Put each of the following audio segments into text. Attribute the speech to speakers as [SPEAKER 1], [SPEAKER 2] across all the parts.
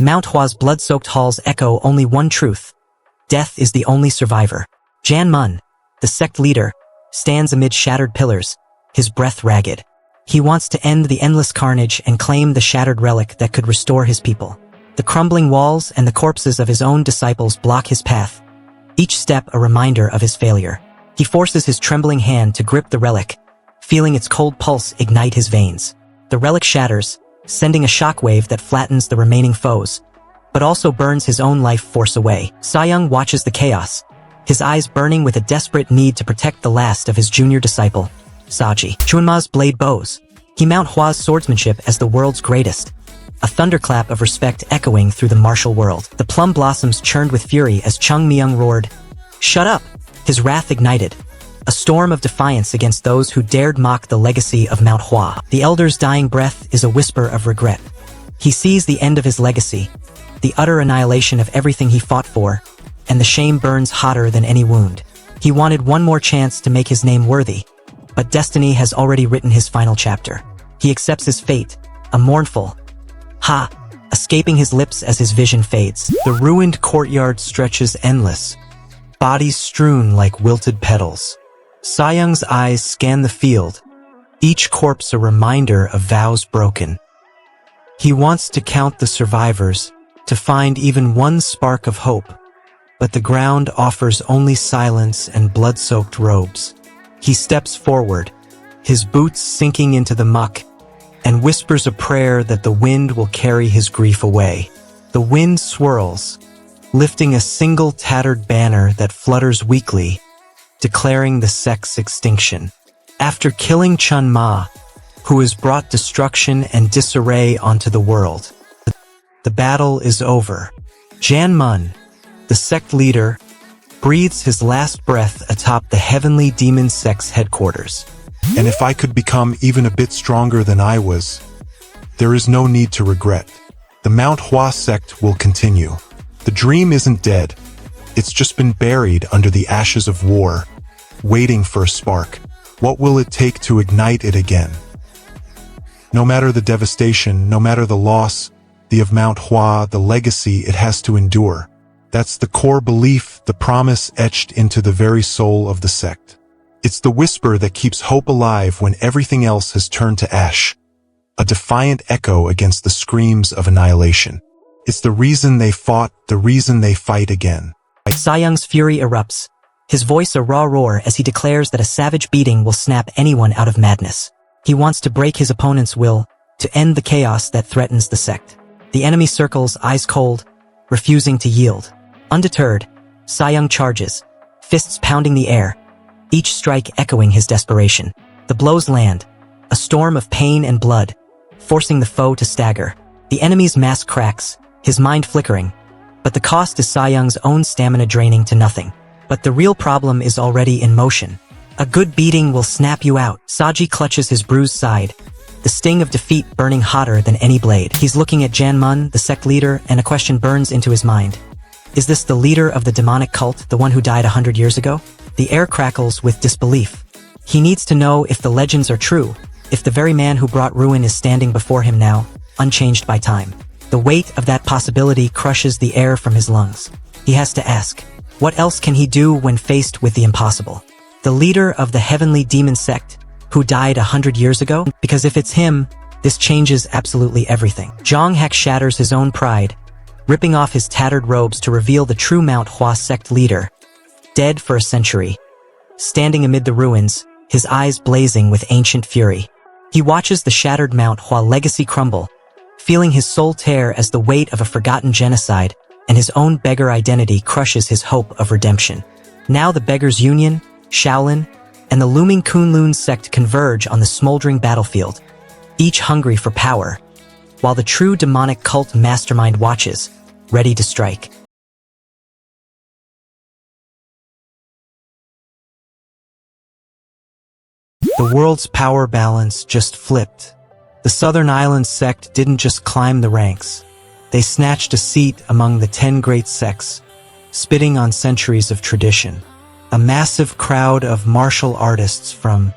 [SPEAKER 1] Mount Hua's blood-soaked halls echo only one truth. Death is the only survivor. Jan Mun, the sect leader, stands amid shattered pillars, his breath ragged. He wants to end the endless carnage and claim the shattered relic that could restore his people. The crumbling walls and the corpses of his own disciples block his path, each step a reminder of his failure. He forces his trembling hand to grip the relic, feeling its cold pulse ignite his veins. The relic shatters, sending a shockwave that flattens the remaining foes, but also burns his own life force away. Sayang watches the chaos, his eyes burning with a desperate need to protect the last of his junior disciple, Saji. Chunma's blade bows. He Mount Hua's swordsmanship as the world's greatest, a thunderclap of respect echoing through the martial world. The plum blossoms churned with fury as Chung Myung roared, "Shut up!" His wrath ignited, a storm of defiance against those who dared mock the legacy of Mount Hua. The elder's dying breath is a whisper of regret. He sees the end of his legacy, the utter annihilation of everything he fought for, and the shame burns hotter than any wound. He wanted one more chance to make his name worthy, but destiny has already written his final chapter. He accepts his fate, a mournful "ha" escaping his lips as his vision fades. The ruined courtyard stretches endless, bodies strewn like wilted petals. Sayang's eyes scan the field, each corpse a reminder of vows broken. He wants to count the survivors, to find even one spark of hope, but the ground offers only silence and blood-soaked robes. He steps forward, his boots sinking into the muck, and whispers a prayer that the wind will carry his grief away. The wind swirls, lifting a single tattered banner that flutters weakly, declaring the sect's extinction. After killing Chun Ma, who has brought destruction and disarray onto the world, the battle is over. Jan Mun, the sect leader, breathes his last breath atop the heavenly demon sect's headquarters.
[SPEAKER 2] And if I could become even a bit stronger than I was, there is no need to regret. The Mount Hua Sect will continue. The dream isn't dead. It's just been buried under the ashes of war, waiting for a spark. What will it take to ignite it again? No matter the devastation, no matter the loss, the of Mount Hua, the legacy it has to endure. That's the core belief, the promise etched into the very soul of the sect. It's the whisper that keeps hope alive when everything else has turned to ash, a defiant echo against the screams of annihilation. It's the reason they fought, the reason they fight again.
[SPEAKER 1] Sayang's fury erupts, his voice a raw roar as he declares that a savage beating will snap anyone out of madness. He wants to break his opponent's will, to end the chaos that threatens the sect. The enemy circles, eyes cold, refusing to yield. Undeterred, Sayang charges, fists pounding the air, each strike echoing his desperation. The blows land, a storm of pain and blood, forcing the foe to stagger. The enemy's mask cracks, his mind flickering, but the cost is Sayang's own stamina draining to nothing. But the real problem is already in motion. A good beating will snap you out. Saji clutches his bruised side, the sting of defeat burning hotter than any blade. He's looking at Jan Mun, the sect leader, and a question burns into his mind. Is this the leader of the demonic cult, the one who died 100 years ago? The air crackles with disbelief. He needs to know if the legends are true, if the very man who brought ruin is standing before him now, unchanged by time. The weight of that possibility crushes the air from his lungs. He has to ask, what else can he do when faced with the impossible? The leader of the heavenly demon sect, who died 100 years ago? Because if it's him, this changes absolutely everything. Zhang Hek shatters his own pride, ripping off his tattered robes to reveal the true Mount Hua Sect leader, dead for a century. Standing amid the ruins, his eyes blazing with ancient fury. He watches the shattered Mount Hua legacy crumble, feeling his soul tear as the weight of a forgotten genocide and his own beggar identity crushes his hope of redemption. Now the Beggars Union, Shaolin, and the looming Kunlun sect converge on the smoldering battlefield, each hungry for power, while the true demonic cult mastermind watches, ready to strike. The world's power balance just flipped. The Southern Island sect didn't just climb the ranks. They snatched a seat among the 10 great sects, spitting on centuries of tradition. A massive crowd of martial artists from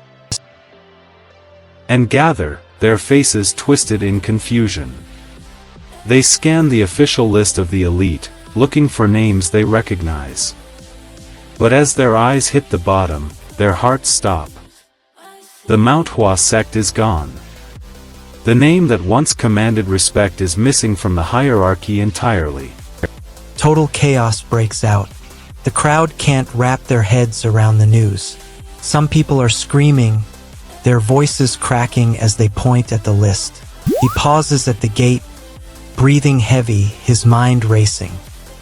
[SPEAKER 3] and gather, their faces twisted in confusion. They scan the official list of the elite, looking for names they recognize. But as their eyes hit the bottom, their hearts stop. The Mount Hua Sect is gone. The name that once commanded respect is missing from the hierarchy entirely.
[SPEAKER 1] Total chaos breaks out. The crowd can't wrap their heads around the news. Some people are screaming, their voices cracking as they point at the list. He pauses at the gate, breathing heavy, his mind racing.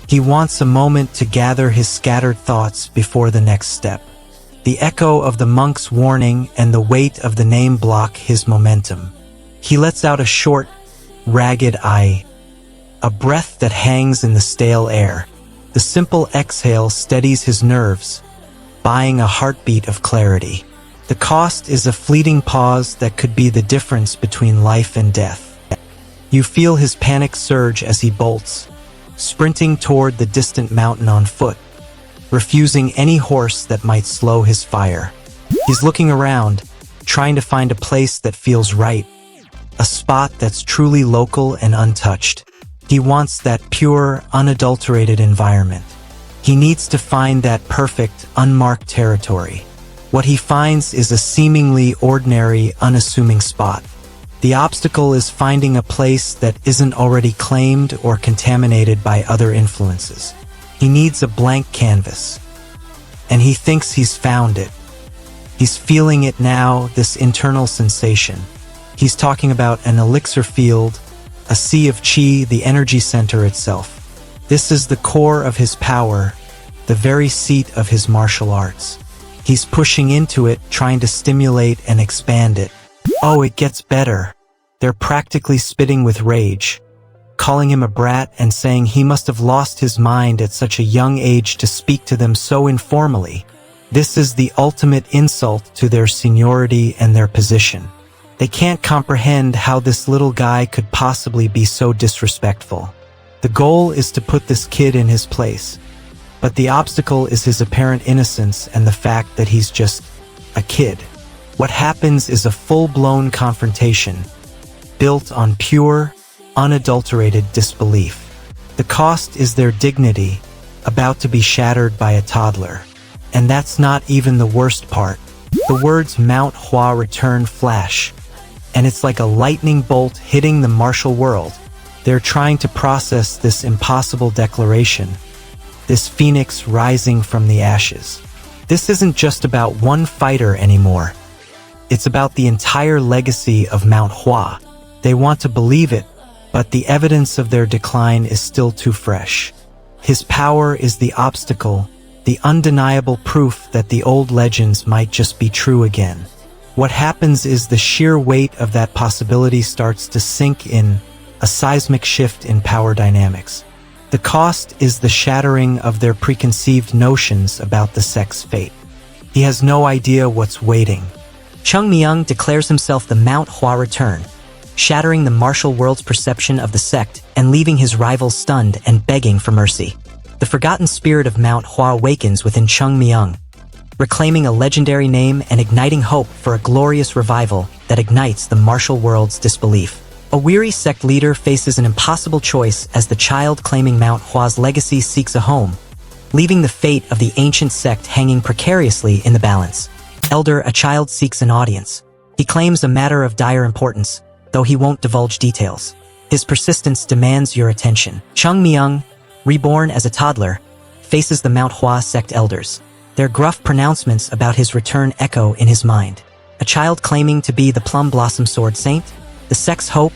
[SPEAKER 1] He wants a moment to gather his scattered thoughts before the next step. The echo of the monk's warning and the weight of the name block his momentum. He lets out a short, ragged "I," a breath that hangs in the stale air. The simple exhale steadies his nerves, buying a heartbeat of clarity. The cost is a fleeting pause that could be the difference between life and death. You feel his panic surge as he bolts, sprinting toward the distant mountain on foot, refusing any horse that might slow his fire. He's looking around, trying to find a place that feels right, a spot that's truly local and untouched. He wants that pure, unadulterated environment. He needs to find that perfect, unmarked territory. What he finds is a seemingly ordinary, unassuming spot. The obstacle is finding a place that isn't already claimed or contaminated by other influences. He needs a blank canvas. And he thinks he's found it. He's feeling it now, this internal sensation. He's talking about an elixir field, a sea of chi, the energy center itself. This is the core of his power, the very seat of his martial arts. He's pushing into it, trying to stimulate and expand it. Oh, it gets better. They're practically spitting with rage, calling him a brat and saying he must have lost his mind at such a young age to speak to them so informally. This is the ultimate insult to their seniority and their position. They can't comprehend how this little guy could possibly be so disrespectful. The goal is to put this kid in his place, but the obstacle is his apparent innocence and the fact that he's just a kid. What happens is a full-blown confrontation, built on pure, unadulterated disbelief. The cost is their dignity, about to be shattered by a toddler. And that's not even the worst part. The words Mount Hua return flash, and it's like a lightning bolt hitting the martial world. They're trying to process this impossible declaration, this phoenix rising from the ashes. This isn't just about one fighter anymore. It's about the entire legacy of Mount Hua. They want to believe it, but the evidence of their decline is still too fresh. His power is the obstacle, the undeniable proof that the old legends might just be true again. What happens is the sheer weight of that possibility starts to sink in, a seismic shift in power dynamics. The cost is the shattering of their preconceived notions about the sect's fate. He has no idea what's waiting.
[SPEAKER 4] Chung Myung declares himself the Mount Hua Return, shattering the martial world's perception of the sect and leaving his rivals stunned and begging for mercy. The forgotten spirit of Mount Hua awakens within Chung Myung, reclaiming a legendary name and igniting hope for a glorious revival that ignites the martial world's disbelief. A weary sect leader faces an impossible choice as the child claiming Mount Hua's legacy seeks a home, leaving the fate of the ancient sect hanging precariously in the balance. Elder, a child seeks an audience. He claims a matter of dire importance, though he won't divulge details. His persistence demands your attention. Chung Myung, reborn as a toddler, faces the Mount Hua Sect elders. Their gruff pronouncements about his return echo in his mind. A child claiming to be the Plum Blossom Sword Saint, the sect's hope,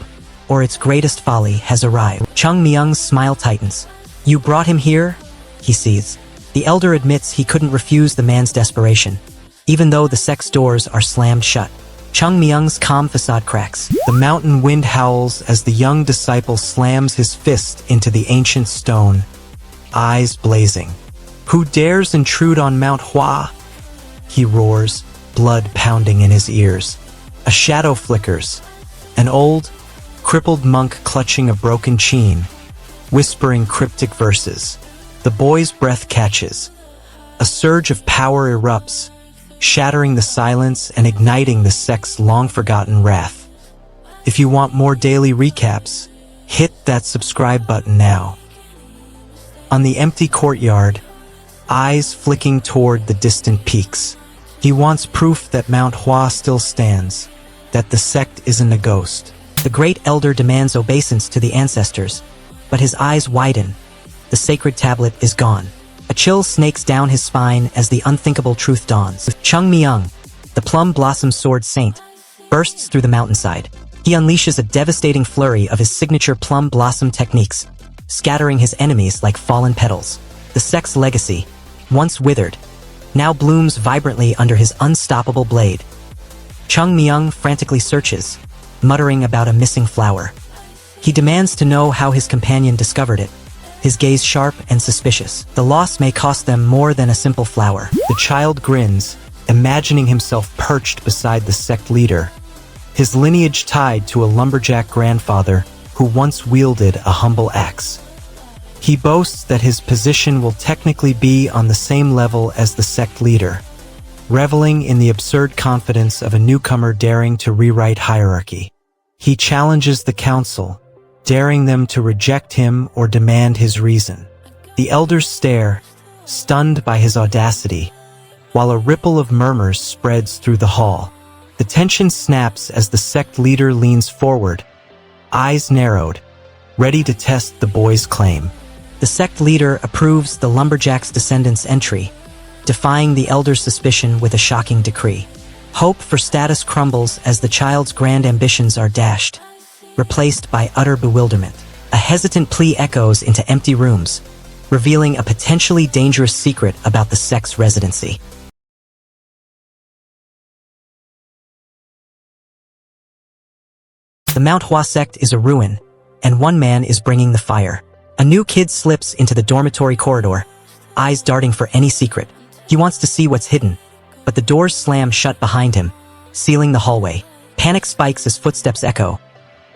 [SPEAKER 4] or its greatest folly, has arrived. Chung Myung's smile tightens. You brought him here? He seethes. The elder admits he couldn't refuse the man's desperation, even though the sect's doors are slammed shut. Chung Myung's calm facade cracks.
[SPEAKER 1] The mountain wind howls as the young disciple slams his fist into the ancient stone, eyes blazing. Who dares intrude on Mount Hua? He roars, blood pounding in his ears. A shadow flickers. An old, crippled monk clutching a broken chain, whispering cryptic verses. The boy's breath catches. A surge of power erupts, shattering the silence and igniting the sect's long-forgotten wrath. If you want more daily recaps, hit that subscribe button now. On the empty courtyard, eyes flicking toward the distant peaks. He wants proof that Mount Hua still stands, that the sect isn't a ghost. The great elder demands obeisance to the ancestors, but his eyes widen. The sacred tablet is gone. A chill snakes down his spine as the unthinkable truth dawns. Chung Myung, the plum blossom sword saint, bursts through the mountainside. He unleashes a devastating flurry of his signature plum blossom techniques, scattering his enemies like fallen petals. The sect's legacy, once withered, now blooms vibrantly under his unstoppable blade. Chung Myung frantically searches, muttering about a missing flower. He demands to know how his companion discovered it, his gaze sharp and suspicious. The loss may cost them more than a simple flower. The child grins, imagining himself perched beside the sect leader, his lineage tied to a lumberjack grandfather who once wielded a humble axe. He boasts that his position will technically be on the same level as the sect leader, reveling in the absurd confidence of a newcomer daring to rewrite hierarchy. He challenges the council, daring them to reject him or demand his reason. The elders stare, stunned by his audacity, while a ripple of murmurs spreads through the hall. The tension snaps as the sect leader leans forward, eyes narrowed, ready to test the boy's claim. The sect leader approves the lumberjack's descendants' entry, defying the elder's suspicion with a shocking decree. Hope for status crumbles as the child's grand ambitions are dashed, replaced by utter bewilderment. A hesitant plea echoes into empty rooms, revealing a potentially dangerous secret about the sect's residency. The Mount Hua Sect is a ruin, and one man is bringing the fire. A new kid slips into the dormitory corridor, eyes darting for any secret. He wants to see what's hidden, but the doors slam shut behind him, sealing the hallway. Panic spikes as footsteps echo.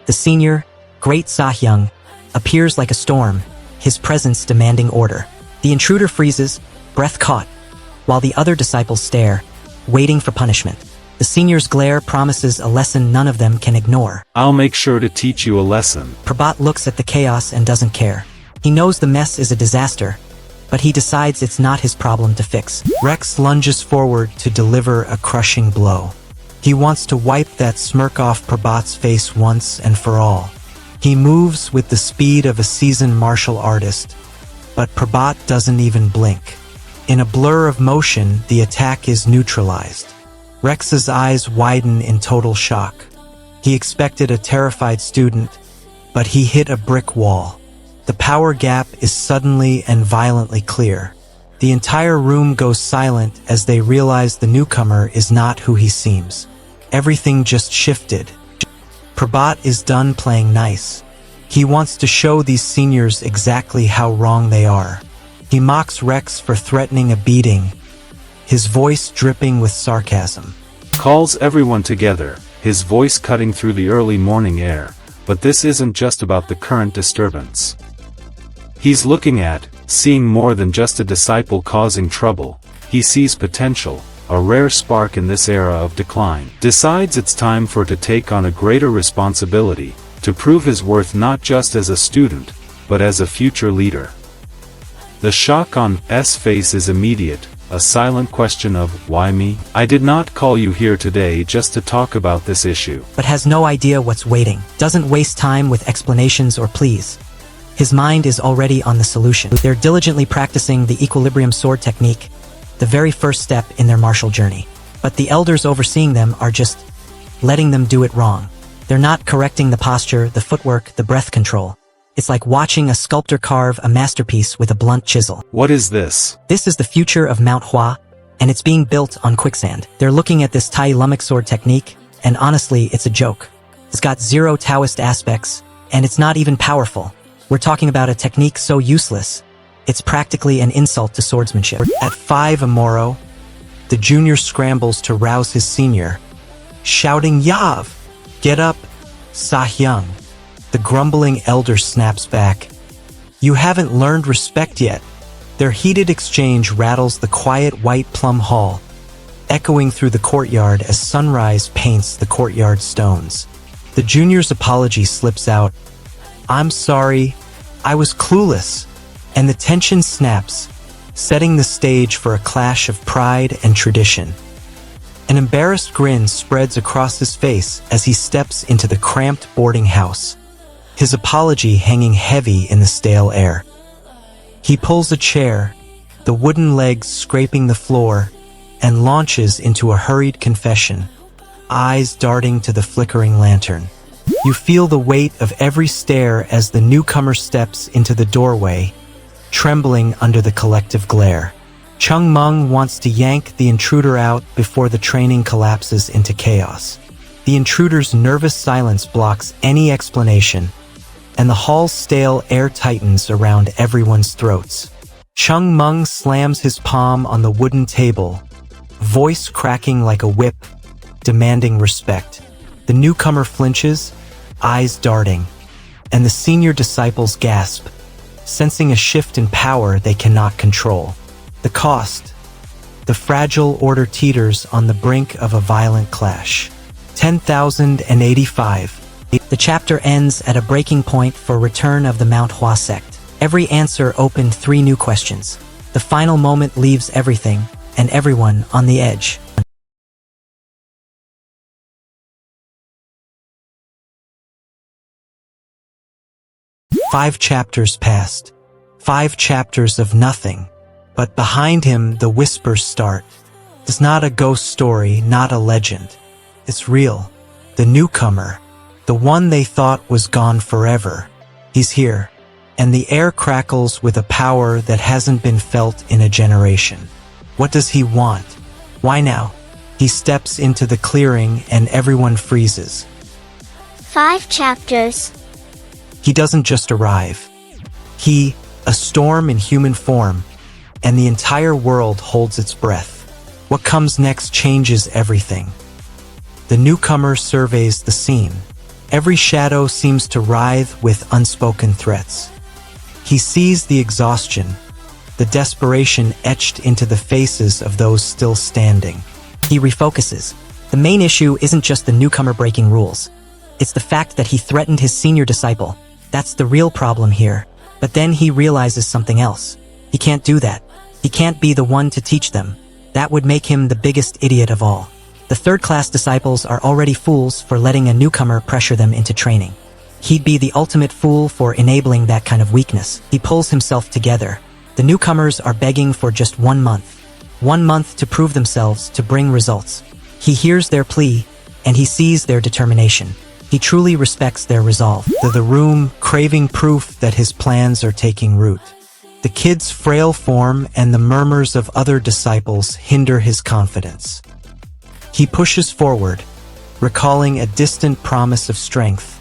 [SPEAKER 1] The senior, Great Sahyung, appears like a storm, his presence demanding order. The intruder freezes, breath caught, while the other disciples stare, waiting for punishment. The senior's glare promises a lesson none of them can ignore.
[SPEAKER 3] I'll make sure to teach you a lesson.
[SPEAKER 1] Prabat looks at the chaos and doesn't care. He knows the mess is a disaster, but he decides it's not his problem to fix. Rex lunges forward to deliver a crushing blow. He wants to wipe that smirk off Prabat's face once and for all. He moves with the speed of a seasoned martial artist, but Prabat doesn't even blink. In a blur of motion, the attack is neutralized. Rex's eyes widen in total shock. He expected a terrified student, but he hit a brick wall. The power gap is suddenly and violently clear. The entire room goes silent as they realize the newcomer is not who he seems. Everything just shifted. Prabat is done playing nice. He wants to show these seniors exactly how wrong they are. He mocks Rex for threatening a beating, his voice dripping with sarcasm.
[SPEAKER 3] Calls everyone together, his voice cutting through the early morning air, but this isn't just about the current disturbance. He's looking at, seeing more than just a disciple causing trouble. He sees potential, a rare spark in this era of decline. Decides it's time for to take on a greater responsibility, to prove his worth not just as a student, but as a future leader. The shock on S face is immediate, a silent question of, why me? I did not call you here today just to talk about this issue.
[SPEAKER 1] But has no idea what's waiting, doesn't waste time with explanations or pleas. His mind is already on the solution. They're diligently practicing the equilibrium sword technique, the very first step in their martial journey. But the elders overseeing them are just letting them do it wrong. They're not correcting the posture, the footwork, the breath control. It's like watching a sculptor carve a masterpiece with a blunt chisel.
[SPEAKER 3] What is this?
[SPEAKER 1] This is the future of Mount Hua, and it's being built on quicksand. They're looking at this Tai Lummox sword technique, and honestly, it's a joke. It's got zero Taoist aspects, and it's not even powerful. We're talking about a technique so useless, it's practically an insult to swordsmanship. At 5 Amoro, the junior scrambles to rouse his senior, shouting, Yav! Get up, Sahyung. The grumbling elder snaps back. You haven't learned respect yet. Their heated exchange rattles the quiet white plum hall, echoing through the courtyard as sunrise paints the courtyard stones. The junior's apology slips out. I'm sorry, I was clueless. And the tension snaps, setting the stage for a clash of pride and tradition. An embarrassed grin spreads across his face as he steps into the cramped boarding house, his apology hanging heavy in the stale air. He pulls a chair, the wooden legs scraping the floor, and launches into a hurried confession, eyes darting to the flickering lantern. You feel the weight of every stare as the newcomer steps into the doorway, trembling under the collective glare. Chung Meng wants to yank the intruder out before the training collapses into chaos. The intruder's nervous silence blocks any explanation, and the hall's stale air tightens around everyone's throats. Chung Meng slams his palm on the wooden table, voice cracking like a whip, demanding respect. The newcomer flinches, eyes darting, and the senior disciples gasp, sensing a shift in power they cannot control. The cost. The fragile order teeters on the brink of a violent clash. 10,085. The chapter ends at a breaking point for Return of the Mount Hua Sect. Every answer opened 3 new questions. The final moment leaves everything and everyone on the edge. 5 chapters passed. 5 chapters of nothing. But behind him, the whispers start. It's not a ghost story, not a legend. It's real. The newcomer. The one they thought was gone forever. He's here. And the air crackles with a power that hasn't been felt in a generation. What does he want? Why now? He steps into the clearing and everyone freezes.
[SPEAKER 5] 5 chapters.
[SPEAKER 1] He doesn't just arrive. He, a storm in human form, and the entire world holds its breath. What comes next changes everything. The newcomer surveys the scene. Every shadow seems to writhe with unspoken threats. He sees the exhaustion, the desperation etched into the faces of those still standing.
[SPEAKER 4] He refocuses. The main issue isn't just the newcomer breaking rules. It's the fact that he threatened his senior disciple. That's the real problem here. But then he realizes something else. He can't do that. He can't be the one to teach them. That would make him the biggest idiot of all. The third-class disciples are already fools for letting a newcomer pressure them into training. He'd be the ultimate fool for enabling that kind of weakness. He pulls himself together. The newcomers are begging for just 1 month. 1 month to prove themselves, to bring results. He hears their plea, and he sees their determination. He truly respects their resolve.
[SPEAKER 1] The room, craving proof that his plans are taking root. The kid's frail form and the murmurs of other disciples hinder his confidence. He pushes forward, recalling a distant promise of strength,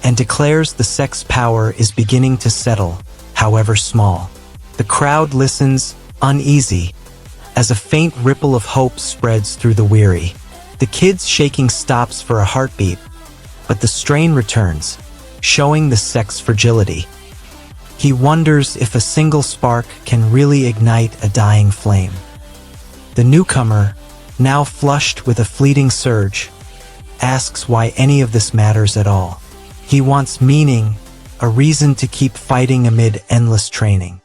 [SPEAKER 1] and declares the sect's power is beginning to settle, however small. The crowd listens, uneasy, as a faint ripple of hope spreads through the weary. The kid's shaking stops for a heartbeat, but the strain returns, showing the sect's fragility. He wonders if a single spark can really ignite a dying flame. The newcomer, now flushed with a fleeting surge, asks why any of this matters at all. He wants meaning, a reason to keep fighting amid endless training.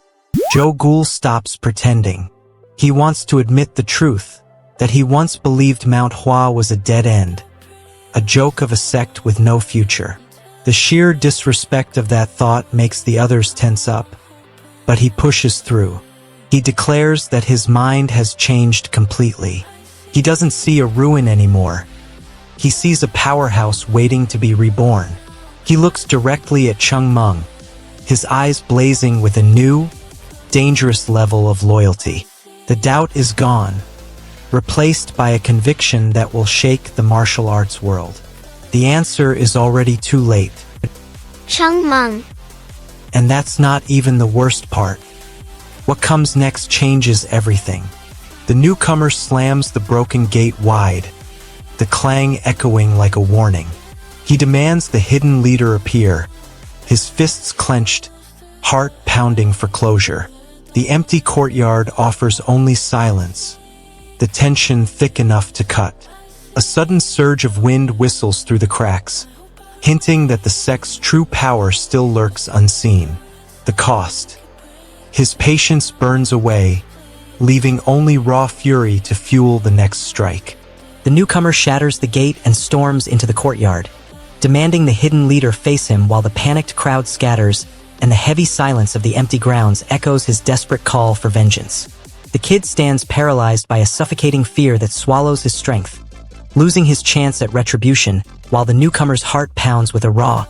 [SPEAKER 1] Joe Ghoul stops pretending. He wants to admit the truth, that he once believed Mount Hua was a dead end, a joke of a sect with no future. The sheer disrespect of that thought makes the others tense up, but he pushes through. He declares that his mind has changed completely. He doesn't see a ruin anymore. He sees a powerhouse waiting to be reborn. He looks directly at Chung Meng, his eyes blazing with a new, dangerous level of loyalty. The doubt is gone, replaced by a conviction that will shake the martial arts world. The answer is already too late.
[SPEAKER 5] Chung Meng.
[SPEAKER 1] And that's not even the worst part. What comes next changes everything. The newcomer slams the broken gate wide, the clang echoing like a warning. He demands the hidden leader appear, his fists clenched, heart pounding for closure. The empty courtyard offers only silence, the tension thick enough to cut. A sudden surge of wind whistles through the cracks,
[SPEAKER 2] hinting that the sect's true power still lurks unseen. The cost. His patience burns away, leaving only raw fury to fuel the next strike.
[SPEAKER 4] The newcomer shatters the gate and storms into the courtyard, demanding the hidden leader face him while the panicked crowd scatters and the heavy silence of the empty grounds echoes his desperate call for vengeance. The kid stands paralyzed by a suffocating fear that swallows his strength, losing his chance at retribution while the newcomer's heart pounds with a raw,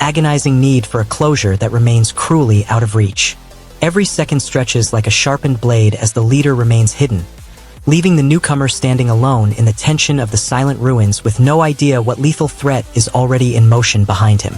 [SPEAKER 4] agonizing need for a closure that remains cruelly out of reach. Every second stretches like a sharpened blade as the leader remains hidden, leaving the newcomer standing alone in the tension of the silent ruins with no idea what lethal threat is already in motion behind him.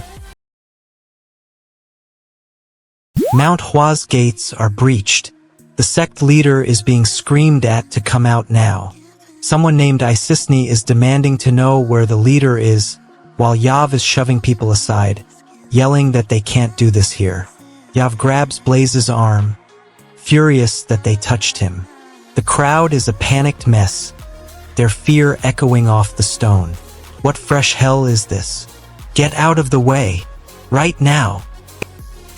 [SPEAKER 2] Mount Hua's gates are breached. The sect leader is being screamed at to come out now. Someone named Isisni is demanding to know where the leader is, while Yav is shoving people aside, yelling that they can't do this here. Yav grabs Blaze's arm, furious that they touched him. The crowd is a panicked mess, their fear echoing off the stone. What fresh hell is this? Get out of the way, right now.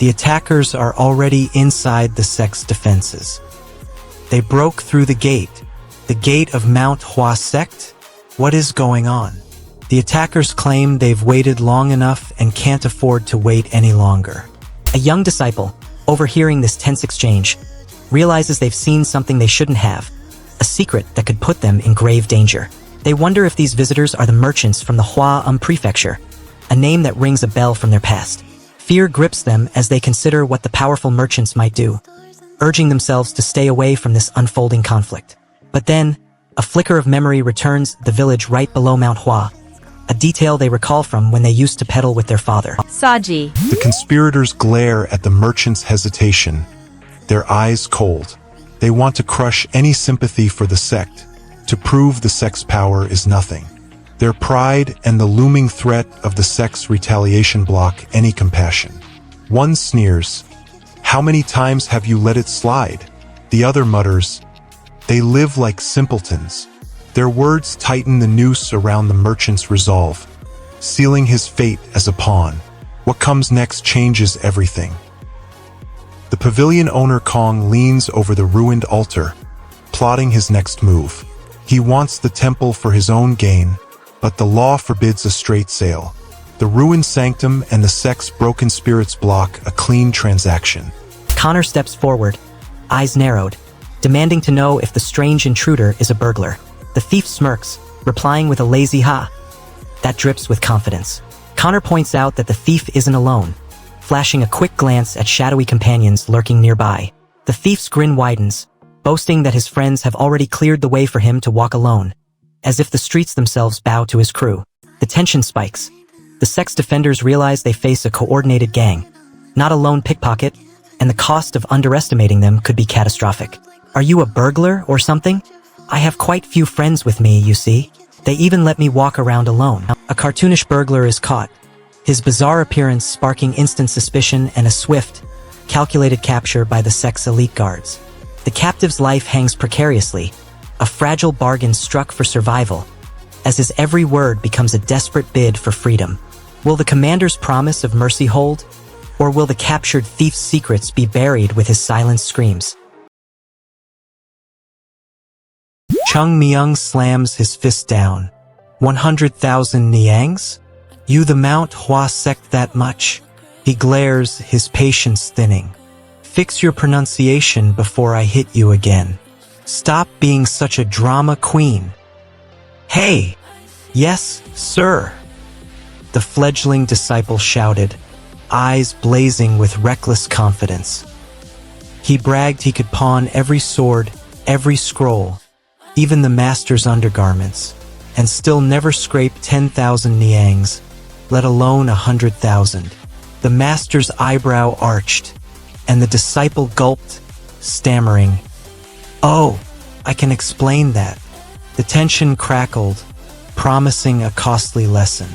[SPEAKER 2] The attackers are already inside the sect's defenses. They broke through the gate of Mount Hua Sect? What is going on? The attackers claim they've waited long enough and can't afford to wait any longer.
[SPEAKER 4] A young disciple, overhearing this tense exchange, realizes they've seen something they shouldn't have, a secret that could put them in grave danger. They wonder if these visitors are the merchants from the Hua Prefecture, a name that rings a bell from their past. Fear grips them as they consider what the powerful merchants might do, urging themselves to stay away from this unfolding conflict. But then, a flicker of memory returns the village right below Mount Hua, a detail they recall from when they used to peddle with their father.
[SPEAKER 6] Saji.
[SPEAKER 2] The conspirators glare at the merchant's hesitation, their eyes cold. They want to crush any sympathy for the sect, to prove the sect's power is nothing. Their pride and the looming threat of the sect's retaliation block any compassion. One sneers, "How many times have you let it slide?" The other mutters, "They live like simpletons." Their words tighten the noose around the merchant's resolve, sealing his fate as a pawn. What comes next changes everything. The pavilion owner Kong leans over the ruined altar, plotting his next move. He wants the temple for his own gain, but the law forbids a straight sale. The ruined sanctum and the sect's broken spirits block a clean transaction.
[SPEAKER 4] Connor steps forward, eyes narrowed, demanding to know if the strange intruder is a burglar. The thief smirks, replying with a lazy ha. That drips with confidence. Connor points out that the thief isn't alone, flashing a quick glance at shadowy companions lurking nearby. The thief's grin widens, boasting that his friends have already cleared the way for him to walk alone, as if the streets themselves bow to his crew. The tension spikes. The sect's defenders realize they face a coordinated gang, not a lone pickpocket, and the cost of underestimating them could be catastrophic. "Are you a burglar or something? I have quite few friends with me, you see. They even let me walk around alone." A cartoonish burglar is caught, his bizarre appearance sparking instant suspicion and a swift, calculated capture by the sect's elite guards. The captive's life hangs precariously, a fragile bargain struck for survival, as his every word becomes a desperate bid for freedom. Will the commander's promise of mercy hold, or will the captured thief's secrets be buried with his silent screams?
[SPEAKER 2] Chung Myung slams his fist down. 100,000 niangs? You the Mount Hua Sect that much? He glares, his patience thinning. Fix your pronunciation before I hit you again. Stop being such a drama queen. Hey! Yes, sir! The fledgling disciple shouted, eyes blazing with reckless confidence. He bragged he could pawn every sword, every scroll, even the master's undergarments, and still never scrape 10,000 niangs, let alone 100,000. The master's eyebrow arched, and the disciple gulped, stammering, "Oh, I can explain that." The tension crackled, promising a costly lesson.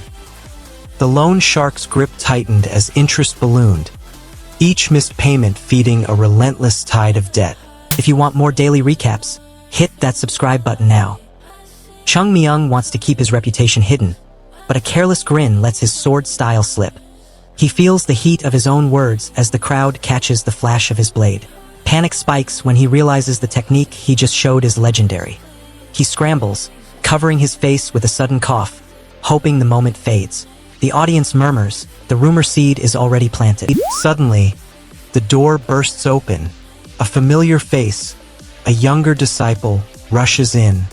[SPEAKER 2] The loan shark's grip tightened as interest ballooned, each missed payment feeding a relentless tide of debt.
[SPEAKER 4] If you want more daily recaps, hit that subscribe button now. Chung Myung wants to keep his reputation hidden, but a careless grin lets his sword style slip. He feels the heat of his own words as the crowd catches the flash of his blade. Panic spikes when he realizes the technique he just showed is legendary. He scrambles, covering his face with a sudden cough, hoping the moment fades. The audience murmurs, the rumor seed is already planted.
[SPEAKER 2] Suddenly, the door bursts open. A familiar face, a younger disciple, rushes in,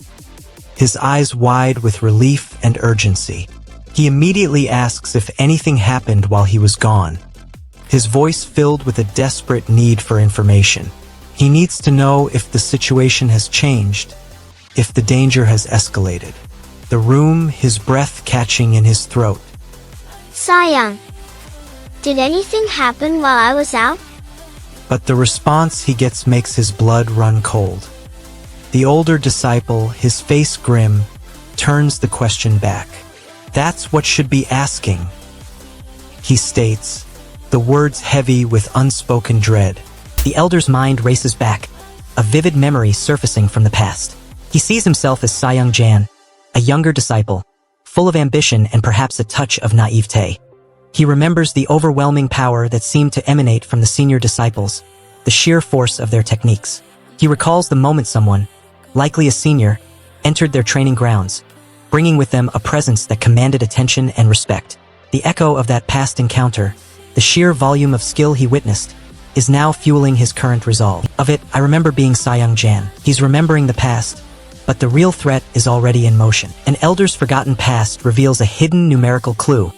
[SPEAKER 2] his eyes wide with relief and urgency. He immediately asks if anything happened while he was gone, his voice filled with a desperate need for information. He needs to know if the situation has changed, if the danger has escalated. The room, his breath catching in his throat.
[SPEAKER 5] Sayang, did anything happen while I was out?
[SPEAKER 2] But the response he gets makes his blood run cold. The older disciple, his face grim, turns the question back. That's what should be asking. He states, the words heavy with unspoken dread.
[SPEAKER 4] The elder's mind races back, a vivid memory surfacing from the past. He sees himself as Sayang Jan, a younger disciple, full of ambition and perhaps a touch of naivete. He remembers the overwhelming power that seemed to emanate from the senior disciples, the sheer force of their techniques. He recalls the moment someone, likely a senior, entered their training grounds, bringing with them a presence that commanded attention and respect. The echo of that past encounter, the sheer volume of skill he witnessed, is now fueling his current resolve. Of it, I remember being Sayang Jan. He's remembering the past, but the real threat is already in motion. An elder's forgotten past reveals a hidden numerical clue,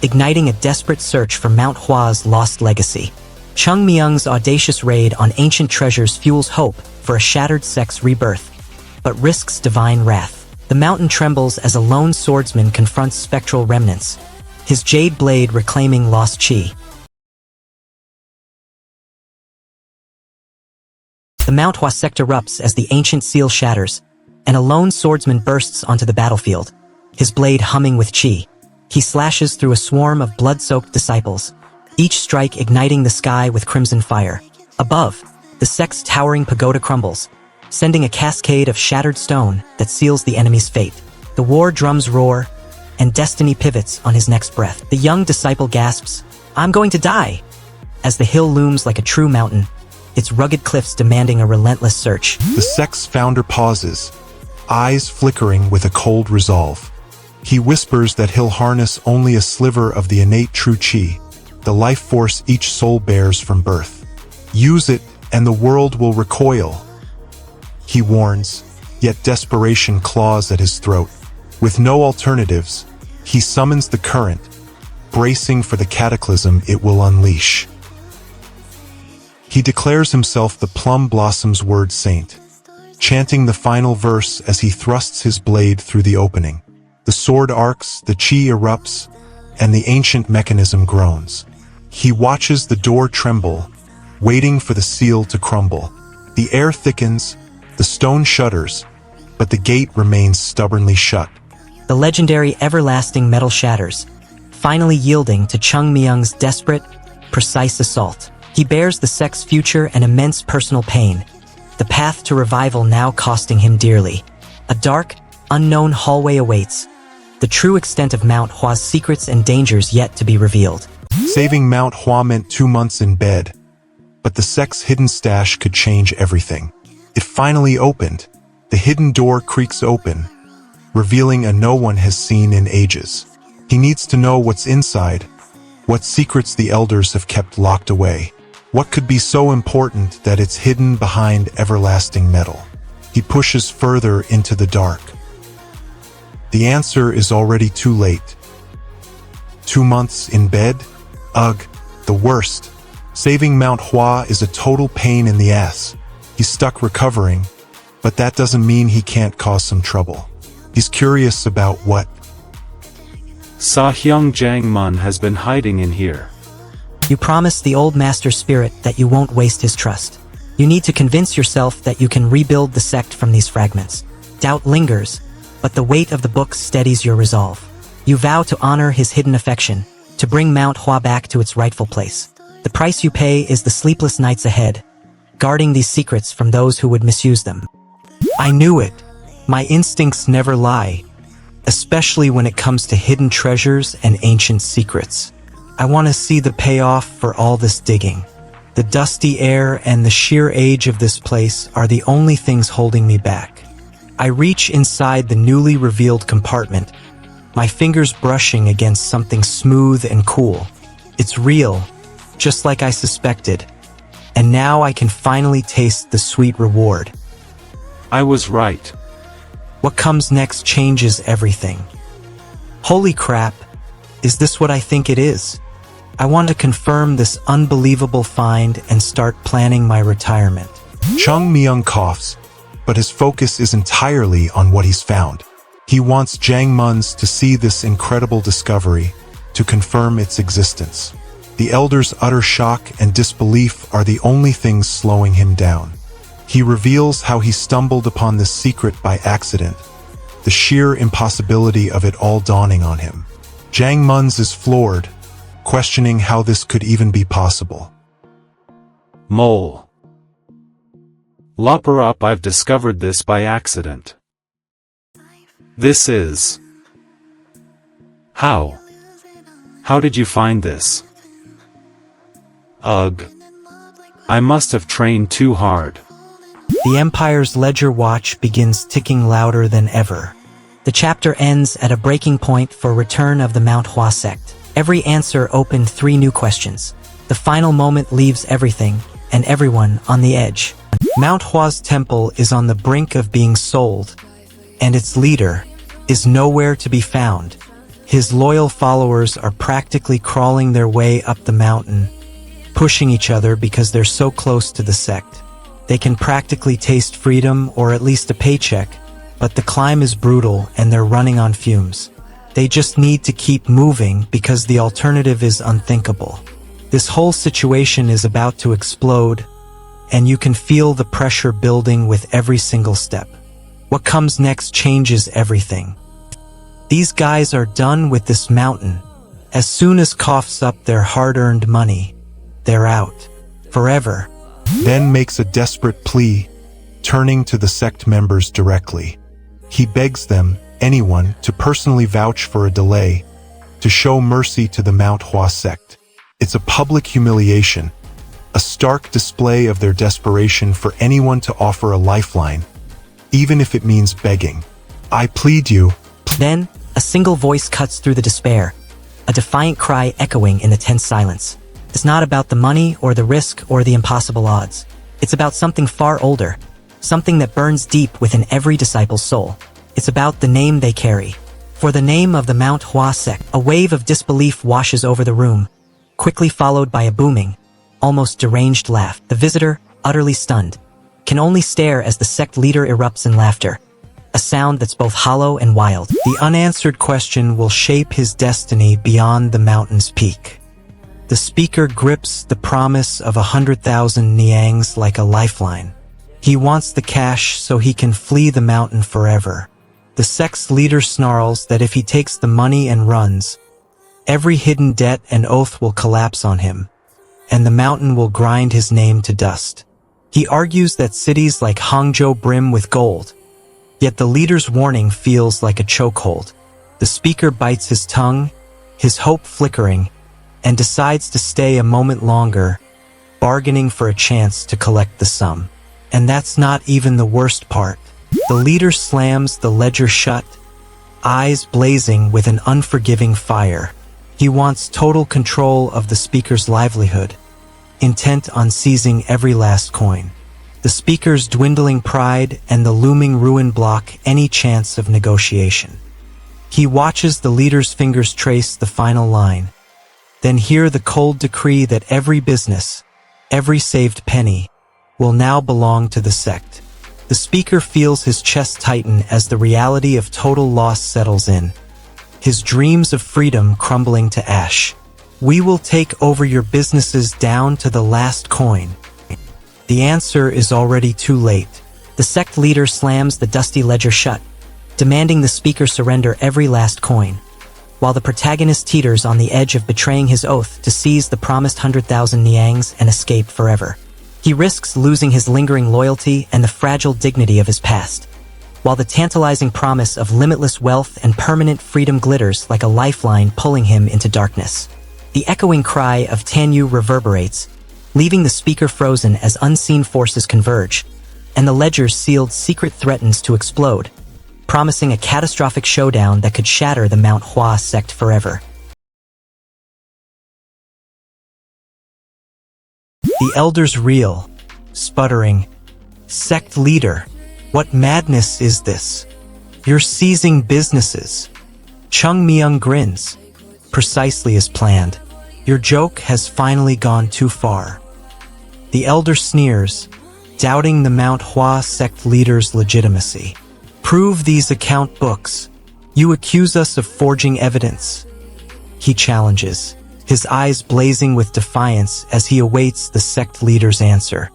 [SPEAKER 4] igniting a desperate search for Mount Hua's lost legacy. Chung Myung's audacious raid on ancient treasures fuels hope for a shattered sect's rebirth, but risks divine wrath. The mountain trembles as a lone swordsman confronts spectral remnants, his jade blade reclaiming lost chi. The Mount Hua Sect erupts as the ancient seal shatters, and a lone swordsman bursts onto the battlefield, his blade humming with chi. He slashes through a swarm of blood-soaked disciples, each strike igniting the sky with crimson fire. Above, the sect's towering pagoda crumbles, sending a cascade of shattered stone that seals the enemy's fate. The war drums roar, and destiny pivots on his next breath. The young disciple gasps, "I'm going to die!" as the hill looms like a true mountain, its rugged cliffs demanding a relentless search.
[SPEAKER 2] The sect's founder pauses, eyes flickering with a cold resolve. He whispers that he'll harness only a sliver of the innate true chi, the life force each soul bears from birth. Use it, and the world will recoil. He warns, yet desperation claws at his throat. With no alternatives, he summons the current, bracing for the cataclysm it will unleash. He declares himself the plum blossom's word saint, chanting the final verse as he thrusts his blade through the opening. The sword arcs, the chi erupts, and the ancient mechanism groans. He watches the door tremble, waiting for the seal to crumble. The air thickens, the stone shudders, but the gate remains stubbornly shut.
[SPEAKER 4] The legendary everlasting metal shatters, finally yielding to Chung Myung's desperate, precise assault. He bears the sect's future and immense personal pain, the path to revival now costing him dearly. A dark, unknown hallway awaits, the true extent of Mount Hua's secrets and dangers yet to be revealed.
[SPEAKER 2] Saving Mount Hua meant 2 months in bed, but the sect's hidden stash could change everything. It finally opened. The hidden door creaks open, revealing a no one has seen in ages. He needs to know what's inside, what secrets the elders have kept locked away. What could be so important that it's hidden behind everlasting metal? He pushes further into the dark. The answer is already too late. 2 months in bed? Ugh, the worst. Saving Mount Hua is a total pain in the ass. He's stuck recovering, but that doesn't mean he can't cause some trouble. He's curious about what
[SPEAKER 3] Sahyang Jangmun has been hiding in here.
[SPEAKER 4] You promised the old master spirit that you won't waste his trust. You need to convince yourself that you can rebuild the sect from these fragments. Doubt lingers, but the weight of the book steadies your resolve. You vow to honor his hidden affection, to bring Mount Hua back to its rightful place. The price you pay is the sleepless nights ahead, guarding these secrets from those who would misuse them.
[SPEAKER 2] I knew it. My instincts never lie.
[SPEAKER 4] especially when it comes to hidden treasures and ancient secrets. I want to see the payoff for all this digging. The dusty air and the sheer age of this place are the only things holding me back. I reach inside the newly revealed compartment, my fingers brushing against something smooth and cool. It's real, just like I suspected, and now I can finally taste the sweet reward.
[SPEAKER 3] I was right.
[SPEAKER 4] What comes next changes everything. Holy crap, is this what I think it is? I want to confirm this unbelievable find and start planning my retirement.
[SPEAKER 2] Chung Myung coughs, but his focus is entirely on what he's found. He wants Jang Muns to see this incredible discovery, to confirm its existence. The elder's utter shock and disbelief are the only things slowing him down. He reveals how he stumbled upon this secret by accident, the sheer impossibility of it all dawning on him. Jang Muns is floored, questioning how this could even be possible.
[SPEAKER 3] Mole. Lopper up, I've discovered this by accident. This is... How? How did you find this? Ugh. I must have trained too hard.
[SPEAKER 4] The Empire's ledger watch begins ticking louder than ever. The chapter ends at a breaking point for return of the Mount Hua Sect. Every answer opened 3 new questions. The final moment leaves everything, and everyone, on the edge. Mount Hua's temple is on the brink of being sold, and its leader is nowhere to be found. His loyal followers are practically crawling their way up the mountain, pushing each other because they're so close to the sect. They can practically taste freedom or at least a paycheck, but the climb is brutal and they're running on fumes. They just need to keep moving because the alternative is unthinkable. This whole situation is about to explode, and you can feel the pressure building with every single step. What comes next changes everything. These guys are done with this mountain. As soon as coughs up their hard-earned money, they're out. Forever.
[SPEAKER 2] Then makes a desperate plea, turning to the sect members directly. He begs them, anyone, to personally vouch for a delay, to show mercy to the Mount Hua Sect. It's a public humiliation, a stark display of their desperation for anyone to offer a lifeline, even if it means begging. I plead you.
[SPEAKER 4] Then, a single voice cuts through the despair, a defiant cry echoing in the tense silence. It's not about the money or the risk or the impossible odds. It's about something far older, something that burns deep within every disciple's soul. It's about the name they carry. For the name of the Mount Hua Sect, a wave of disbelief washes over the room, quickly followed by a booming, almost deranged laugh. The visitor, utterly stunned, can only stare as the sect leader erupts in laughter, a sound that's both hollow and wild. The unanswered question will shape his destiny beyond the mountain's peak. The speaker grips the promise of 100,000 niangs like a lifeline. He wants the cash so he can flee the mountain forever. The sect's leader snarls that if he takes the money and runs, every hidden debt and oath will collapse on him, and the mountain will grind his name to dust. He argues that cities like Hangzhou brim with gold, yet the leader's warning feels like a chokehold. The speaker bites his tongue, his hope flickering, and decides to stay a moment longer, bargaining for a chance to collect the sum. And that's not even the worst part. The leader slams the ledger shut, eyes blazing with an unforgiving fire. He wants total control of the speaker's livelihood, intent on seizing every last coin. The speaker's dwindling pride and the looming ruin block any chance of negotiation. He watches the leader's fingers trace the final line, then hear the cold decree that every business, every saved penny, will now belong to the sect. The speaker feels his chest tighten as the reality of total loss settles in, his dreams of freedom crumbling to ash. We will take over your businesses down to the last coin. The answer is already too late. The sect leader slams the dusty ledger shut, demanding the speaker surrender every last coin, while the protagonist teeters on the edge of betraying his oath to seize the promised 100,000 niangs and escape forever. He risks losing his lingering loyalty and the fragile dignity of his past. while the tantalizing promise of limitless wealth and permanent freedom glitters like a lifeline pulling him into darkness. The echoing cry of Tanyu reverberates, leaving the speaker frozen as unseen forces converge, and the ledger's sealed secret threatens to explode, promising a catastrophic showdown that could shatter the Mount Hua Sect forever. The elders reel, sputtering, "Sect leader, what madness is this? You're seizing businesses." Chung Myung grins, precisely as planned. Your joke has finally gone too far. The elder sneers, doubting the Mount Hua Sect leader's legitimacy. Prove these account books. You accuse us of forging evidence. He challenges, his eyes blazing with defiance as he awaits the sect leader's answer.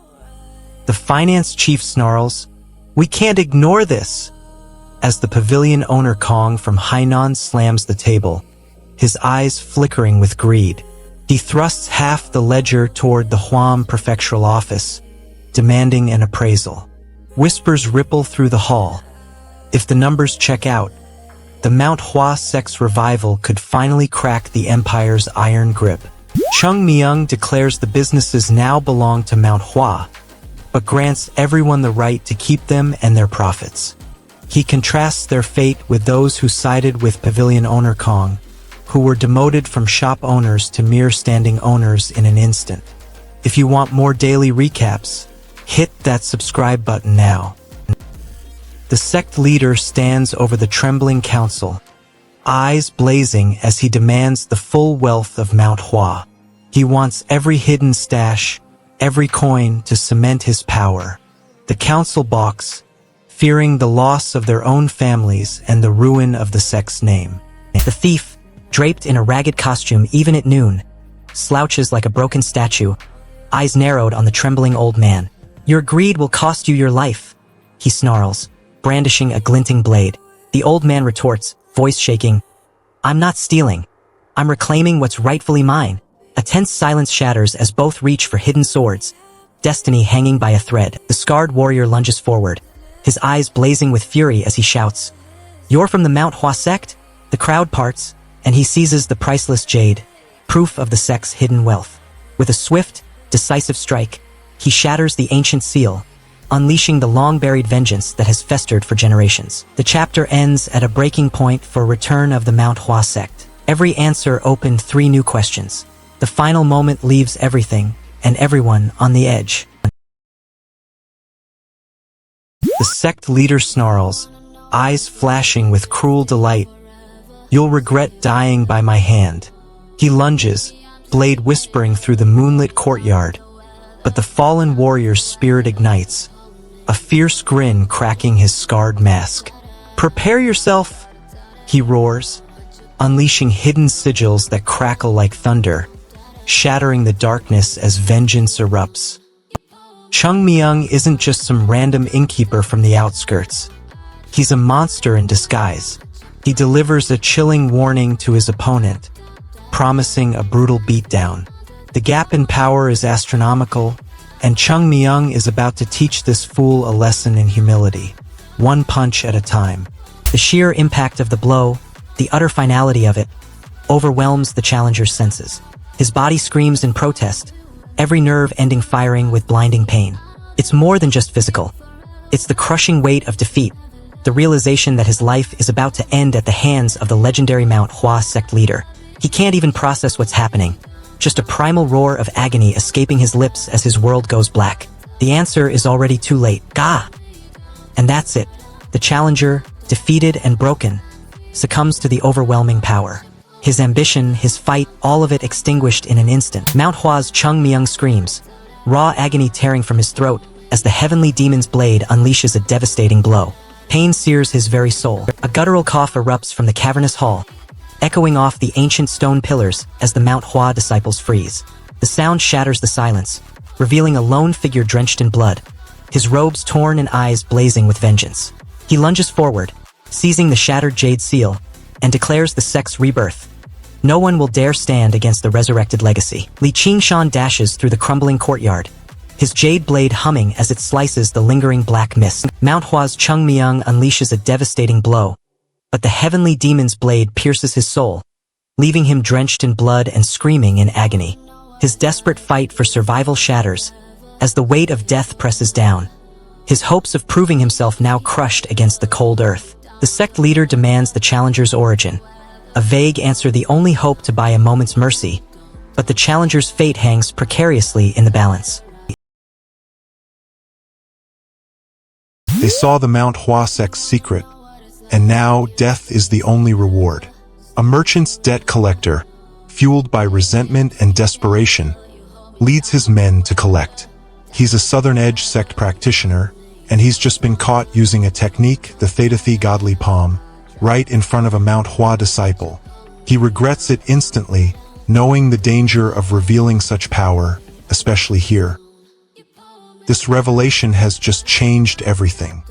[SPEAKER 4] The finance chief snarls, "We can't ignore this!" As the pavilion owner Kong from Hainan slams the table, his eyes flickering with greed. He thrusts half the ledger toward the Huam prefectural office, demanding an appraisal. Whispers ripple through the hall. If the numbers check out, the Mount Hua Sect's revival could finally crack the Empire's iron grip. Chung Myung declares the businesses now belong to Mount Hua, but grants everyone the right to keep them and their profits. He contrasts their fate with those who sided with pavilion owner Kong, who were demoted from shop owners to mere standing owners in an instant. If you want more daily recaps, hit that subscribe button now. The sect leader stands over the trembling council, eyes blazing as he demands the full wealth of Mount Hua. He wants every hidden stash, every coin to cement his power. The council balks, fearing the loss of their own families and the ruin of the sect's name. The thief, draped in a ragged costume even at noon, slouches like a broken statue, eyes narrowed on the trembling old man. "Your greed will cost you your life," he snarls, brandishing a glinting blade. The old man retorts, voice shaking, "I'm not stealing. I'm reclaiming what's rightfully mine." A tense silence shatters as both reach for hidden swords, destiny hanging by a thread. The scarred warrior lunges forward, his eyes blazing with fury as he shouts, "You're from the Mount Hua Sect?" The crowd parts, and he seizes the priceless jade, proof of the sect's hidden wealth. With a swift, decisive strike, he shatters the ancient seal, unleashing the long-buried vengeance that has festered for generations. The chapter ends at a breaking point for return of the Mount Hua Sect. Every answer opened 3 new questions. The final moment leaves everything and everyone on the edge. The sect leader snarls, eyes flashing with cruel delight. "You'll regret dying by my hand." He lunges, blade whispering through the moonlit courtyard, but the fallen warrior's spirit ignites, a fierce grin cracking his scarred mask. "Prepare yourself," he roars, unleashing hidden sigils that crackle like thunder, shattering the darkness as vengeance erupts. Chung Myung isn't just some random innkeeper from the outskirts. He's a monster in disguise. He delivers a chilling warning to his opponent, promising a brutal beatdown. The gap in power is astronomical, and Chung Myung is about to teach this fool a lesson in humility, one punch at a time. The sheer impact of the blow, the utter finality of it, overwhelms the challenger's senses. His body screams in protest, every nerve ending firing with blinding pain. It's more than just physical. It's the crushing weight of defeat, the realization that his life is about to end at the hands of the legendary Mount Hua Sect leader. He can't even process what's happening, just a primal roar of agony escaping his lips as his world goes black. The answer is already too late. Gah! And that's it. The challenger, defeated and broken, succumbs to the overwhelming power. His ambition, his fight, all of it extinguished in an instant. Mount Hua's Chung Myung screams, raw agony tearing from his throat as the heavenly demon's blade unleashes a devastating blow. Pain sears his very soul. A guttural cough erupts from the cavernous hall, echoing off the ancient stone pillars as the Mount Hua disciples freeze. The sound shatters the silence, revealing a lone figure drenched in blood, his robes torn and eyes blazing with vengeance. He lunges forward, seizing the shattered jade seal, and declares the sect's rebirth. No one will dare stand against the resurrected legacy. Li Qingshan dashes through the crumbling courtyard, his jade blade humming as it slices the lingering black mist. Mount Hua's Chung Myung unleashes a devastating blow, but the heavenly demon's blade pierces his soul, leaving him drenched in blood and screaming in agony. His desperate fight for survival shatters as the weight of death presses down, his hopes of proving himself now crushed against the cold earth. The sect leader demands the challenger's origin, a vague answer the only hope to buy a moment's mercy, but the challenger's fate hangs precariously in the balance.
[SPEAKER 2] They saw the Mount Hua Sect's secret, and now death is the only reward. A merchant's debt collector, fueled by resentment and desperation, leads his men to collect. He's a Southern Edge sect practitioner, and he's just been caught using a technique, the Thetathi Godly Palm, right in front of a Mount Hua disciple. He regrets it instantly, knowing the danger of revealing such power, especially here. This revelation has just changed everything.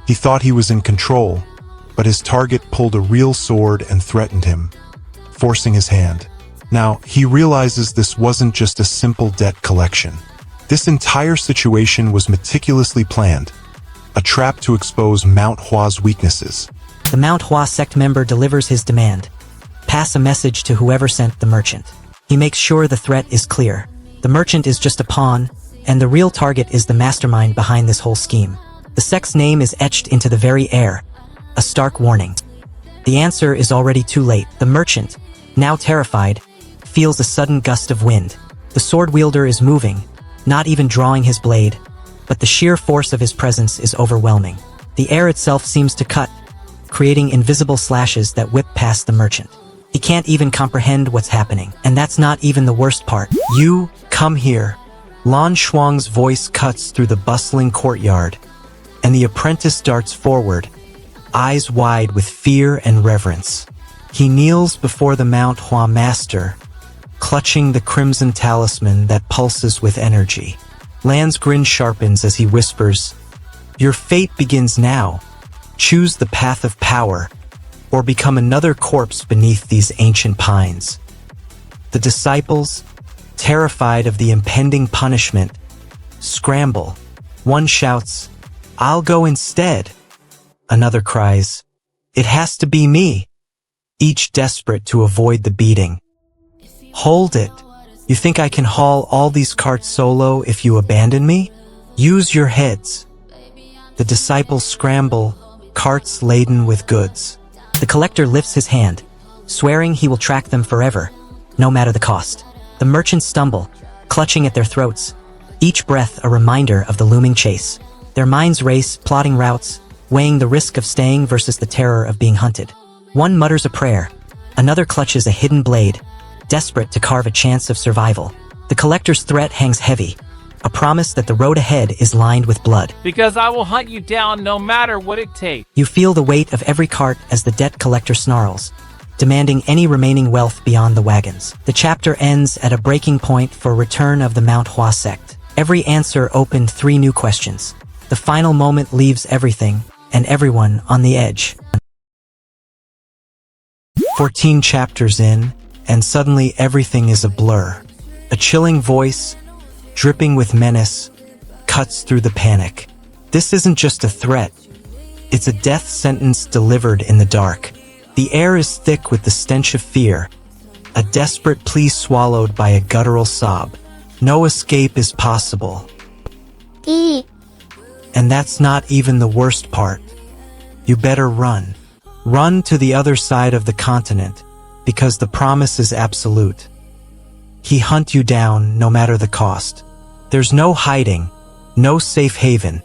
[SPEAKER 2] He thought he was in control, but his target pulled a real sword and threatened him, forcing his hand. Now, he realizes this wasn't just a simple debt collection. This entire situation was meticulously planned, a trap to expose Mount Hua's weaknesses.
[SPEAKER 4] The Mount Hua Sect member delivers his demand. Pass a message to whoever sent the merchant. He makes sure the threat is clear. The merchant is just a pawn, and the real target is the mastermind behind this whole scheme. The sect's name is etched into the very air, a stark warning. The answer is already too late. The merchant, now terrified, feels a sudden gust of wind. The sword wielder is moving, not even drawing his blade, but the sheer force of his presence is overwhelming. The air itself seems to cut, creating invisible slashes that whip past the merchant. He can't even comprehend what's happening, and that's not even the worst part. "You, come here." Lan Shuang's voice cuts through the bustling courtyard, and the apprentice darts forward, eyes wide with fear and reverence. He kneels before the Mount Hua master, clutching the crimson talisman that pulses with energy. Lan's grin sharpens as he whispers, "Your fate begins now. Choose the path of power, or become another corpse beneath these ancient pines." The disciples, terrified of the impending punishment, scramble. One shouts, "I'll go instead." Another cries, "It has to be me," each desperate to avoid the beating. "Hold it. You think I can haul all these carts solo if you abandon me? Use your heads." The disciples scramble, carts laden with goods. The collector lifts his hand, swearing he will track them forever, no matter the cost. The merchants stumble, clutching at their throats, each breath a reminder of the looming chase. Their minds race, plotting routes, weighing the risk of staying versus the terror of being hunted. One mutters a prayer, another clutches a hidden blade, desperate to carve a chance of survival. The collector's threat hangs heavy, a promise that the road ahead is lined with blood.
[SPEAKER 6] "Because I will hunt you down no matter what it takes."
[SPEAKER 4] You feel the weight of every cart as the debt collector snarls, demanding any remaining wealth beyond the wagons. The chapter ends at a breaking point for return of the Mount Hua Sect. Every answer opened 3 new questions. The final moment leaves everything and everyone on the edge. 14 chapters in, and suddenly everything is a blur. A chilling voice, dripping with menace, cuts through the panic. This isn't just a threat. It's a death sentence delivered in the dark. The air is thick with the stench of fear, a desperate plea swallowed by a guttural sob. No escape is possible. And that's not even the worst part. You better run. Run to the other side of the continent, because the promise is absolute. He hunt you down no matter the cost. There's no hiding, no safe haven,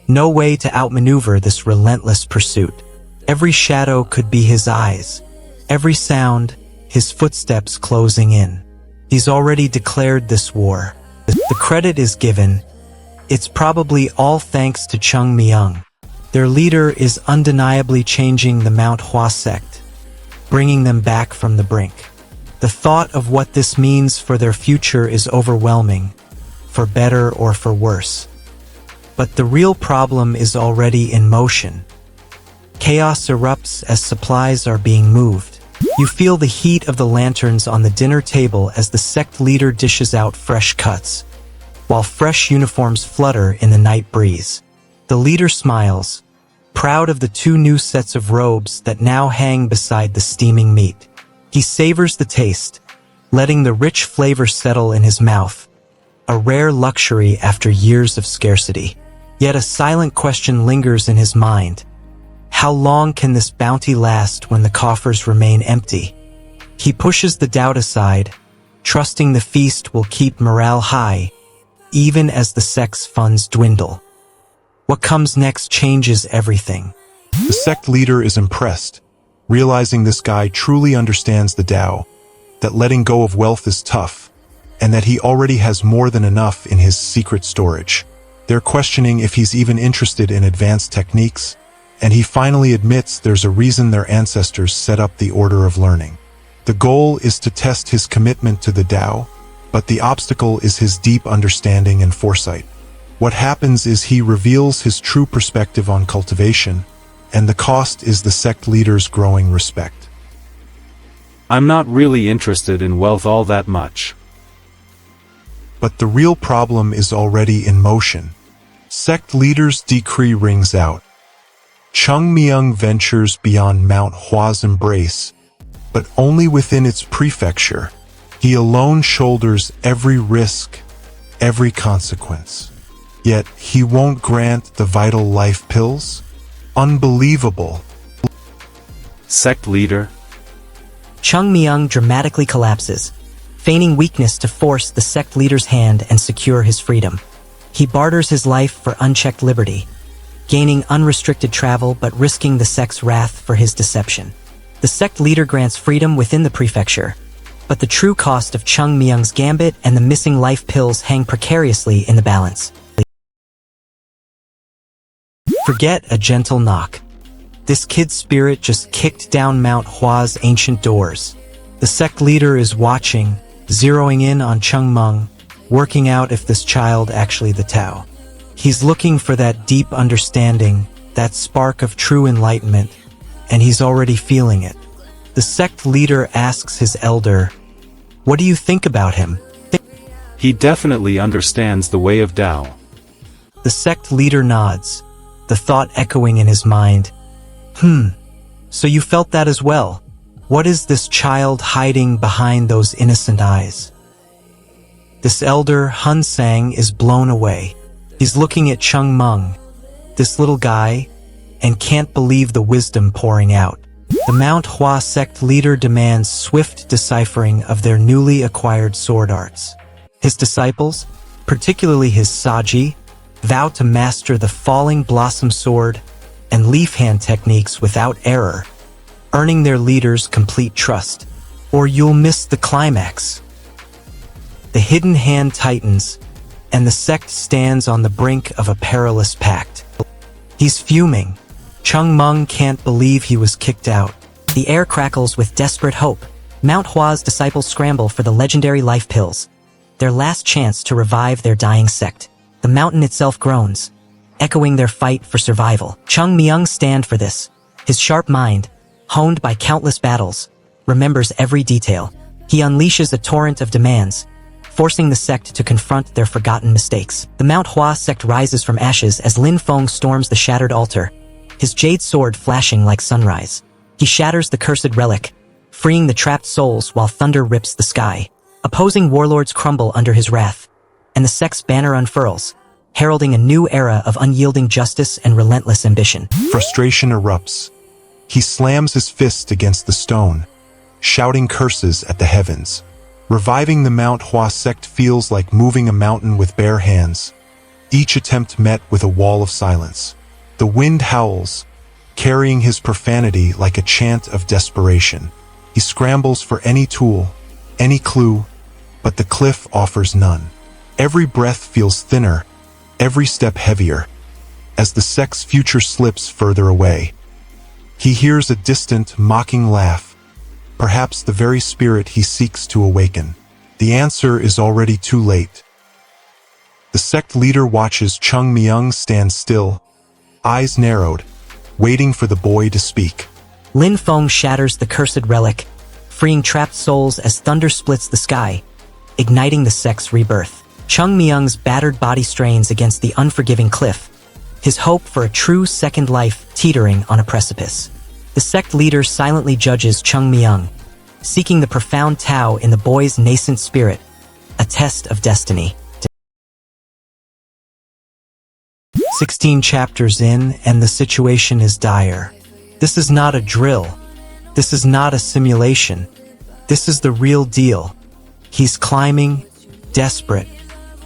[SPEAKER 4] no way to outmaneuver this relentless pursuit. Every shadow could be his eyes, every sound, his footsteps closing in. He's already declared this war. The credit is given. It's probably all thanks to Chung Myung. Their leader is undeniably changing the Mount Hua Sect, bringing them back from the brink. The thought of what this means for their future is overwhelming, for better or for worse. But the real problem is already in motion. Chaos erupts as supplies are being moved. You feel the heat of the lanterns on the dinner table as the sect leader dishes out fresh cuts. while fresh uniforms flutter in the night breeze. The leader smiles, proud of the 2 new sets of robes that now hang beside the steaming meat. He savors the taste, letting the rich flavor settle in his mouth, a rare luxury after years of scarcity. Yet a silent question lingers in his mind. How long can this bounty last when the coffers remain empty? He pushes the doubt aside, trusting the feast will keep morale high, even as the sect's funds dwindle. What comes next changes everything.
[SPEAKER 2] The sect leader is impressed, realizing this guy truly understands the Tao, that letting go of wealth is tough, and that he already has more than enough in his secret storage. They're questioning if he's even interested in advanced techniques, and he finally admits there's a reason their ancestors set up the order of learning. The goal is to test his commitment to the Tao, but the obstacle is his deep understanding and foresight. What happens is he reveals his true perspective on cultivation, and the cost is the sect leader's growing respect.
[SPEAKER 3] I'm not really interested in wealth all that much.
[SPEAKER 2] But the real problem is already in motion. Sect leader's decree rings out. Chung Myung ventures beyond Mount Hua's embrace, but only within its prefecture. He alone shoulders every risk, every consequence. Yet he won't grant the vital life pills? Unbelievable.
[SPEAKER 3] Sect leader?
[SPEAKER 4] Chung Myung dramatically collapses, feigning weakness to force the sect leader's hand and secure his freedom. He barters his life for unchecked liberty, gaining unrestricted travel but risking the sect's wrath for his deception. The sect leader grants freedom within the prefecture, but the true cost of Chung Myung's gambit and the missing life pills hang precariously in the balance. Forget a gentle knock. This kid's spirit just kicked down Mount Hua's ancient doors. The sect leader is watching, zeroing in on Chung Myung, working out if this child actually the Tao. He's looking for that deep understanding, that spark of true enlightenment, and he's already feeling it. The sect leader asks his elder, "What do you think about him?"
[SPEAKER 3] He definitely understands the way of Tao.
[SPEAKER 4] The sect leader nods, the thought echoing in his mind. So you felt that as well? What is this child hiding behind those innocent eyes? This elder, Hun Sang, is blown away. He's looking at Chung Myung, this little guy, and can't believe the wisdom pouring out. The Mount Hua Sect leader demands swift deciphering of their newly acquired sword arts. His disciples, particularly his Saji, vow to master the falling blossom sword and leaf hand techniques without error, earning their leader's complete trust, or you'll miss the climax. The hidden hand tightens, and the sect stands on the brink of a perilous pact. He's fuming. Chung Myung can't believe he was kicked out. The air crackles with desperate hope. Mount Hua's disciples scramble for the legendary life pills, their last chance to revive their dying sect. The mountain itself groans, echoing their fight for survival. Chung Myung stands for this. His sharp mind, honed by countless battles, remembers every detail. He unleashes a torrent of demands, forcing the sect to confront their forgotten mistakes. The Mount Hua Sect rises from ashes as Lin Feng storms the shattered altar, his jade sword flashing like sunrise. He shatters the cursed relic, freeing the trapped souls while thunder rips the sky. Opposing warlords crumble under his wrath, and the sect's banner unfurls, heralding a new era of unyielding justice and relentless ambition.
[SPEAKER 2] Frustration erupts. He slams his fist against the stone, shouting curses at the heavens. Reviving the Mount Hua Sect feels like moving a mountain with bare hands, each attempt met with a wall of silence. The wind howls, carrying his profanity like a chant of desperation. He scrambles for any tool, any clue, but the cliff offers none. Every breath feels thinner, every step heavier, as the sect's future slips further away. He hears a distant, mocking laugh, perhaps the very spirit he seeks to awaken. The answer is already too late. The sect leader watches Chung Myung stand still, eyes narrowed, waiting for the boy to speak.
[SPEAKER 4] Lin Feng shatters the cursed relic, freeing trapped souls as thunder splits the sky, igniting the sect's rebirth. Chung Myung's battered body strains against the unforgiving cliff, his hope for a true second life teetering on a precipice. The sect leader silently judges Chung Myung, seeking the profound Tao in the boy's nascent spirit, a test of destiny.
[SPEAKER 1] 16 chapters in, and the situation is dire. This is not a drill. This is not a simulation. This is the real deal. He's climbing, desperate,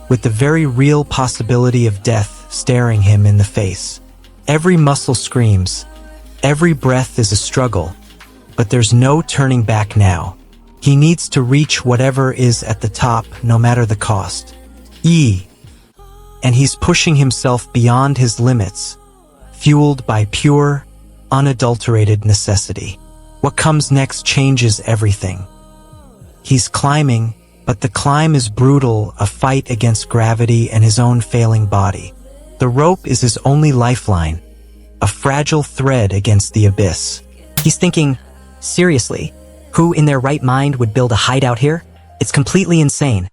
[SPEAKER 1] with the very real possibility of death staring him in the face. Every muscle screams. Every breath is a struggle. But there's no turning back now. He needs to reach whatever is at the top, no matter the cost. And he's pushing himself beyond his limits, fueled by pure, unadulterated necessity. What comes next changes everything. He's climbing, but the climb is brutal, a fight against gravity and his own failing body. The rope is his only lifeline, a fragile thread against the abyss.
[SPEAKER 4] He's thinking, seriously, who in their right mind would build a hideout here? It's completely insane.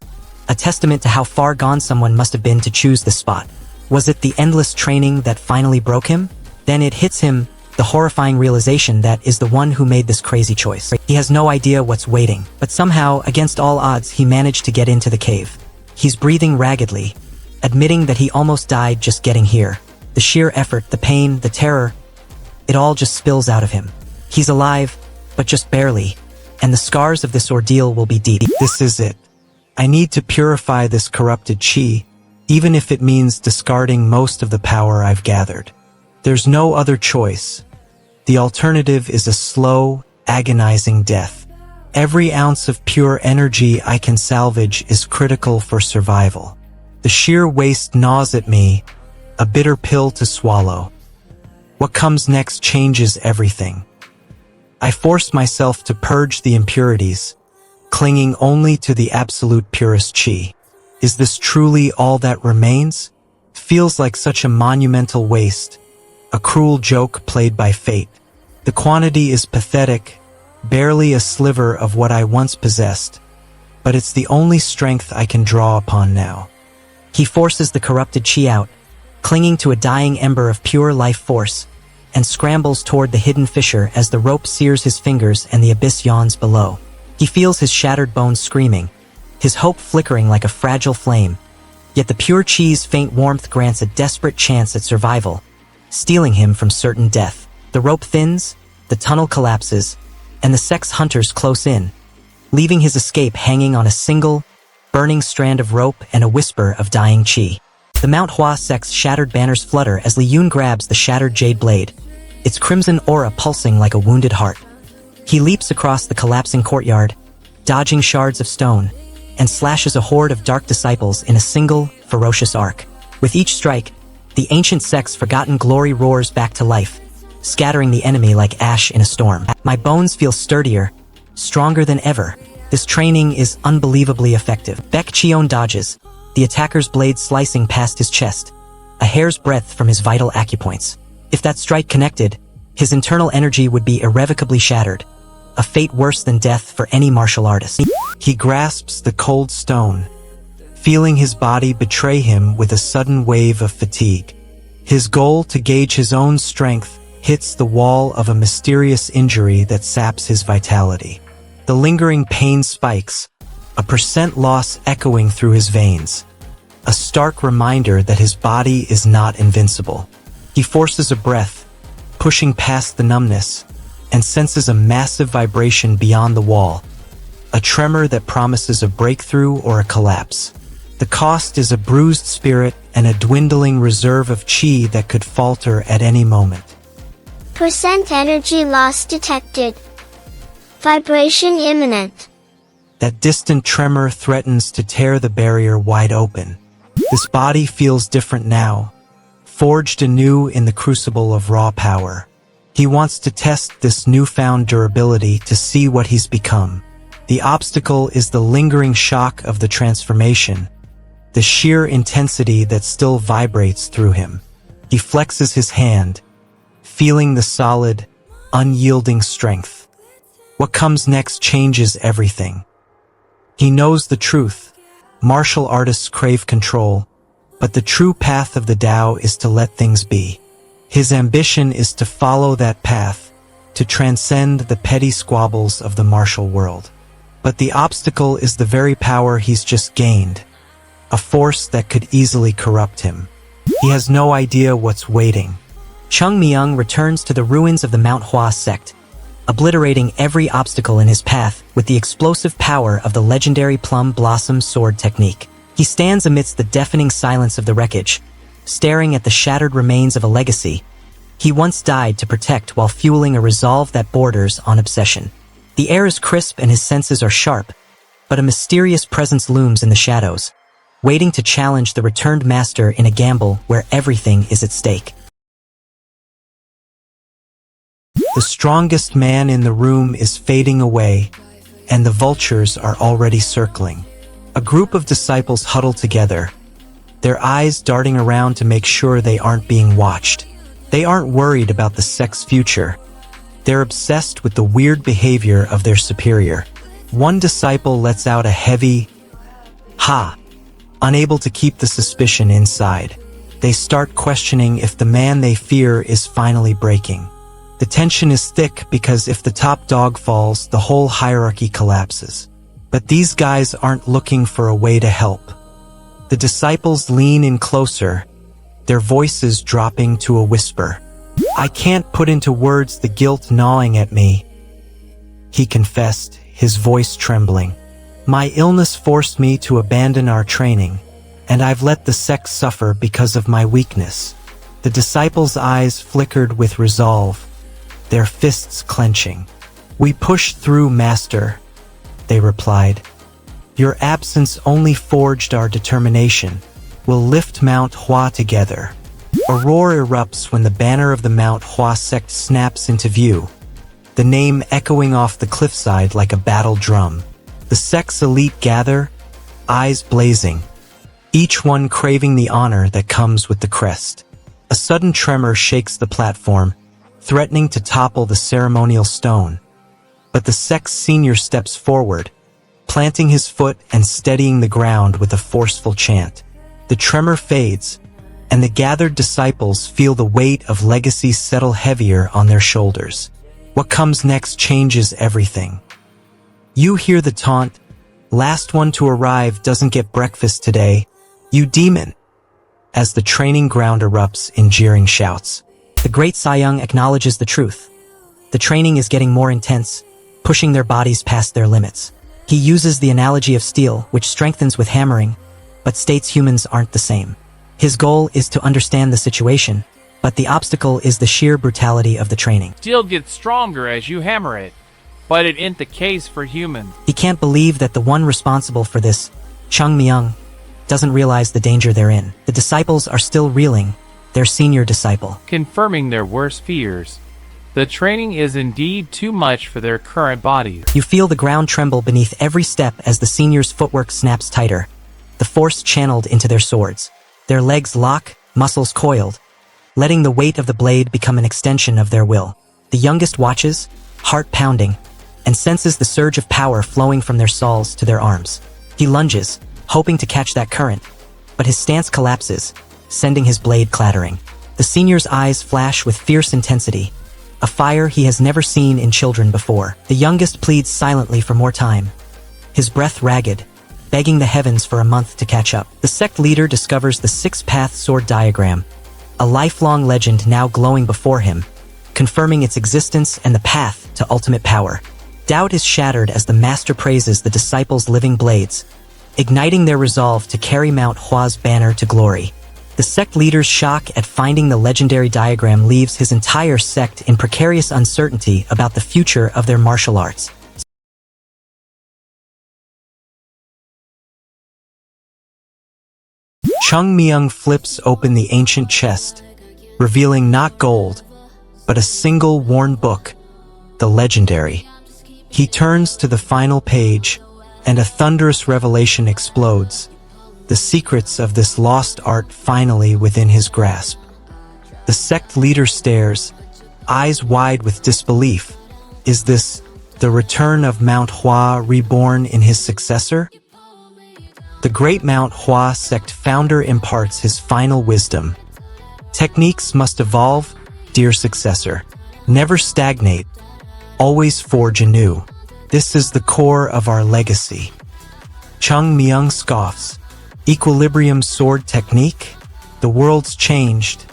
[SPEAKER 4] A testament to how far gone someone must have been to choose this spot. Was it the endless training that finally broke him? Then it hits him, the horrifying realization that is the one who made this crazy choice. He has no idea what's waiting, but somehow, against all odds, he managed to get into the cave. He's breathing raggedly, admitting that he almost died just getting here. The sheer effort, the pain, the terror, it all just spills out of him. He's alive, but just barely, and the scars of this ordeal will be deep.
[SPEAKER 1] This is it. I need to purify this corrupted chi, even if it means discarding most of the power I've gathered. There's no other choice. The alternative is a slow, agonizing death. Every ounce of pure energy I can salvage is critical for survival. The sheer waste gnaws at me, a bitter pill to swallow. What comes next changes everything. I force myself to purge the impurities, clinging only to the absolute purest chi. Is this truly all that remains? Feels like such a monumental waste, a cruel joke played by fate. The quantity is pathetic, barely a sliver of what I once possessed, but it's the only strength I can draw upon now.
[SPEAKER 4] He forces the corrupted chi out, clinging to a dying ember of pure life force, and scrambles toward the hidden fissure as the rope sears his fingers and the abyss yawns below. He feels his shattered bones screaming, his hope flickering like a fragile flame, yet the pure chi's faint warmth grants a desperate chance at survival, stealing him from certain death. The rope thins, the tunnel collapses, and the sect's hunters close in, leaving his escape hanging on a single, burning strand of rope and a whisper of dying chi. The Mount Hua Sect's shattered banners flutter as Li Yun grabs the shattered jade blade, its crimson aura pulsing like a wounded heart. He leaps across the collapsing courtyard, dodging shards of stone, and slashes a horde of dark disciples in a single, ferocious arc. With each strike, the ancient sect's forgotten glory roars back to life, scattering the enemy like ash in a storm. My bones feel sturdier, stronger than ever. This training is unbelievably effective. Baek Cheon dodges, the attacker's blade slicing past his chest, a hair's breadth from his vital acupoints. If that strike connected, his internal energy would be irrevocably shattered, a fate worse than death for any martial artist.
[SPEAKER 1] He grasps the cold stone, feeling his body betray him with a sudden wave of fatigue. His goal to gauge his own strength hits the wall of a mysterious injury that saps his vitality. The lingering pain spikes, a percent loss echoing through his veins, a stark reminder that his body is not invincible. He forces a breath, pushing past the numbness, and senses a massive vibration beyond the wall, a tremor that promises a breakthrough or a collapse. The cost is a bruised spirit and a dwindling reserve of chi that could falter at any moment.
[SPEAKER 5] Percent energy loss detected. Vibration imminent.
[SPEAKER 1] That distant tremor threatens to tear the barrier wide open. This body feels different now, forged anew in the crucible of raw power. He wants to test this newfound durability to see what he's become. The obstacle is the lingering shock of the transformation, the sheer intensity that still vibrates through him. He flexes his hand, feeling the solid, unyielding strength. What comes next changes everything. He knows the truth. Martial artists crave control, but the true path of the Tao is to let things be. His ambition is to follow that path, to transcend the petty squabbles of the martial world. But the obstacle is the very power he's just gained, a force that could easily corrupt him. He has no idea what's waiting. Chung Myung returns to the ruins of the Mount Hua Sect, obliterating every obstacle in his path with the explosive power of the legendary Plum Blossom Sword technique. He stands amidst the deafening silence of the wreckage, staring at the shattered remains of a legacy he once died to protect while fueling a resolve that borders on obsession. The air is crisp and his senses are sharp, but a mysterious presence looms in the shadows, waiting to challenge the returned master in a gamble where everything is at stake. The strongest man in the room is fading away, and the vultures are already circling. A group of disciples huddle together, their eyes darting around to make sure they aren't being watched. They aren't worried about the sect's future. They're obsessed with the weird behavior of their superior. One disciple lets out a heavy "ha," unable to keep the suspicion inside. They start questioning if the man they fear is finally breaking. The tension is thick because if the top dog falls, the whole hierarchy collapses. But these guys aren't looking for a way to help. The disciples lean in closer, their voices dropping to a whisper. "I can't put into words the guilt gnawing at me," he confessed, his voice trembling. "My illness forced me to abandon our training, and I've let the sect suffer because of my weakness." The disciples' eyes flickered with resolve, their fists clenching. "We pushed through, Master," they replied. "Your absence only forged our determination. We'll lift Mount Hua together." A roar erupts when the banner of the Mount Hua Sect snaps into view, the name echoing off the cliffside like a battle drum. The sect's elite gather, eyes blazing, each one craving the honor that comes with the crest. A sudden tremor shakes the platform, threatening to topple the ceremonial stone. But the sect's senior steps forward, planting his foot and steadying the ground with a forceful chant. The tremor fades, and the gathered disciples feel the weight of legacy settle heavier on their shoulders. What comes next changes everything. You hear the taunt, "Last one to arrive doesn't get breakfast today, you demon," as the training ground erupts in jeering shouts. The great Saiyang acknowledges the truth. The training is getting more intense, pushing their bodies past their limits. He uses the analogy of steel, which strengthens with hammering, but states humans aren't the same. His goal is to understand the situation, but the obstacle is the sheer brutality of the training.
[SPEAKER 6] Steel gets stronger as you hammer it, but it ain't the case for humans.
[SPEAKER 1] He can't believe that the one responsible for this, Chung Myung, doesn't realize the danger they're in. The disciples are still reeling, their senior disciple
[SPEAKER 6] Confirming their worst fears. The training is indeed too much for their current bodies.
[SPEAKER 1] You feel the ground tremble beneath every step as the seniors' footwork snaps tighter, the force channeled into their swords. Their legs lock, muscles coiled, letting the weight of the blade become an extension of their will. The youngest watches, heart pounding, and senses the surge of power flowing from their sawls to their arms. He lunges, hoping to catch that current, but his stance collapses, sending his blade clattering. The senior's eyes flash with fierce intensity, a fire he has never seen in children before. The youngest pleads silently for more time, his breath ragged, begging the heavens for a month to catch up. The sect leader discovers the six-path sword diagram, a lifelong legend now glowing before him, confirming its existence and the path to ultimate power. Doubt is shattered as the master praises the disciples' living blades, igniting their resolve to carry Mount Hua's banner to glory. The sect leader's shock at finding the legendary diagram leaves his entire sect in precarious uncertainty about the future of their martial arts. Chung Myung flips open the ancient chest, revealing not gold, but a single worn book, the legendary. He turns to the final page, and a thunderous revelation explodes. The secrets of this lost art finally within his grasp. The sect leader stares, eyes wide with disbelief. Is this the return of Mount Hua reborn in his successor? The great Mount Hua Sect founder imparts his final wisdom. Techniques must evolve, dear successor. Never stagnate. Always forge anew. This is the core of our legacy. Chung Myung scoffs. Equilibrium sword technique? The world's changed,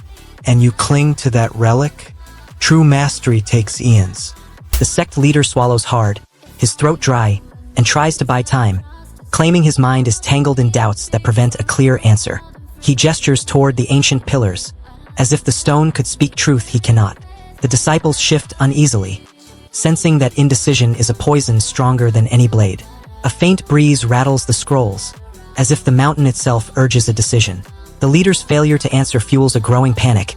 [SPEAKER 1] and you cling to that relic? True mastery takes eons. The sect leader swallows hard, his throat dry, and tries to buy time, claiming his mind is tangled in doubts that prevent a clear answer. He gestures toward the ancient pillars, as if the stone could speak truth he cannot. The disciples shift uneasily, sensing that indecision is a poison stronger than any blade. A faint breeze rattles the scrolls, as if the mountain itself urges a decision. The leader's failure to answer fuels a growing panic,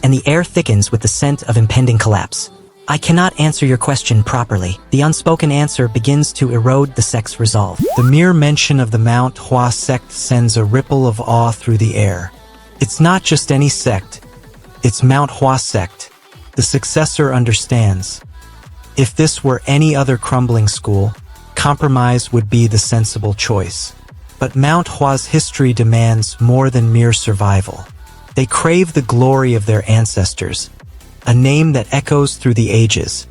[SPEAKER 1] and the air thickens with the scent of impending collapse. I cannot answer your question properly. The unspoken answer begins to erode the sect's resolve. The mere mention of the Mount Hua Sect sends a ripple of awe through the air. It's not just any sect. It's Mount Hua Sect. The successor understands. If this were any other crumbling school, compromise would be the sensible choice. But Mount Hua's history demands more than mere survival. They crave the glory of their ancestors, a name that echoes through the ages,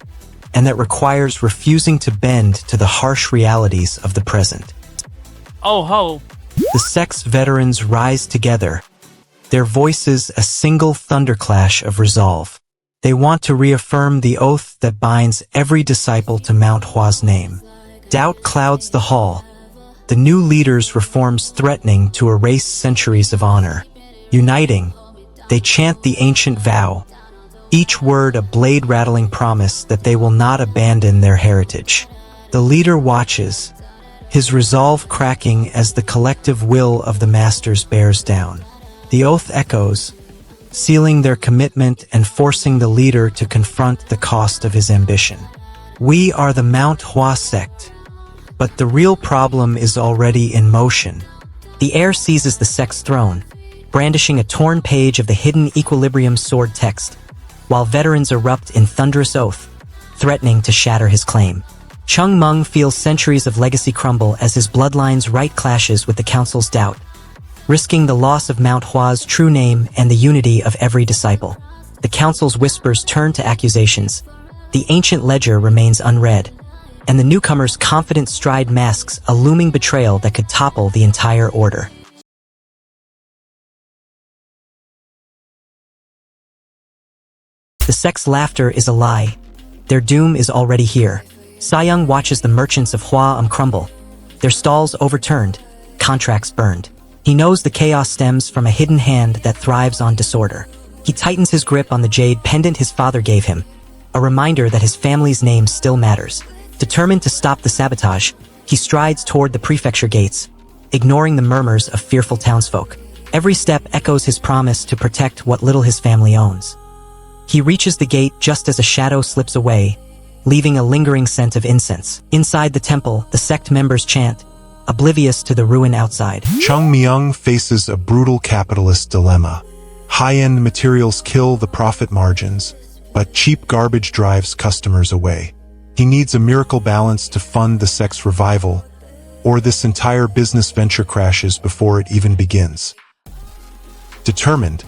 [SPEAKER 1] and that requires refusing to bend to the harsh realities of the present.
[SPEAKER 6] Oh ho!
[SPEAKER 1] The sect's veterans rise together, their voices a single thunderclash of resolve. They want to reaffirm the oath that binds every disciple to Mount Hua's name. Doubt clouds the hall. The new leader's reforms threatening to erase centuries of honor. Uniting, they chant the ancient vow, each word a blade-rattling promise that they will not abandon their heritage. The leader watches, his resolve cracking as the collective will of the masters bears down. The oath echoes, sealing their commitment and forcing the leader to confront the cost of his ambition. We are the Mount Hua Sect, but the real problem is already in motion. The heir seizes the sect's throne, brandishing a torn page of the hidden equilibrium sword text, while veterans erupt in thunderous oath, threatening to shatter his claim. Chung Mung feels centuries of legacy crumble as his bloodline's right clashes with the council's doubt, risking the loss of Mount Hua's true name and the unity of every disciple. The council's whispers turn to accusations. The ancient ledger remains unread, and the newcomer's confident stride masks a looming betrayal that could topple the entire order. The sect's laughter is a lie. Their doom is already here. Sayoung watches the merchants of Hua crumble, their stalls overturned, contracts burned. He knows the chaos stems from a hidden hand that thrives on disorder. He tightens his grip on the jade pendant his father gave him, a reminder that his family's name still matters. Determined to stop the sabotage, he strides toward the prefecture gates, ignoring the murmurs of fearful townsfolk. Every step echoes his promise to protect what little his family owns. He reaches the gate just as a shadow slips away, leaving a lingering scent of incense. Inside the temple, the sect members chant, oblivious to the ruin outside.
[SPEAKER 2] Chung Myung faces a brutal capitalist dilemma. High-end materials kill the profit margins, but cheap garbage drives customers away. He needs a miracle balance to fund the sect's revival, or this entire business venture crashes before it even begins. Determined,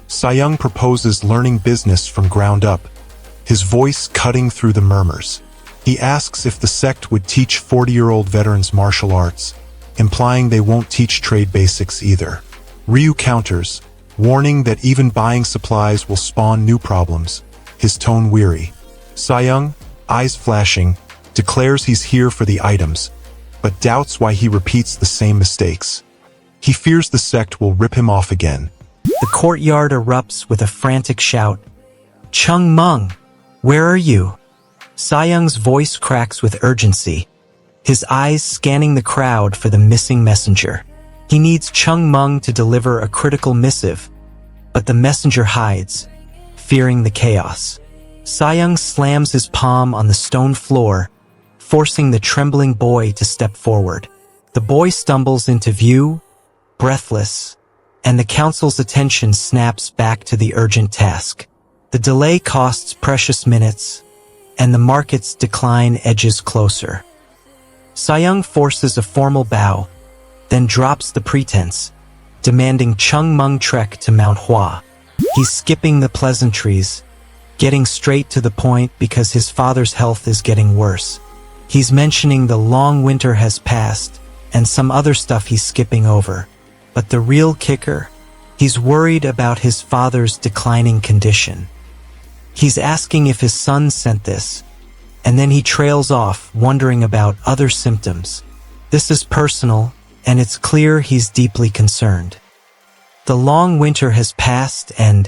[SPEAKER 2] Sayoung proposes learning business from ground up, his voice cutting through the murmurs. He asks if the sect would teach 40-year-old veterans martial arts, implying they won't teach trade basics either. Ryu counters, warning that even buying supplies will spawn new problems, his tone weary. Sayoung, eyes flashing, declares he's here for the items, but doubts why he repeats the same mistakes. He fears the sect will rip him off again.
[SPEAKER 1] The courtyard erupts with a frantic shout. Chung Mung, where are you? Sayoung's voice cracks with urgency, his eyes scanning the crowd for the missing messenger. He needs Chung Mung to deliver a critical missive, but the messenger hides, fearing the chaos. Sayoung slams his palm on the stone floor, forcing the trembling boy to step forward. The boy stumbles into view, breathless, and the council's attention snaps back to the urgent task. The delay costs precious minutes, and the market's decline edges closer. Sayoung forces a formal bow, then drops the pretense, demanding Chung Mung trek to Mount Hua. He's skipping the pleasantries, getting straight to the point because his father's health is getting worse. He's mentioning the long winter has passed, and some other stuff he's skipping over. But the real kicker? He's worried about his father's declining condition. He's asking if his son sent this, and then he trails off, wondering about other symptoms. This is personal, and it's clear he's deeply concerned. The long winter has passed, and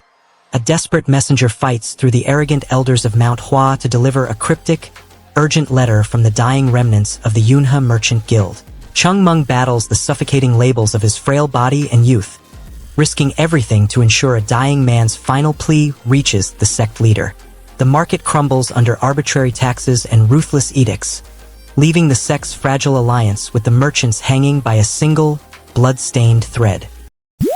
[SPEAKER 4] a desperate messenger fights through the arrogant elders of Mount Hua to deliver a cryptic, urgent letter from the dying remnants of the Yunhe Merchant Guild. Chung Mung battles the suffocating labels of his frail body and youth, risking everything to ensure a dying man's final plea reaches the sect leader. The market crumbles under arbitrary taxes and ruthless edicts, leaving the sect's fragile alliance with the merchants hanging by a single, blood-stained thread.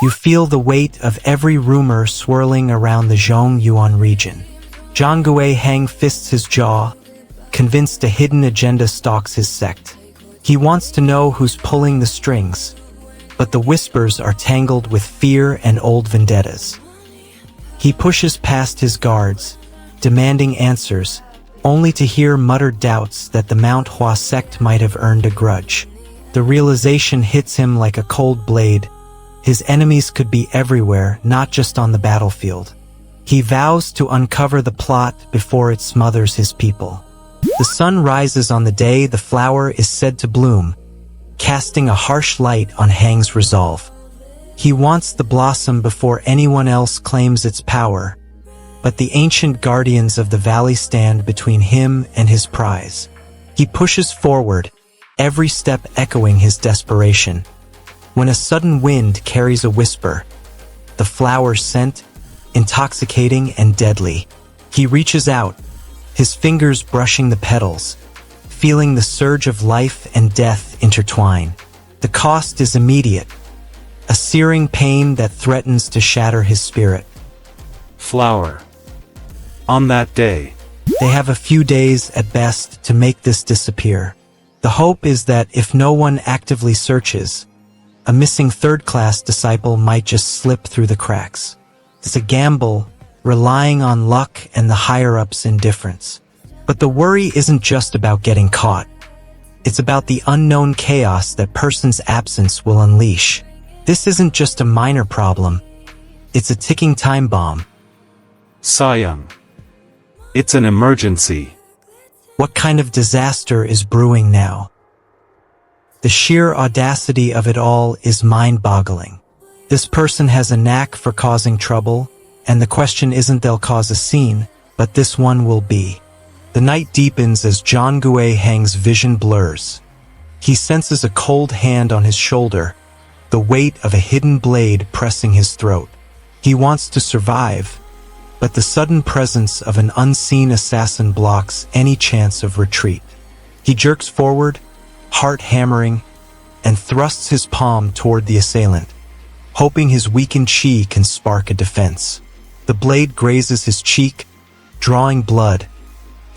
[SPEAKER 4] You feel the weight of every rumor swirling around the Zhongyuan region. Zhang Gui Hang fists his jaw, convinced a hidden agenda stalks his sect. He wants to know who's pulling the strings, but the whispers are tangled with fear and old vendettas. He pushes past his guards, demanding answers, only to hear muttered doubts that the Mount Hua Sect might have earned a grudge. The realization hits him like a cold blade. His enemies could be everywhere, not just on the battlefield. He vows to uncover the plot before it smothers his people. The sun rises on the day the flower is said to bloom, casting a harsh light on Hang's resolve. He wants the blossom before anyone else claims its power, but the ancient guardians of the valley stand between him and his prize. He pushes forward, every step echoing his desperation, when a sudden wind carries a whisper, the flower's scent, intoxicating and deadly. He reaches out, his fingers brushing the petals, feeling the surge of life and death intertwine. The cost is immediate, a searing pain that threatens to shatter his spirit.
[SPEAKER 3] Flower. On that day,
[SPEAKER 1] They have a few days at best to make this disappear. The hope is that if no one actively searches, a missing third-class disciple might just slip through the cracks. It's a gamble, relying on luck and the higher-ups' indifference. But the worry isn't just about getting caught. It's about the unknown chaos that person's absence will unleash. This isn't just a minor problem. It's a ticking time bomb.
[SPEAKER 3] Sayang. It's an emergency.
[SPEAKER 1] What kind of disaster is brewing now? The sheer audacity of it all is mind-boggling. This person has a knack for causing trouble, and the question isn't they'll cause a scene, but this one will be. The night deepens as John Gui Hang's vision blurs. He senses a cold hand on his shoulder, the weight of a hidden blade pressing his throat. He wants to survive, but the sudden presence of an unseen assassin blocks any chance of retreat. He jerks forward, heart hammering, and thrusts his palm toward the assailant, hoping his weakened chi can spark a defense. The blade grazes his cheek, drawing blood,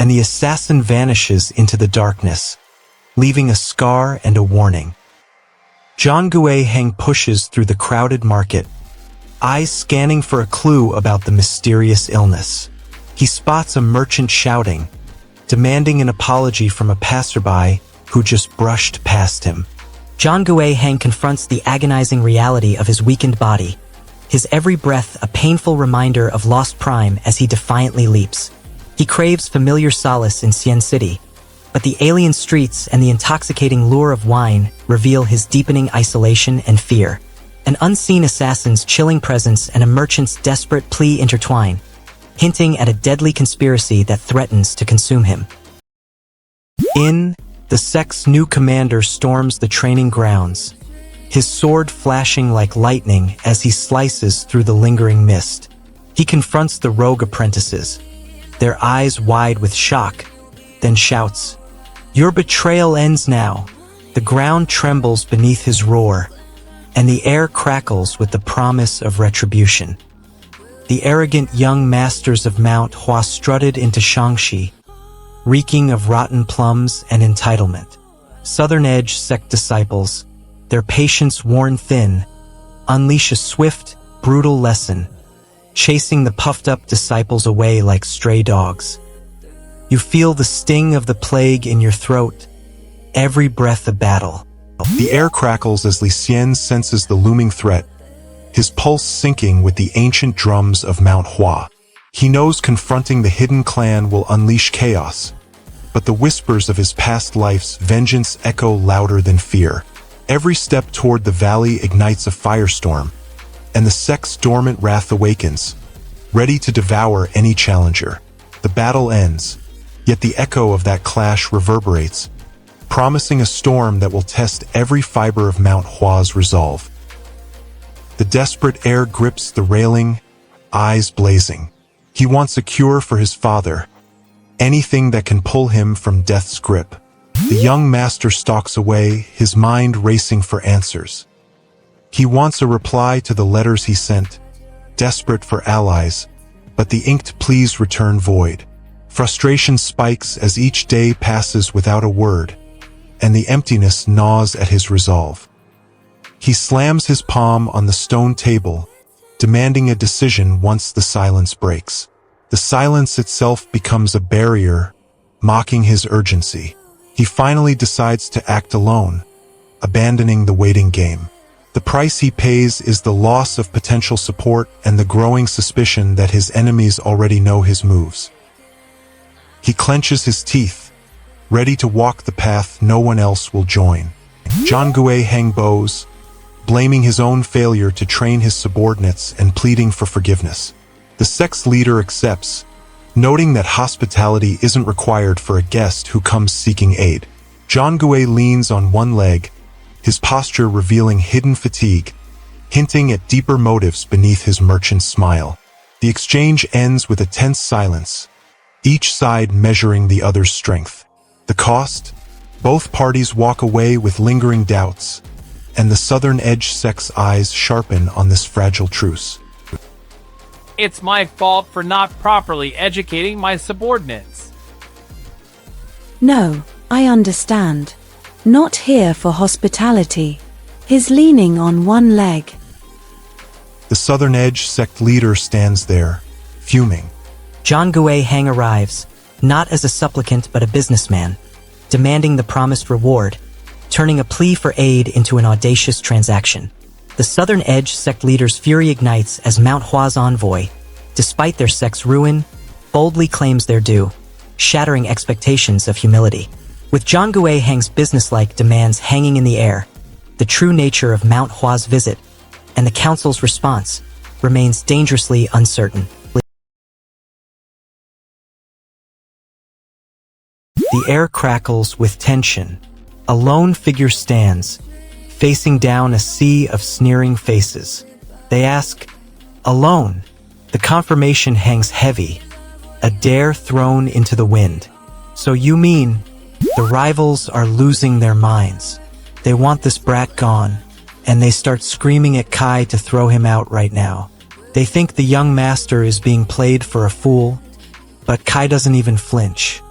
[SPEAKER 1] and the assassin vanishes into the darkness, leaving a scar and a warning. John Gui Hang pushes through the crowded market, eyes scanning for a clue about the mysterious illness. He spots a merchant shouting, demanding an apology from a passerby who just brushed past him.
[SPEAKER 4] John Gui Hang confronts the agonizing reality of his weakened body, his every breath a painful reminder of lost prime as he defiantly leaps. He craves familiar solace in Xian City, but the alien streets and the intoxicating lure of wine reveal his deepening isolation and fear. An unseen assassin's chilling presence and a merchant's desperate plea intertwine, hinting at a deadly conspiracy that threatens to consume him. The sect's new commander storms the training grounds, his sword flashing like lightning as he slices through the lingering mist. He confronts the rogue apprentices, their eyes wide with shock, then shouts, "Your betrayal ends now." The ground trembles beneath his roar, and the air crackles with the promise of retribution. The arrogant young masters of Mount Hua strutted into Shangxi, reeking of rotten plums and entitlement. Southern Edge sect disciples, their patience worn thin, unleash a swift, brutal lesson, chasing the puffed-up disciples away like stray dogs. You feel the sting of the plague in your throat, every breath a battle.
[SPEAKER 2] The air crackles as Li Xian senses the looming threat, his pulse syncing with the ancient drums of Mount Hua. He knows confronting the hidden clan will unleash chaos, but the whispers of his past life's vengeance echo louder than fear. Every step toward the valley ignites a firestorm, and the sect's dormant wrath awakens, ready to devour any challenger. The battle ends, yet the echo of that clash reverberates, promising a storm that will test every fiber of Mount Hua's resolve. The desperate heir grips the railing, eyes blazing. He wants a cure for his father, anything that can pull him from death's grip. The young master stalks away, his mind racing for answers. He wants a reply to the letters he sent, desperate for allies, but the inked pleas return void. Frustration spikes as each day passes without a word, and the emptiness gnaws at his resolve. He slams his palm on the stone table, demanding a decision once the silence breaks. The silence itself becomes a barrier, mocking his urgency. He finally decides to act alone, abandoning the waiting game. The price he pays is the loss of potential support and the growing suspicion that his enemies already know his moves. He clenches his teeth, ready to walk the path no one else will join. Zhang Gui hang bows, blaming his own failure to train his subordinates and pleading for forgiveness. The sect's leader accepts, noting that hospitality isn't required for a guest who comes seeking aid. Zhang Gui leans on one leg, his posture revealing hidden fatigue, hinting at deeper motives beneath his merchant smile. The exchange ends with a tense silence, each side measuring the other's strength. The cost? Both parties walk away with lingering doubts, and the Southern Edge sect's eyes sharpen on this fragile truce.
[SPEAKER 6] It's my fault for not properly educating my subordinates.
[SPEAKER 7] No, I understand. Not here for hospitality. He's leaning on one leg.
[SPEAKER 2] The Southern Edge sect leader stands there, fuming.
[SPEAKER 4] Zhang Gui Hang arrives, not as a supplicant but a businessman, demanding the promised reward, turning a plea for aid into an audacious transaction. The Southern Edge sect leader's fury ignites as Mount Hua's envoy, despite their sect's ruin, boldly claims their due, shattering expectations of humility. With Zhang Gui Hang's businesslike demands hanging in the air, the true nature of Mount Hua's visit and the council's response remains dangerously uncertain. The air crackles with tension. A lone figure stands, facing down a sea of sneering faces. They ask, alone. The confirmation hangs heavy, a dare thrown into the wind. So you mean, the rivals are losing their minds. They want this brat gone, and they start screaming at Kai to throw him out right now. They think the young master is being played for a fool, but Kai doesn't even flinch.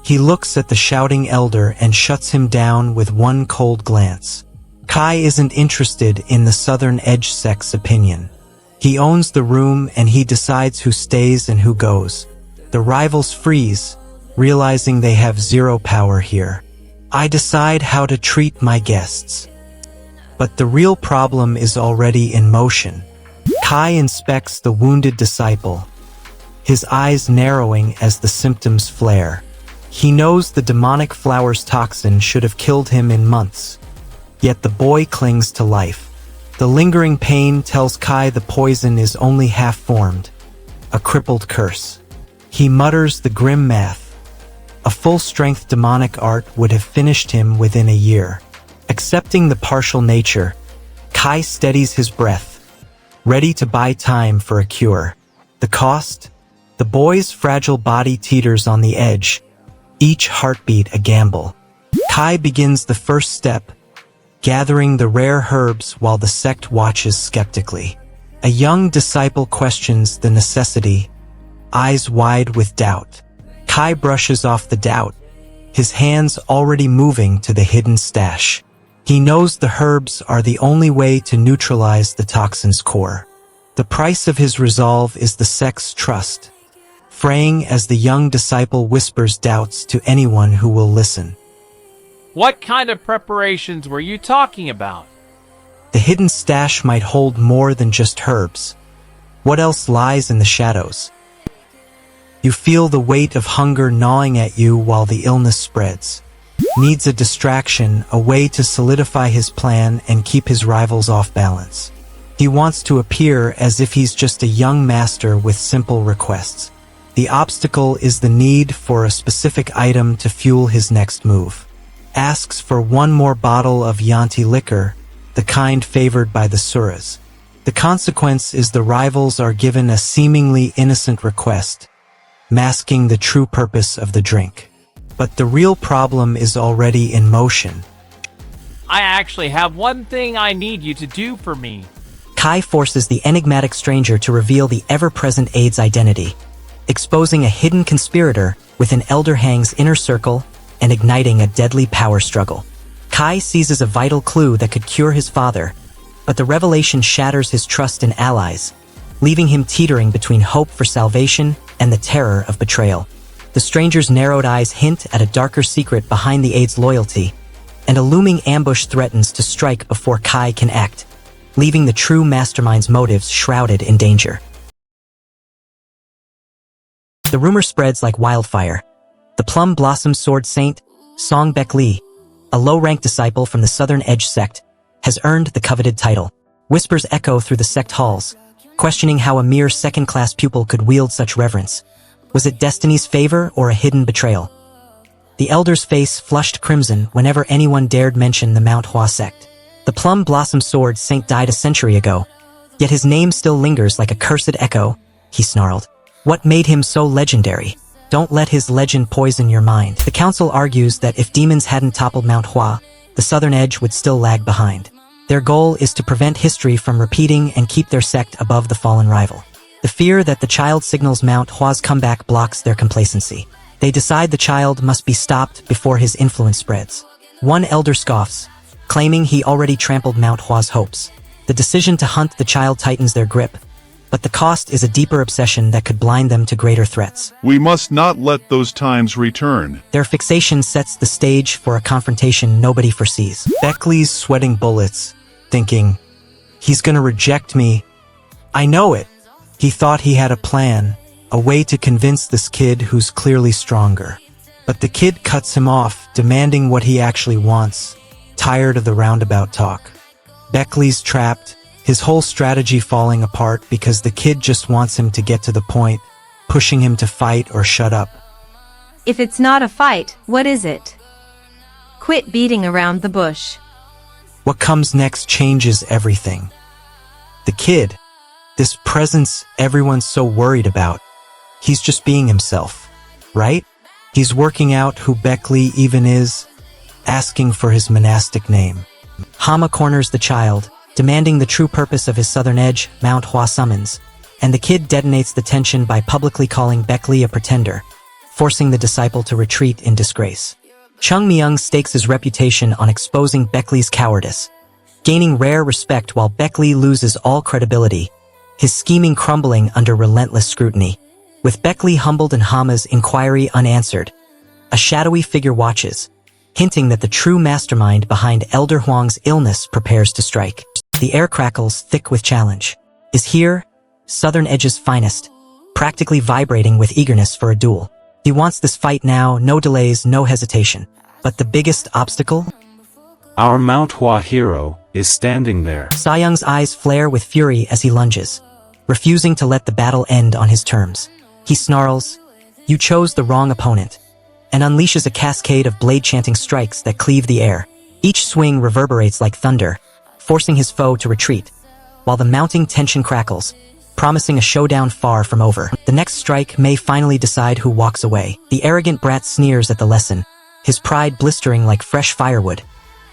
[SPEAKER 4] He looks at the shouting elder and shuts him down with one cold glance. Kai isn't interested in the Southern Edge sect's opinion. He owns the room and he decides who stays and who goes. The rivals freeze, realizing they have zero power here. I decide how to treat my guests. But the real problem is already in motion. Kai inspects the wounded disciple, his eyes narrowing as the symptoms flare. He knows the demonic flower's toxin should have killed him in months, yet the boy clings to life. The lingering pain tells Kai the poison is only half-formed, a crippled curse. He mutters the grim math. A full-strength demonic art would have finished him within a year. Accepting the partial nature, Kai steadies his breath, ready to buy time for a cure. The cost? The boy's fragile body teeters on the edge, each heartbeat a gamble. Kai begins the first step, gathering the rare herbs while the sect watches skeptically. A young disciple questions the necessity, eyes wide with doubt. Kai brushes off the doubt, his hands already moving to the hidden stash.
[SPEAKER 1] He knows the herbs are the only way to neutralize the toxin's core. The price of his resolve is the sect's trust, fraying as the young disciple whispers doubts to anyone who will listen.
[SPEAKER 6] What kind of preparations were you talking about?
[SPEAKER 1] The hidden stash might hold more than just herbs. What else lies in the shadows? You feel the weight of hunger gnawing at you while the illness spreads. Needs a distraction, a way to solidify his plan and keep his rivals off balance. He wants to appear as if he's just a young master with simple requests. The obstacle is the need for a specific item to fuel his next move. Asks for one more bottle of Yanti liquor, the kind favored by the Suras. The consequence is the rivals are given a seemingly innocent request, masking the true purpose of the drink. But the real problem is already in motion.
[SPEAKER 6] I actually have one thing I need you to do for me.
[SPEAKER 4] Kai forces the enigmatic stranger to reveal the ever-present aide's identity, exposing a hidden conspirator within Elder Hang's inner circle and igniting a deadly power struggle. Kai seizes a vital clue that could cure his father, but the revelation shatters his trust in allies, leaving him teetering between hope for salvation and the terror of betrayal. The stranger's narrowed eyes hint at a darker secret behind the aide's loyalty, and a looming ambush threatens to strike before Kai can act, leaving the true mastermind's motives shrouded in danger. The rumor spreads like wildfire. The Plum Blossom Sword Saint, Song Bek Li, a low-ranked disciple from the Southern Edge sect, has earned the coveted title. Whispers echo through the sect halls, questioning how a mere second-class pupil could wield such reverence. Was it destiny's favor or a hidden betrayal? The elder's face flushed crimson whenever anyone dared mention the Mount Hua Sect. The Plum Blossom Sword Saint died a century ago, yet his name still lingers like a cursed echo, he snarled. What made him so legendary? Don't let his legend poison your mind. The council argues that if demons hadn't toppled Mount Hua, the Southern Edge would still lag behind. Their goal is to prevent history from repeating and keep their sect above the fallen rival. The fear that the child signals Mount Hua's comeback blocks their complacency. They decide the child must be stopped before his influence spreads. One elder scoffs, claiming he already trampled Mount Hua's hopes. The decision to hunt the child tightens their grip, but the cost is a deeper obsession that could blind them to greater threats.
[SPEAKER 8] We must not let those times return.
[SPEAKER 4] Their fixation sets the stage for a confrontation nobody foresees.
[SPEAKER 1] Beckley's sweating bullets, thinking, he's gonna reject me. I know it. He thought he had a plan, a way to convince this kid who's clearly stronger. But the kid cuts him off, demanding what he actually wants, tired of the roundabout talk. Beckley's trapped, his whole strategy falling apart because the kid just wants him to get to the point, pushing him to fight or shut up.
[SPEAKER 9] If it's not a fight, what is it? Quit beating around the bush.
[SPEAKER 1] What comes next changes everything. The kid, this presence everyone's so worried about, he's just being himself, right? He's working out who Beckley even is, asking for his monastic name.
[SPEAKER 4] Hama corners the child, demanding the true purpose of his Southern Edge, Mount Hua summons, and the kid detonates the tension by publicly calling Beckley a pretender, forcing the disciple to retreat in disgrace. Chung Myung stakes his reputation on exposing Beckley's cowardice, gaining rare respect while Beckley loses all credibility, his scheming crumbling under relentless scrutiny. With Beckley humbled and Hama's inquiry unanswered, a shadowy figure watches, hinting that the true mastermind behind Elder Huang's illness prepares to strike. The air crackles thick with challenge. Is here, Southern Edge's finest, practically vibrating with eagerness for a duel. He wants this fight now, no delays, no hesitation. But the biggest obstacle?
[SPEAKER 3] Our Mount Hua hero is standing there.
[SPEAKER 4] Sayoung's eyes flare with fury as he lunges, refusing to let the battle end on his terms. He snarls, "You chose the wrong opponent," and unleashes a cascade of blade-chanting strikes that cleave the air. Each swing reverberates like thunder, forcing his foe to retreat, while the mounting tension crackles, promising a showdown far from over. The next strike may finally decide who walks away. The arrogant brat sneers at the lesson, his pride blistering like fresh firewood.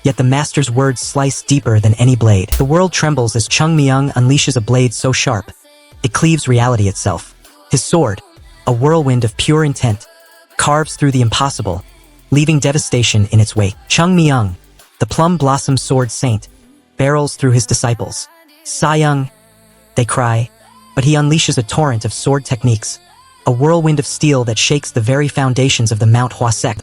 [SPEAKER 4] Yet the master's words slice deeper than any blade. The world trembles as Chung Myung unleashes a blade so sharp, it cleaves reality itself. His sword, a whirlwind of pure intent, carves through the impossible, leaving devastation in its wake. Chung Myung, The plum blossom sword saint barrels through his disciples. Sayang, they cry, but he unleashes a torrent of sword techniques, a whirlwind of steel that shakes the very foundations of the Mount Hua Sect.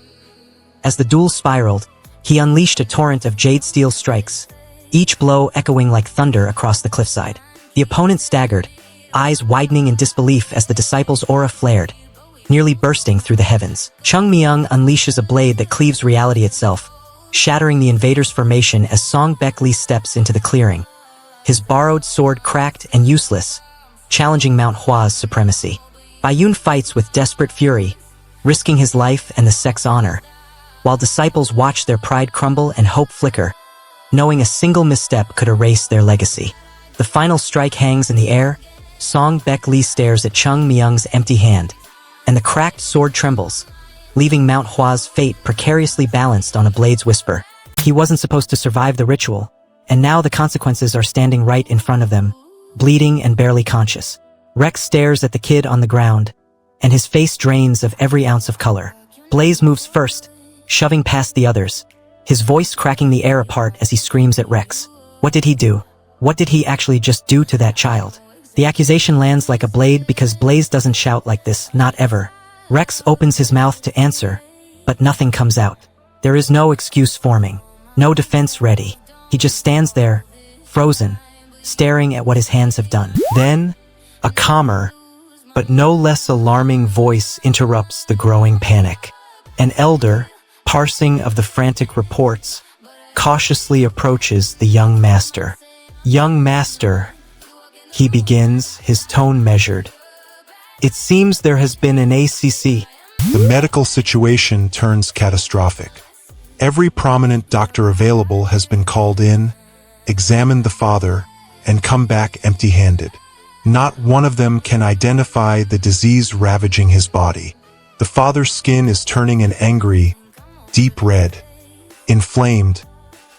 [SPEAKER 4] As the duel spiraled, he unleashed a torrent of jade steel strikes, each blow echoing like thunder across the cliffside. The opponent staggered, eyes widening in disbelief as the disciples' aura flared, nearly bursting through the heavens. Chung Myung unleashes a blade that cleaves reality itself, shattering the invader's formation as Song Baek-lee steps into the clearing. His borrowed sword cracked and useless, challenging Mount Hua's supremacy. Baiyun fights with desperate fury, risking his life and the sect's honor, while disciples watch their pride crumble and hope flicker, knowing a single misstep could erase their legacy. The final strike hangs in the air, Song Baek-lee stares at Chung Myung's empty hand, and the cracked sword trembles, leaving Mount Hua's fate precariously balanced on a blade's whisper. He wasn't supposed to survive the ritual, and now the consequences are standing right in front of them, bleeding and barely conscious. Rex stares at the kid on the ground, and his face drains of every ounce of color. Blaze moves first, shoving past the others, his voice cracking the air apart as he screams at Rex. What did he do? What did he actually just do to that child? The accusation lands like a blade because Blaze doesn't shout like this, not ever. Rex opens his mouth to answer, but nothing comes out. There is no excuse forming, no defense ready. He just stands there, frozen, staring at what his hands have done. Then, a calmer, but no less alarming voice interrupts the growing panic. An elder, parsing of the frantic reports, cautiously approaches the young master. Young master, he begins, his tone measured. It seems there has been an ACC.
[SPEAKER 2] The medical situation turns catastrophic. Every prominent doctor available has been called in, examined the father, and come back empty-handed. Not one of them can identify the disease ravaging his body. The father's skin is turning an angry, deep red, inflamed,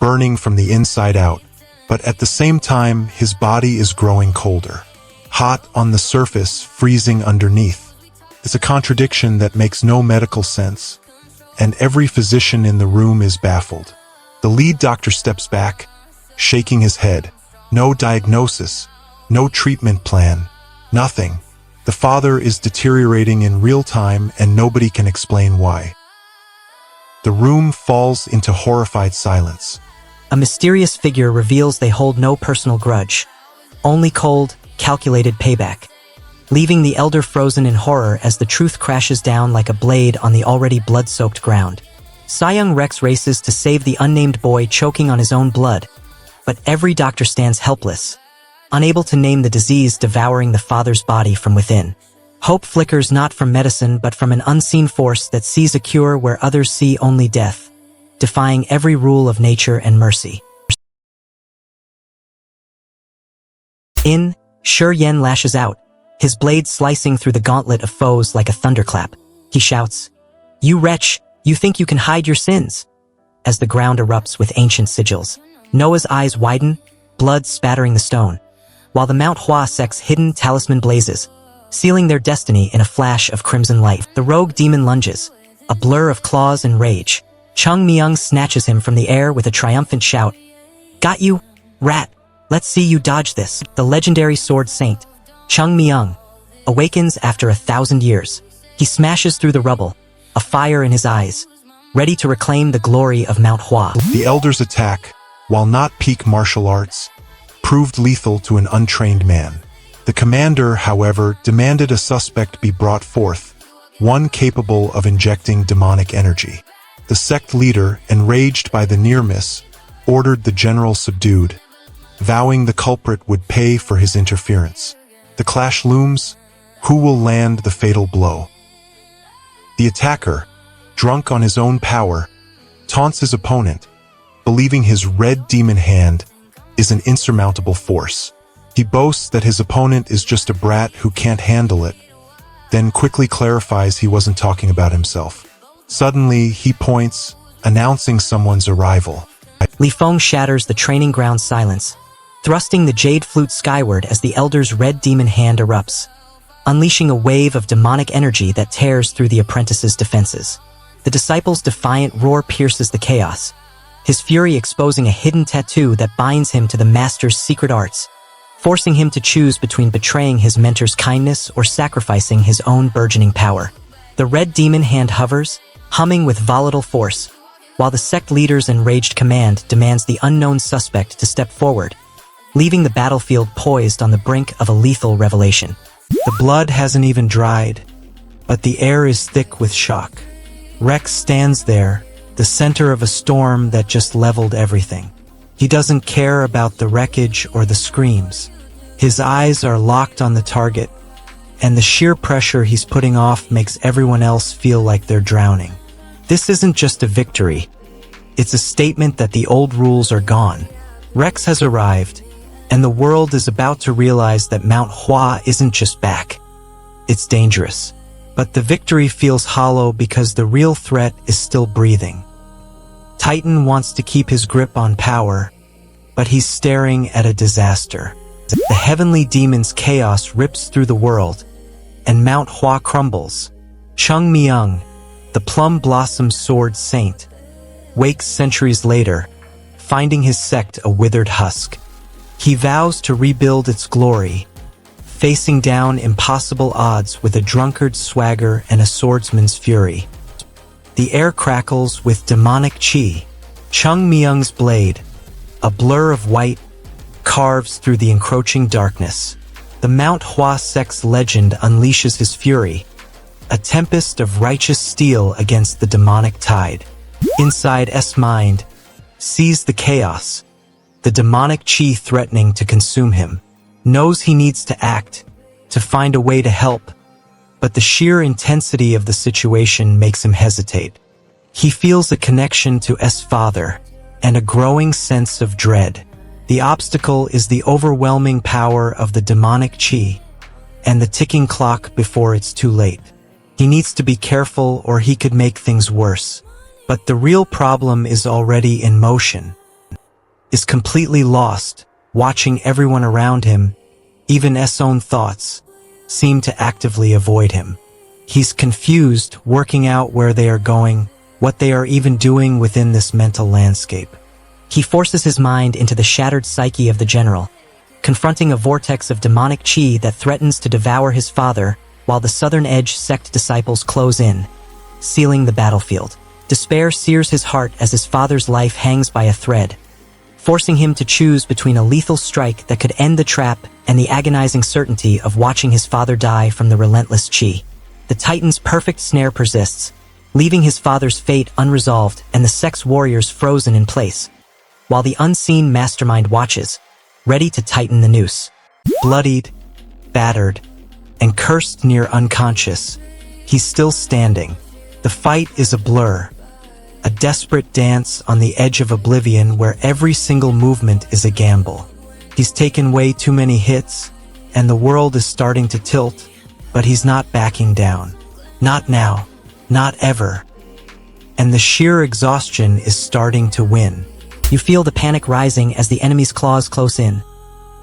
[SPEAKER 2] burning from the inside out, but at the same time his body is growing colder. Hot on the surface, freezing underneath. It's a contradiction that makes no medical sense, and every physician in the room is baffled. The lead doctor steps back, shaking his head. No diagnosis, no treatment plan, nothing. The father is deteriorating in real time and nobody can explain why. The room falls into horrified silence.
[SPEAKER 4] A mysterious figure reveals they hold no personal grudge, only cold, calculated payback, leaving the elder frozen in horror as the truth crashes down like a blade on the already blood-soaked ground. Sayang Rex races to save the unnamed boy choking on his own blood, but every doctor stands helpless, unable to name the disease devouring the father's body from within. Hope flickers not from medicine but from an unseen force that sees a cure where others see only death, defying every rule of nature and mercy. Shi Yen lashes out, his blade slicing through the gauntlet of foes like a thunderclap. He shouts, "You wretch, you think you can hide your sins?" As the ground erupts with ancient sigils, Noah's eyes widen, blood spattering the stone, while the Mount Hua Sect's hidden talisman blazes, sealing their destiny in a flash of crimson light. The rogue demon lunges, a blur of claws and rage. Chung Myung snatches him from the air with a triumphant shout. "Got you, rat! Let's see you dodge this." The legendary sword saint, Chung Myung, awakens after 1,000 years. He smashes through the rubble, a fire in his eyes, ready to reclaim the glory of Mount Hua.
[SPEAKER 2] The elder's attack, while not peak martial arts, proved lethal to an untrained man. The commander, however, demanded a suspect be brought forth, one capable of injecting demonic energy. The sect leader, enraged by the near miss, ordered the general subdued, vowing the culprit would pay for his interference. The clash looms. Who will land the fatal blow? The attacker, drunk on his own power, taunts his opponent, believing his red demon hand is an insurmountable force. He boasts that his opponent is just a brat who can't handle it, then quickly clarifies he wasn't talking about himself. Suddenly, he points, announcing someone's arrival.
[SPEAKER 4] Li Feng shatters the training ground silence, thrusting the jade flute skyward as the elder's red demon hand erupts, unleashing a wave of demonic energy that tears through the apprentice's defenses. The disciples' defiant roar pierces the chaos, his fury exposing a hidden tattoo that binds him to the master's secret arts, forcing him to choose between betraying his mentor's kindness or sacrificing his own burgeoning power. The red demon hand hovers, humming with volatile force, while the sect leader's enraged command demands the unknown suspect to step forward, leaving the battlefield poised on the brink of a lethal revelation.
[SPEAKER 1] The blood hasn't even dried, but the air is thick with shock. Rex stands there, the center of a storm that just leveled everything. He doesn't care about the wreckage or the screams. His eyes are locked on the target, and the sheer pressure he's putting off makes everyone else feel like they're drowning. This isn't just a victory. It's a statement that the old rules are gone. Rex has arrived, and the world is about to realize that Mount Hua isn't just back. It's dangerous. But the victory feels hollow because the real threat is still breathing. Titan wants to keep his grip on power, but he's staring at a disaster. The heavenly demon's chaos rips through the world, and Mount Hua crumbles. Chung Myung, the plum blossom sword saint, wakes centuries later, finding his sect a withered husk. He vows to rebuild its glory, facing down impossible odds with a drunkard's swagger and a swordsman's fury. The air crackles with demonic chi. Chung Myung's blade, a blur of white, carves through the encroaching darkness. The Mount Hua Sect's legend unleashes his fury, a tempest of righteous steel against the demonic tide. Inside S' mind sees the chaos, the demonic chi threatening to consume him. Knows he needs to act, to find a way to help, but the sheer intensity of the situation makes him hesitate. He feels a connection to S' father, and a growing sense of dread. The obstacle is the overwhelming power of the demonic chi, and the ticking clock before it's too late. He needs to be careful or he could make things worse. But the real problem is already in motion. Is completely lost, watching everyone around him, even S' own thoughts, seem to actively avoid him. He's confused, working out where they are going, what they are even doing within this mental landscape.
[SPEAKER 4] He forces his mind into the shattered psyche of the general, confronting a vortex of demonic chi that threatens to devour his father while the Southern Edge sect disciples close in, sealing the battlefield. Despair sears his heart as his father's life hangs by a thread, forcing him to choose between a lethal strike that could end the trap and the agonizing certainty of watching his father die from the relentless chi. The Titan's perfect snare persists, leaving his father's fate unresolved and the sect's warriors frozen in place, while the unseen mastermind watches, ready to tighten the noose.
[SPEAKER 1] Bloodied, battered, and cursed near unconscious, he's still standing. The fight is a blur, a desperate dance on the edge of oblivion where every single movement is a gamble. He's taken way too many hits, and the world is starting to tilt, but he's not backing down. Not now, not ever. And the sheer exhaustion is starting to win.
[SPEAKER 4] You feel the panic rising as the enemy's claws close in,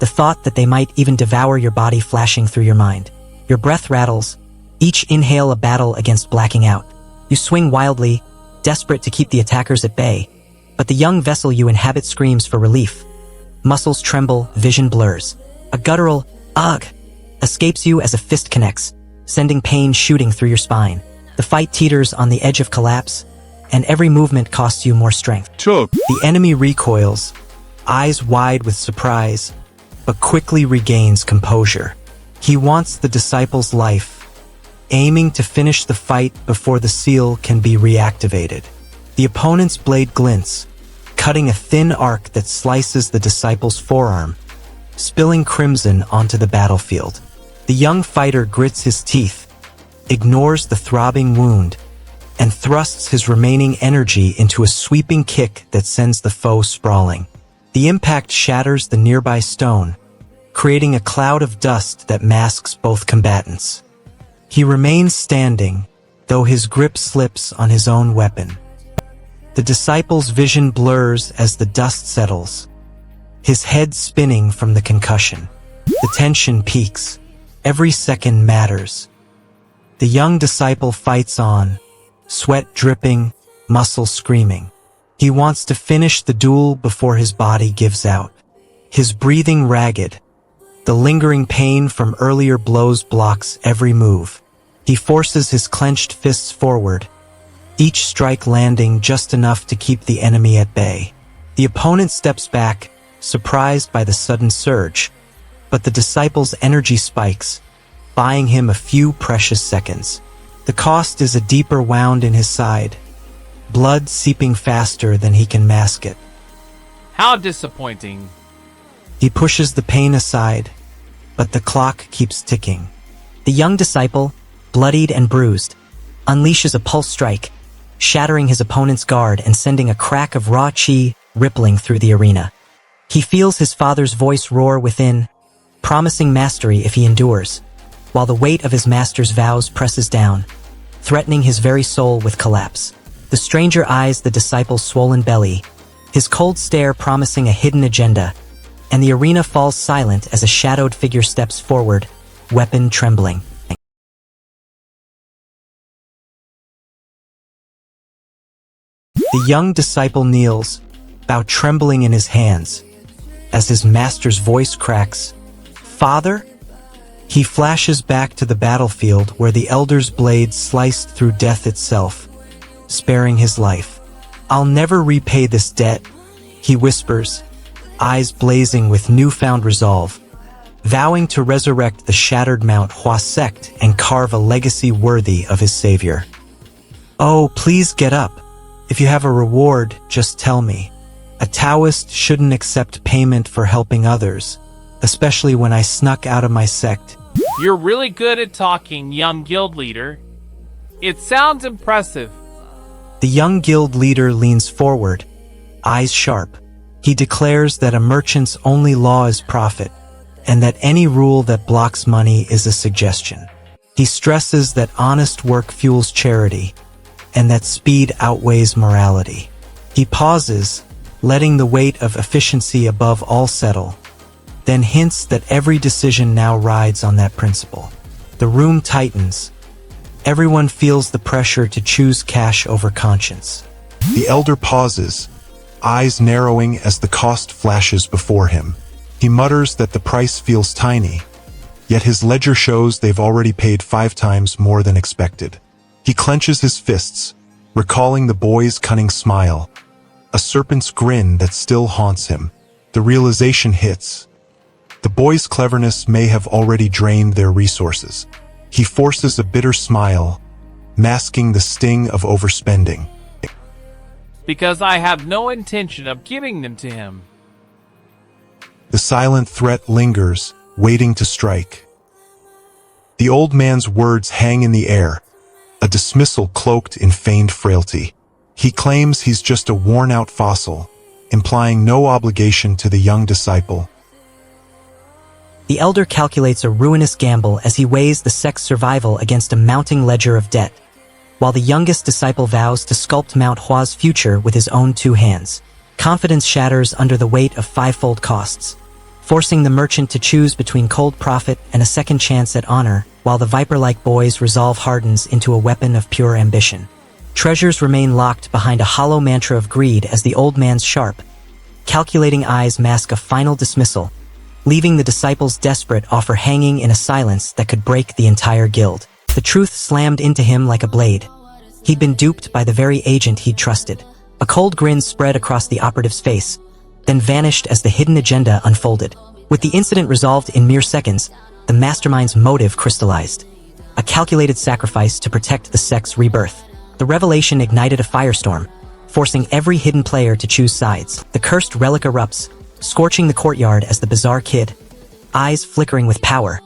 [SPEAKER 4] the thought that they might even devour your body flashing through your mind. Your breath rattles, each inhale a battle against blacking out. You swing wildly, desperate to keep the attackers at bay, but the young vessel you inhabit screams for relief. Muscles tremble, vision blurs. A guttural, ugh, escapes you as a fist connects, sending pain shooting through your spine. The fight teeters on the edge of collapse, and every movement costs you more strength.
[SPEAKER 1] The enemy recoils, eyes wide with surprise, but quickly regains composure. He wants the disciple's life, aiming to finish the fight before the seal can be reactivated. The opponent's blade glints, cutting a thin arc that slices the disciple's forearm, spilling crimson onto the battlefield. The young fighter grits his teeth, ignores the throbbing wound, and thrusts his remaining energy into a sweeping kick that sends the foe sprawling. The impact shatters the nearby stone, creating a cloud of dust that masks both combatants. He remains standing, though his grip slips on his own weapon. The disciple's vision blurs as the dust settles, his head spinning from the concussion. The tension peaks. Every second matters. The young disciple fights on, sweat dripping, muscle screaming. He wants to finish the duel before his body gives out. His breathing ragged. The lingering pain from earlier blows blocks every move. He forces his clenched fists forward, each strike landing just enough to keep the enemy at bay. The opponent steps back, surprised by the sudden surge, but the disciple's energy spikes, buying him a few precious seconds. The cost is a deeper wound in his side, blood seeping faster than he can mask it.
[SPEAKER 6] How disappointing.
[SPEAKER 1] He pushes the pain aside, but the clock keeps ticking. The young disciple, bloodied and bruised, unleashes a pulse strike, shattering his opponent's guard and sending a crack of raw chi rippling through the arena. He feels his father's voice roar within, promising mastery if he endures, while the weight of his master's vows presses down, threatening his very soul with collapse. The stranger eyes the disciple's swollen belly, his cold stare promising a hidden agenda, and the arena falls silent as a shadowed figure steps forward, weapon trembling. The young disciple kneels, bow trembling in his hands, as his master's voice cracks, "Father?" He flashes back to the battlefield where the elder's blade sliced through death itself, sparing his life. "I'll never repay this debt," he whispers, eyes blazing with newfound resolve, vowing to resurrect the shattered Mount Hua Sect and carve a legacy worthy of his savior. "Oh, please get up. If you have a reward, just tell me. A Taoist shouldn't accept payment for helping others, especially when I snuck out of my sect."
[SPEAKER 6] You're really good at talking, young guild leader. It sounds impressive.
[SPEAKER 1] The young guild leader leans forward, eyes sharp. He declares that a merchant's only law is profit, and that any rule that blocks money is a suggestion. He stresses that honest work fuels charity, and that speed outweighs morality. He pauses, letting the weight of efficiency above all settle, then hints that every decision now rides on that principle. The room tightens. Everyone feels the pressure to choose cash over conscience.
[SPEAKER 2] The elder pauses, eyes narrowing as the cost flashes before him. He mutters that the price feels tiny, yet his ledger shows they've already paid 5 times more than expected. He clenches his fists, recalling the boy's cunning smile, a serpent's grin that still haunts him. The realization hits. The boy's cleverness may have already drained their resources. He forces a bitter smile, masking the sting of overspending.
[SPEAKER 6] Because I have no intention of giving them to him.
[SPEAKER 2] The silent threat lingers, waiting to strike. The old man's words hang in the air, a dismissal cloaked in feigned frailty. He claims he's just a worn-out fossil, implying no obligation to the young disciple.
[SPEAKER 1] The elder calculates a ruinous gamble as he weighs the sect's survival against a mounting ledger of debt, while the youngest disciple vows to sculpt Mount Hua's future with his own 2 hands. Confidence shatters under the weight of 5-fold costs, forcing the merchant to choose between cold profit and a second chance at honor, while the viper-like boy's resolve hardens into a weapon of pure ambition. Treasures remain locked behind a hollow mantra of greed as the old man's sharp, calculating eyes mask a final dismissal, leaving the disciples desperate offer hanging in a silence that could break the entire guild. The truth slammed into him like a blade. He'd been duped by the very agent he'd trusted. A cold grin spread across the operative's face, then vanished as the hidden agenda unfolded. With the incident resolved in mere seconds, the mastermind's motive crystallized. A calculated sacrifice to protect the sect's rebirth. The revelation ignited a firestorm, forcing every hidden player to choose sides. The cursed relic erupts, scorching the courtyard as the bizarre kid, eyes flickering with power,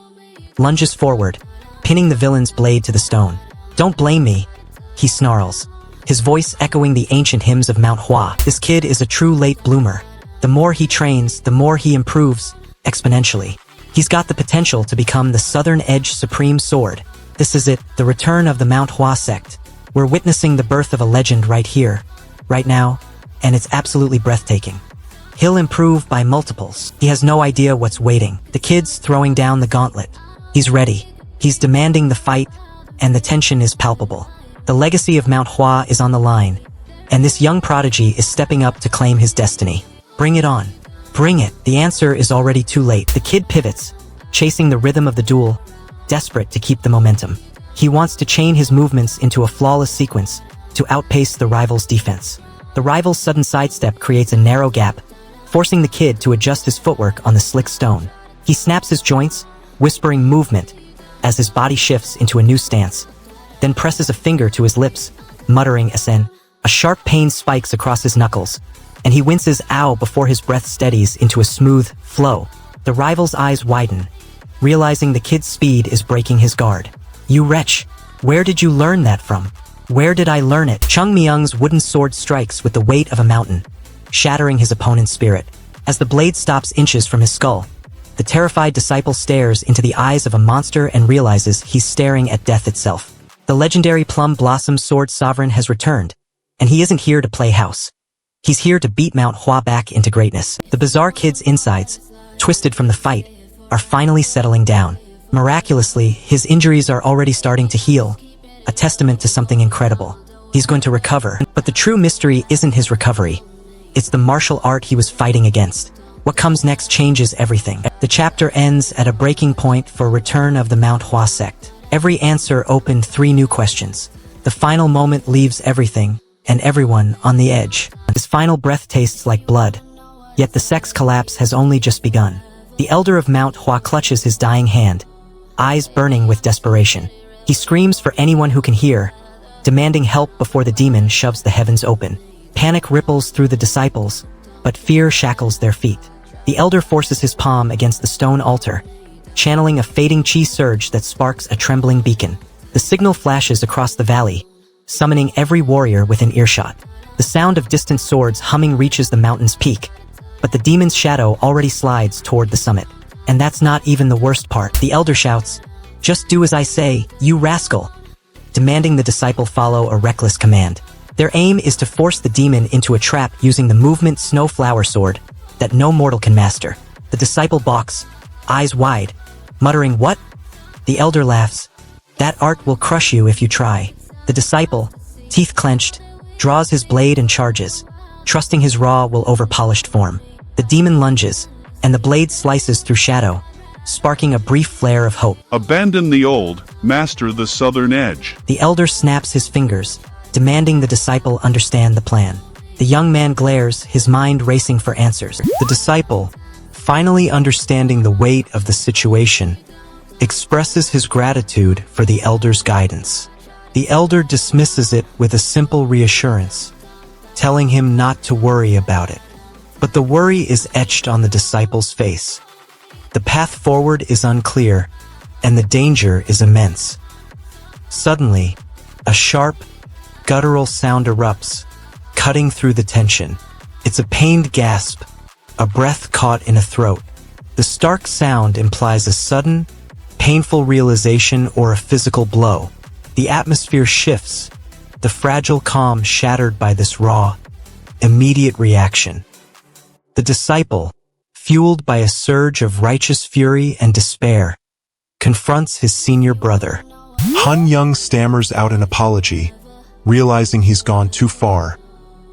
[SPEAKER 1] lunges forward, pinning the villain's blade to the stone. "Don't blame me," he snarls, his voice echoing the ancient hymns of Mount Hua. This kid is a true late bloomer. The more he trains, the more he improves, exponentially. He's got the potential to become the Southern Edge Supreme Sword. This is it, the return of the Mount Hua Sect. We're witnessing the birth of a legend right here, right now, and it's absolutely breathtaking. He'll improve by multiples. He has no idea what's waiting. The kid's throwing down the gauntlet. He's ready. He's demanding the fight, and the tension is palpable. The legacy of Mount Hua is on the line,
[SPEAKER 4] and this young prodigy is stepping up to claim his destiny. Bring it on. Bring it. The answer is already too late. The kid pivots, chasing the rhythm of the duel, desperate to keep the momentum. He wants to chain his movements into a flawless sequence to outpace the rival's defense. The rival's sudden sidestep creates a narrow gap, forcing the kid to adjust his footwork on the slick stone. He snaps his joints, whispering movement, as his body shifts into a new stance, then presses a finger to his lips, muttering Ascent. A sharp pain spikes across his knuckles, and he winces ow before his breath steadies into a smooth flow. The rival's eyes widen, realizing the kid's speed is breaking his guard. You wretch, where did you learn that from? Where did I learn it? Chung Myung's wooden sword strikes with the weight of a mountain, shattering his opponent's spirit. As the blade stops inches from his skull, the terrified disciple stares into the eyes of a monster and realizes he's staring at death itself. The legendary Plum Blossom Sword Sovereign has returned, and he isn't here to play house. He's here to beat Mount Hua back into greatness. The bizarre kid's insides, twisted from the fight, are finally settling down. Miraculously, his injuries are already starting to heal, a testament to something incredible. He's going to recover, but the true mystery isn't his recovery. It's the martial art he was fighting against. What comes next changes everything. The chapter ends at a breaking point for return of the Mount Hua Sect. Every answer opened 3 new questions. The final moment leaves everything and everyone on the edge. His final breath tastes like blood, yet the sect's collapse has only just begun. The elder of Mount Hua clutches his dying hand, eyes burning with desperation. He screams for anyone who can hear, demanding help before the demon shoves the heavens open. Panic ripples through the disciples, but fear shackles their feet. The elder forces his palm against the stone altar, channeling a fading chi surge that sparks a trembling beacon. The signal flashes across the valley, summoning every warrior within earshot. The sound of distant swords humming reaches the mountain's peak, but the demon's shadow already slides toward the summit. And that's not even the worst part. The elder shouts, "Just do as I say, you rascal," demanding the disciple follow a reckless command. Their aim is to force the demon into a trap using the movement Snowflower Sword that no mortal can master. The disciple balks, eyes wide, muttering, "What?" The elder laughs, "That art will crush you if you try." The disciple, teeth clenched, draws his blade and charges, trusting his raw will over polished form. The demon lunges, and the blade slices through shadow, sparking a brief flare of hope.
[SPEAKER 8] Abandon the old, master the southern edge.
[SPEAKER 4] The elder snaps his fingers, demanding the disciple understand the plan. The young man glares, his mind racing for answers.
[SPEAKER 2] The disciple, finally understanding the weight of the situation, expresses his gratitude for the elder's guidance. The elder dismisses it with a simple reassurance, telling him not to worry about it. But the worry is etched on the disciple's face. The path forward is unclear, and the danger is immense. Suddenly, a sharp, guttural sound erupts, cutting through the tension. It's a pained gasp, a breath caught in a throat. The stark sound implies a sudden, painful realization or a physical blow. The atmosphere shifts, the fragile calm shattered by this raw, immediate reaction. The disciple, fueled by a surge of righteous fury and despair, confronts his senior brother. Han Young stammers out an apology, realizing he's gone too far,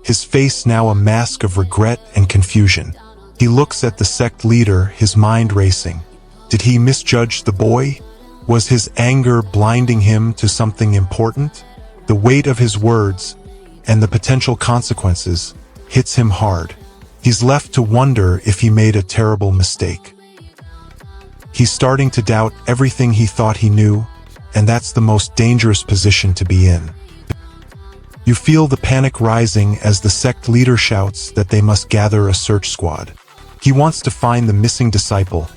[SPEAKER 2] his face now a mask of regret and confusion. He looks at the sect leader, his mind racing. Did he misjudge the boy? Was his anger blinding him to something important? The weight of his words, and the potential consequences, hits him hard. He's left to wonder if he made a terrible mistake. He's starting to doubt everything he thought he knew, and that's the most dangerous position to be in. You feel the panic rising as the sect leader shouts that they must gather a search squad. He wants to find the missing disciple,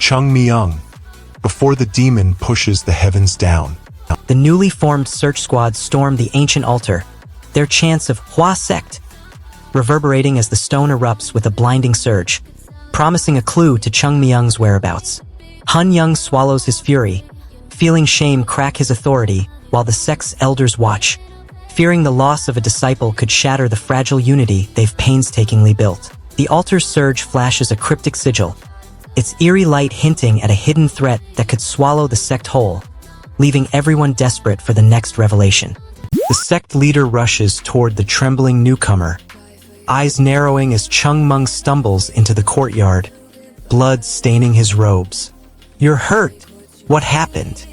[SPEAKER 2] Chung Myung, before the demon pushes the heavens down.
[SPEAKER 4] The newly formed search squad storm the ancient altar, their chants of Hua Sect reverberating as the stone erupts with a blinding surge, promising a clue to Chung Myung's whereabouts. Han Young swallows his fury, feeling shame crack his authority while the sect's elders watch, fearing the loss of a disciple could shatter the fragile unity they've painstakingly built. The altar's surge flashes a cryptic sigil, its eerie light hinting at a hidden threat that could swallow the sect whole, leaving everyone desperate for the next revelation.
[SPEAKER 1] The sect leader rushes toward the trembling newcomer, eyes narrowing as Chung Meng stumbles into the courtyard, blood staining his robes. "You're hurt. What happened?"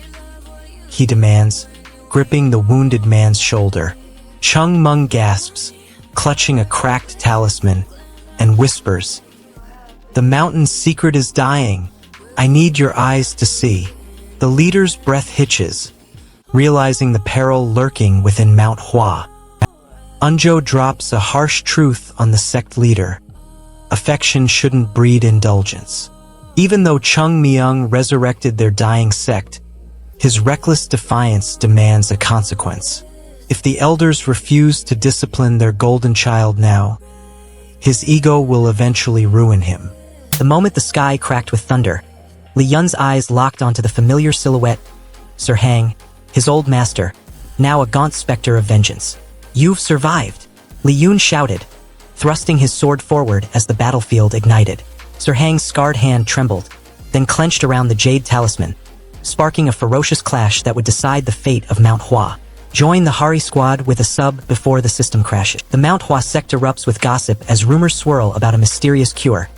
[SPEAKER 1] he demands, gripping the wounded man's shoulder. Chung Meng gasps, clutching a cracked talisman, and whispers, "The mountain's secret is dying. I need your eyes to see." The leader's breath hitches, realizing the peril lurking within Mount Hua. Unjo drops a harsh truth on the sect leader. Affection shouldn't breed indulgence. Even though Chung Myung resurrected their dying sect, his reckless defiance demands a consequence. If the elders refuse to discipline their golden child now, his ego will eventually ruin him.
[SPEAKER 4] The moment the sky cracked with thunder, Li Yun's eyes locked onto the familiar silhouette, Sir Hang, his old master, now a gaunt specter of vengeance. "You've survived," Li Yun shouted, thrusting his sword forward as the battlefield ignited. Sir Hang's scarred hand trembled, then clenched around the jade talisman, sparking a ferocious clash that would decide the fate of Mount Hua. Join the Hari squad with a sub before the system crashes. The Mount Hua Sect erupts with gossip as rumors swirl about a mysterious cure.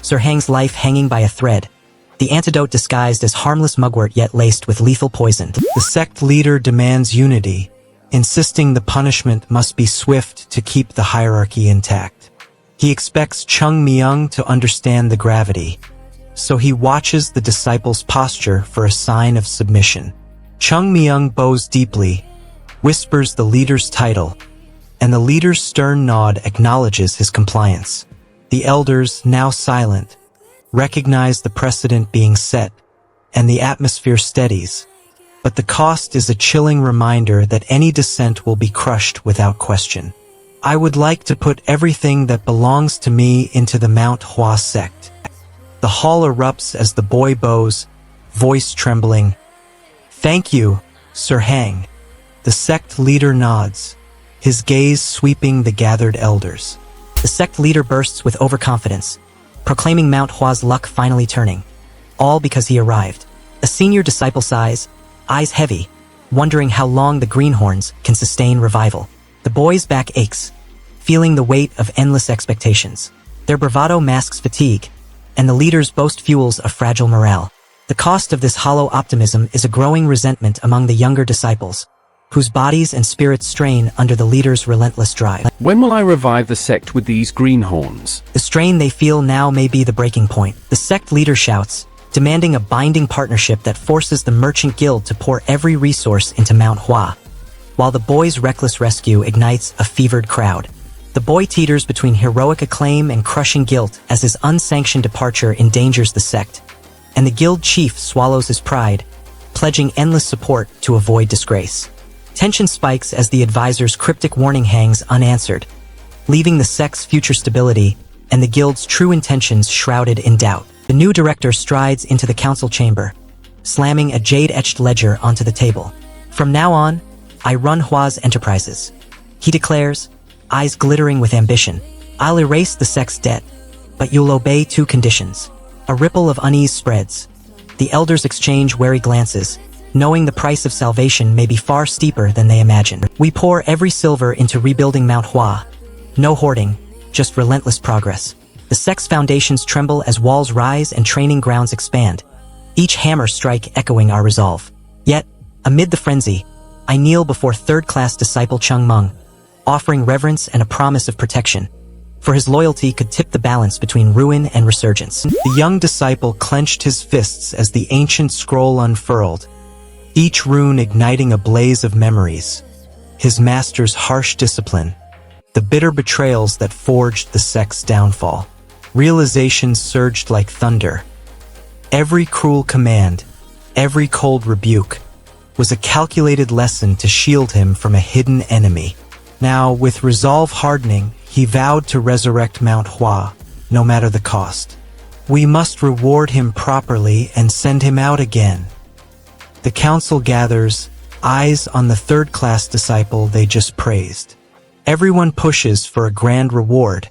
[SPEAKER 4] Sir Hang's life hanging by a thread, the antidote disguised as harmless mugwort yet laced with lethal poison.
[SPEAKER 1] The sect leader demands unity, insisting the punishment must be swift to keep the hierarchy intact. He expects Chung Myung to understand the gravity, so he watches the disciple's posture for a sign of submission. Chung Myung bows deeply, whispers the leader's title, and the leader's stern nod acknowledges his compliance. The elders, now silent, recognize the precedent being set, and the atmosphere steadies. But the cost is a chilling reminder that any dissent will be crushed without question. "I would like to put everything that belongs to me into the Mount Hua Sect." The hall erupts as the boy bows, voice trembling. "Thank you, Sir Hang." The sect leader nods, his gaze sweeping the gathered elders.
[SPEAKER 4] The sect leader bursts with overconfidence, proclaiming Mount Hua's luck finally turning. All because he arrived. A senior disciple sighs, eyes heavy, wondering how long the greenhorns can sustain revival. The boy's back aches, feeling the weight of endless expectations. Their bravado masks fatigue, and the leader's boast fuels a fragile morale. The cost of this hollow optimism is a growing resentment among the younger disciples, whose bodies and spirits strain under the leader's relentless drive.
[SPEAKER 10] When will I revive the sect with these greenhorns?
[SPEAKER 4] The strain they feel now may be the breaking point. The sect leader shouts, demanding a binding partnership that forces the merchant guild to pour every resource into Mount Hua, while the boy's reckless rescue ignites a fevered crowd. The boy teeters between heroic acclaim and crushing guilt as his unsanctioned departure endangers the sect, and the guild chief swallows his pride, pledging endless support to avoid disgrace. Tension spikes as the advisor's cryptic warning hangs unanswered, leaving the sect's future stability and the guild's true intentions shrouded in doubt. The new director strides into the council chamber, slamming a jade-etched ledger onto the table. "From now on, I run Hua's enterprises," he declares, eyes glittering with ambition. "I'll erase the sect's debt, but you'll obey two conditions." A ripple of unease spreads. The elders exchange wary glances, knowing the price of salvation may be far steeper than they imagine. "We pour every silver into rebuilding Mount Hua. No hoarding, just relentless progress." The sect's foundations tremble as walls rise and training grounds expand, each hammer strike echoing our resolve. Yet, amid the frenzy, I kneel before third-class disciple Chung Meng, offering reverence and a promise of protection, for his loyalty could tip the balance between ruin and resurgence.
[SPEAKER 1] The young disciple clenched his fists as the ancient scroll unfurled, each rune igniting a blaze of memories. His master's harsh discipline, the bitter betrayals that forged the sect's downfall. Realizations surged like thunder. Every cruel command, every cold rebuke, was a calculated lesson to shield him from a hidden enemy. Now, with resolve hardening, he vowed to resurrect Mount Hua, no matter the cost. "We must reward him properly and send him out again." The council gathers, eyes on the third-class disciple they just praised. Everyone pushes for a grand reward,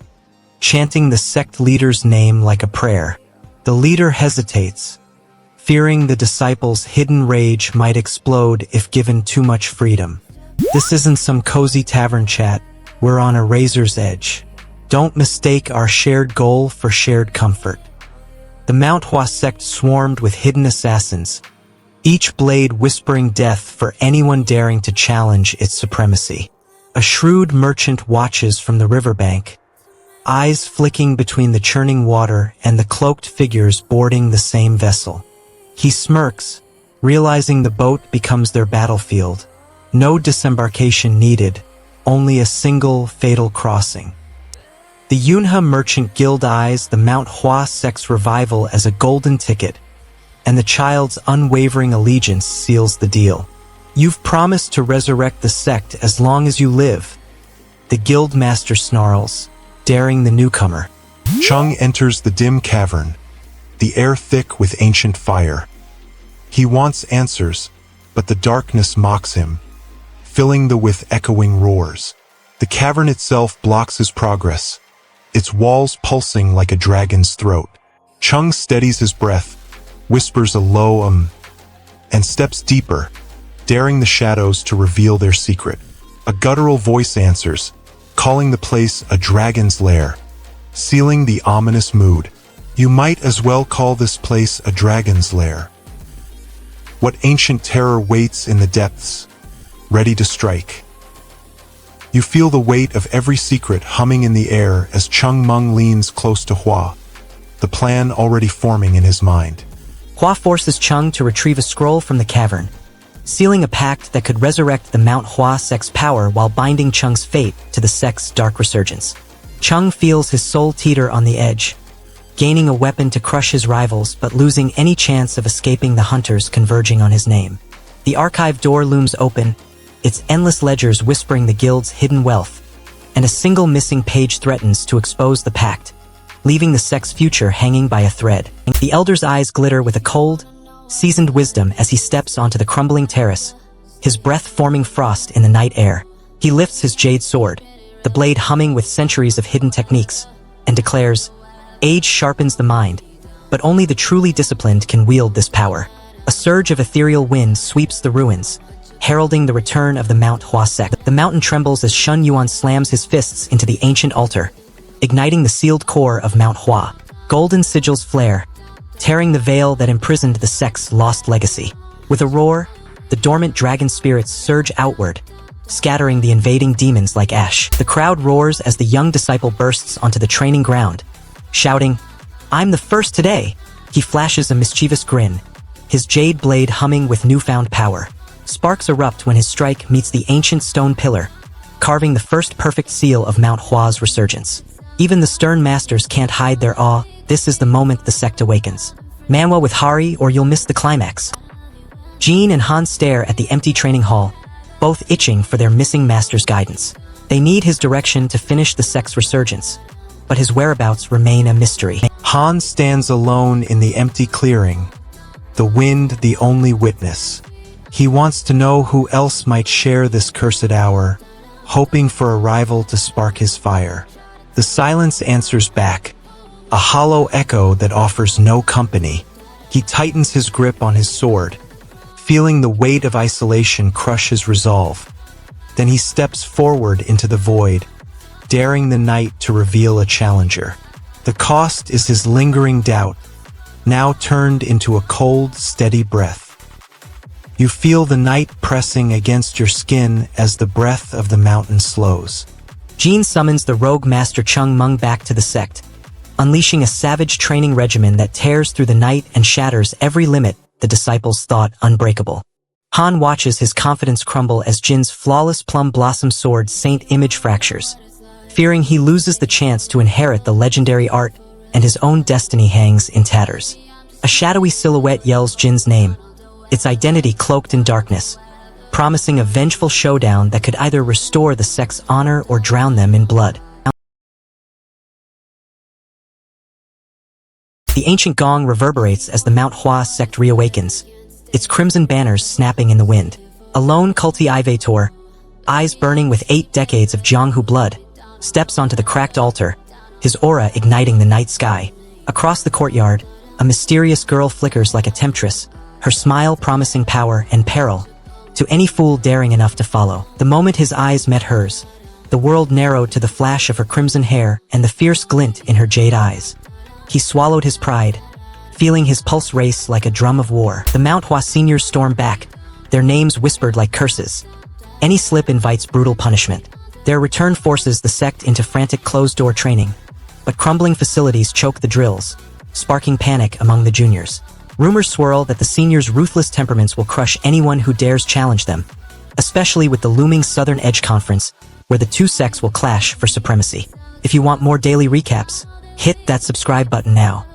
[SPEAKER 1] chanting the sect leader's name like a prayer. The leader hesitates, fearing the disciple's hidden rage might explode if given too much freedom. This isn't some cozy tavern chat. We're on a razor's edge. Don't mistake our shared goal for shared comfort. The Mount Hua Sect swarmed with hidden assassins, each blade whispering death for anyone daring to challenge its supremacy. A shrewd merchant watches from the riverbank, eyes flicking between the churning water and the cloaked figures boarding the same vessel. He smirks, realizing the boat becomes their battlefield. No disembarkation needed, only a single fatal crossing. The Yunhe Merchant Guild eyes the Mount Hua Sect's revival as a golden ticket, and the child's unwavering allegiance seals the deal. You've promised to resurrect the sect as long as you live. The guild master snarls, daring the newcomer.
[SPEAKER 2] Chung enters the dim cavern, the air thick with ancient fire. He wants answers, but the darkness mocks him, filling the with echoing roars. The cavern itself blocks his progress, its walls pulsing like a dragon's throat. Chung steadies his breath, whispers a low and steps deeper, daring the shadows to reveal their secret. A guttural voice answers, calling the place a dragon's lair, sealing the ominous mood. You might as well call this place a dragon's lair. What ancient terror waits in the depths, ready to strike? You feel the weight of every secret humming in the air as Chung Meng leans close to Hua, the plan already forming in his mind.
[SPEAKER 4] Hua forces Chung to retrieve a scroll from the cavern, sealing a pact that could resurrect the Mount Hua Sect's power while binding Chung's fate to the sect's dark resurgence. Chung feels his soul teeter on the edge, gaining a weapon to crush his rivals but losing any chance of escaping the hunters converging on his name. The archive door looms open, its endless ledgers whispering the guild's hidden wealth, and a single missing page threatens to expose the pact, leaving the sect's future hanging by a thread. The elder's eyes glitter with a cold, seasoned wisdom as he steps onto the crumbling terrace, his breath forming frost in the night air. He lifts his jade sword, the blade humming with centuries of hidden techniques, and declares, "Age sharpens the mind, but only the truly disciplined can wield this power." A surge of ethereal wind sweeps the ruins, heralding the return of the Mount Hua Sect. The mountain trembles as Shun Yuan slams his fists into the ancient altar, igniting the sealed core of Mount Hua. Golden sigils flare, tearing the veil that imprisoned the sect's lost legacy. With a roar, the dormant dragon spirits surge outward, scattering the invading demons like ash. The crowd roars as the young disciple bursts onto the training ground, shouting, "I'm the first today!" He flashes a mischievous grin, his jade blade humming with newfound power. Sparks erupt when his strike meets the ancient stone pillar, carving the first perfect seal of Mount Hua's resurgence. Even the stern masters can't hide their awe. This is the moment the sect awakens. Manwa with Hari or you'll miss the climax. Jean and Han stare at the empty training hall, both itching for their missing master's guidance. They need his direction to finish the sect's resurgence, but his whereabouts remain a mystery.
[SPEAKER 1] Han stands alone in the empty clearing, the wind the only witness. He wants to know who else might share this cursed hour, hoping for a rival to spark his fire. The silence answers back, a hollow echo that offers no company. He tightens his grip on his sword, feeling the weight of isolation crush his resolve. Then he steps forward into the void, daring the night to reveal a challenger. The cost is his lingering doubt, now turned into a cold, steady breath. You feel the night pressing against your skin as the breath of the mountain slows. Jean summons the rogue master Chung Meng back to the sect, unleashing a savage training regimen that tears through the night and shatters every limit the disciples thought unbreakable. Han watches his confidence crumble as Jin's flawless plum blossom sword Saint Image fractures, fearing he loses the chance to inherit the legendary art and his own destiny hangs in tatters. A shadowy silhouette yells Jin's name, its identity cloaked in darkness, promising a vengeful showdown that could either restore the sect's honor or drown them in blood. The ancient gong reverberates as the Mount Hua Sect reawakens, its crimson banners snapping in the wind. A lone cultivator, eyes burning with 8 decades of Jianghu blood, steps onto the cracked altar, his aura igniting the night sky. Across the courtyard, a mysterious girl flickers like a temptress, her smile promising power and peril,
[SPEAKER 4] to any fool daring enough to follow. The moment his eyes met hers, the world narrowed to the flash of her crimson hair and the fierce glint in her jade eyes. He swallowed his pride, feeling his pulse race like a drum of war. The Mount Hua seniors stormed back, their names whispered like curses. Any slip invites brutal punishment. Their return forces the sect into frantic closed-door training, but crumbling facilities choke the drills, sparking panic among the juniors. Rumors swirl that the seniors' ruthless temperaments will crush anyone who dares challenge them, especially with the looming Southern Edge Conference, where the two sects will clash for supremacy. If you want more daily recaps, hit that subscribe button now.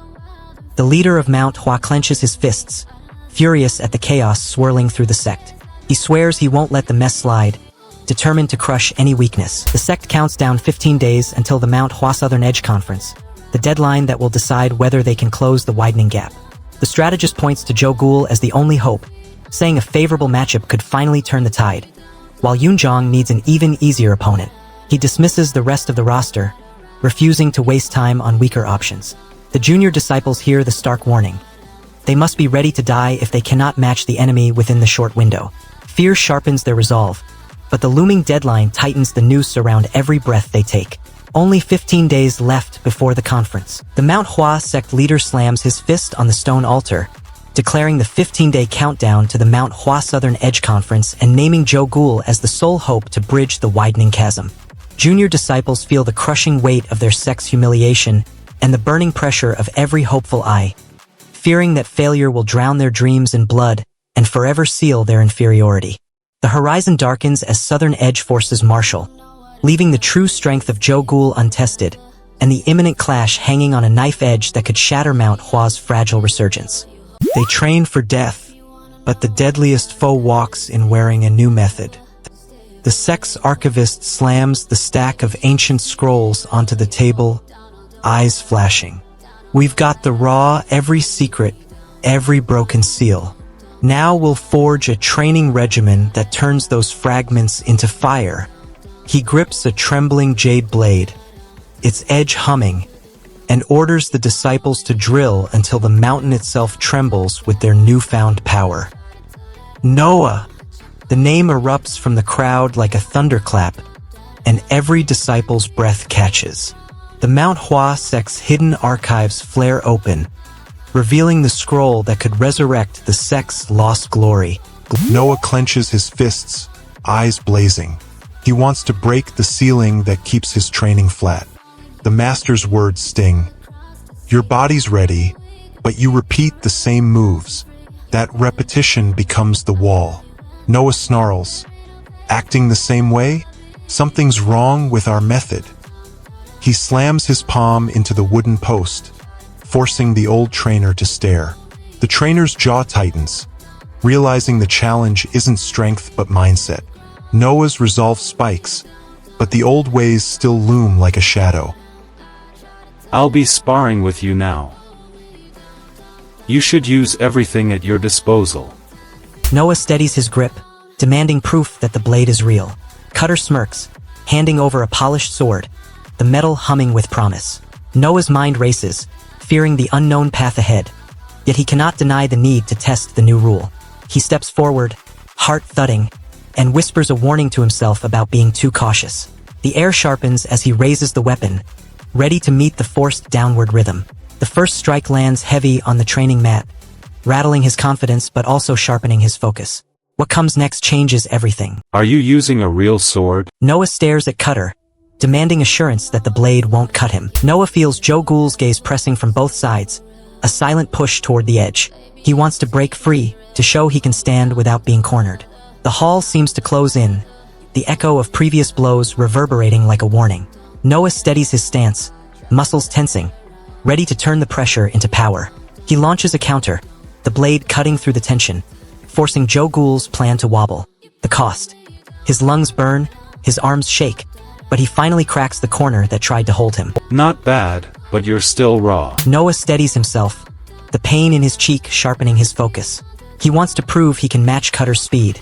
[SPEAKER 4] The leader of Mount Hua clenches his fists, furious at the chaos swirling through the sect. He swears he won't let the mess slide, determined to crush any weakness. The sect counts down 15 days until the Mount Hua Southern Edge Conference, the deadline that will decide whether they can close the widening gap. The strategist points to Zhou Gul as the only hope, saying a favorable matchup could finally turn the tide. While Yunzhong needs an even easier opponent, he dismisses the rest of the roster, refusing to waste time on weaker options. The junior disciples hear the stark warning. They must be ready to die if they cannot match the enemy within the short window. Fear sharpens their resolve, but the looming deadline tightens the noose around every breath they take. Only 15 days left before the conference. The Mount Hua Sect leader slams his fist on the stone altar, declaring the 15-day countdown to the Mount Hua Southern Edge Conference and naming Zhou Gul as the sole hope to bridge the widening chasm. Junior disciples feel the crushing weight of their sect's humiliation and the burning pressure of every hopeful eye, fearing that failure will drown their dreams in blood and forever seal their inferiority. The horizon darkens as Southern Edge forces marshal, leaving the true strength of Zhou Gul untested and the imminent clash hanging on a knife edge that could shatter Mount Hua's fragile resurgence.
[SPEAKER 2] They train for death, but the deadliest foe walks in wearing a new method. The sect's archivist slams the stack of ancient scrolls onto the table, eyes flashing. We've got the raw, every secret, every broken seal. Now we'll forge a training regimen that turns those fragments into fire. He grips a trembling jade blade, its edge humming, and orders the disciples to drill until the mountain itself trembles with their newfound power. Noah! The name erupts from the crowd like a thunderclap, and every disciple's breath catches. The Mount Hua Sect's hidden archives flare open, revealing the scroll that could resurrect the sect's lost glory. Noah clenches his fists, eyes blazing. He wants to break the ceiling that keeps his training flat. The master's words sting. Your body's ready, but you repeat the same moves. That repetition becomes the wall. Noah snarls. Acting the same way? Something's wrong with our method. He slams his palm into the wooden post, forcing the old trainer to stare. The trainer's jaw tightens, realizing the challenge isn't strength but mindset. Noah's resolve spikes, but the old ways still loom like a shadow.
[SPEAKER 3] I'll be sparring with you now. You should use everything at your disposal.
[SPEAKER 4] Noah steadies his grip, demanding proof that the blade is real. Cutter smirks, handing over a polished sword, the metal humming with promise. Noah's mind races, fearing the unknown path ahead, yet he cannot deny the need to test the new rule. He steps forward, heart thudding, and whispers a warning to himself about being too cautious. The air sharpens as he raises the weapon, ready to meet the forced downward rhythm. The first strike lands heavy on the training mat, rattling his confidence but also sharpening his focus. What comes next changes everything.
[SPEAKER 3] Are you using a real sword?
[SPEAKER 4] Noah stares at Cutter, demanding assurance that the blade won't cut him. Noah feels Zhou Gul's gaze pressing from both sides, a silent push toward the edge. He wants to break free, to show he can stand without being cornered. The hall seems to close in, the echo of previous blows reverberating like a warning. Noah steadies his stance, muscles tensing, ready to turn the pressure into power. He launches a counter, the blade cutting through the tension, forcing Zhou Gul's plan to wobble. The cost. His lungs burn, his arms shake, but he finally cracks the corner that tried to hold him.
[SPEAKER 3] Not bad, but you're still raw.
[SPEAKER 4] Noah steadies himself, the pain in his cheek sharpening his focus. He wants to prove he can match Cutter's speed,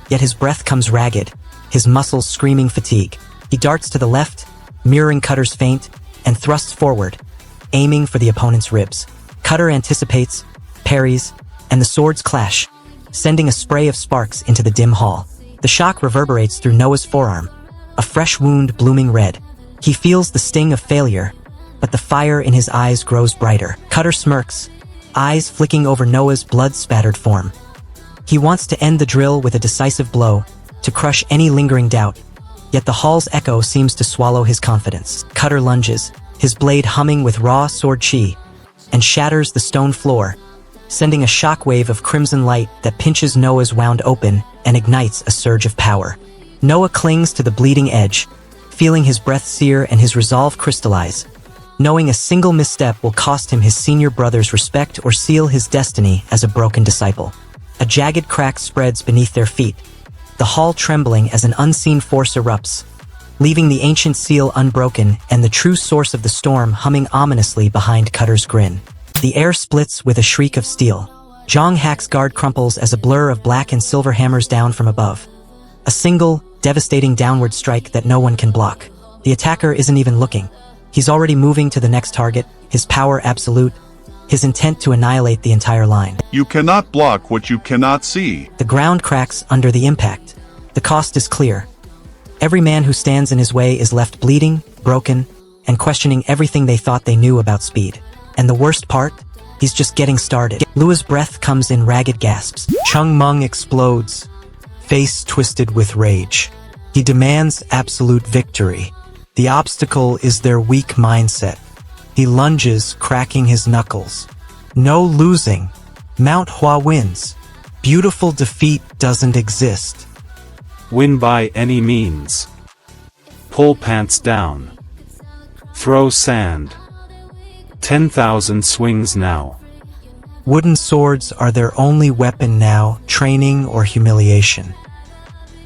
[SPEAKER 4] yet his breath comes ragged, his muscles screaming fatigue. He darts to the left, mirroring Cutter's feint, and thrusts forward, aiming for the opponent's ribs. Cutter anticipates, parries, and the swords clash, sending a spray of sparks into the dim hall. The shock reverberates through Noah's forearm, a fresh wound blooming red. He feels the sting of failure, but the fire in his eyes grows brighter. Cutter smirks, eyes flicking over Noah's blood-spattered form. He wants to end the drill with a decisive blow, to crush any lingering doubt, yet the hall's echo seems to swallow his confidence. Cutter lunges, his blade humming with raw sword chi, and shatters the stone floor, sending a shockwave of crimson light that pinches Noah's wound open and ignites a surge of power. Noah clings to the bleeding edge, feeling his breath sear and his resolve crystallize, knowing a single misstep will cost him his senior brother's respect or seal his destiny as a broken disciple. A jagged crack spreads beneath their feet, the hall trembling as an unseen force erupts, leaving the ancient seal unbroken and the true source of the storm humming ominously behind Cutter's grin. The air splits with a shriek of steel. Zhang Hak's guard crumples as a blur of black and silver hammers down from above. A single, devastating downward strike that no one can block. The attacker isn't even looking. He's already moving to the next target, his power absolute, his intent to annihilate the entire line.
[SPEAKER 8] You cannot block what you cannot see.
[SPEAKER 4] The ground cracks under the impact. The cost is clear. Every man who stands in his way is left bleeding, broken, and questioning everything they thought they knew about speed. And the worst part? He's just getting started. Lua's breath comes in ragged gasps.
[SPEAKER 2] Chung Meng explodes, face twisted with rage. He demands absolute victory. The obstacle is their weak mindset. He lunges, cracking his knuckles. No losing. Mount Hua wins. Beautiful defeat doesn't exist.
[SPEAKER 3] Win by any means. Pull pants down. Throw sand. 10,000 swings now.
[SPEAKER 2] Wooden swords are their only weapon now, training or humiliation.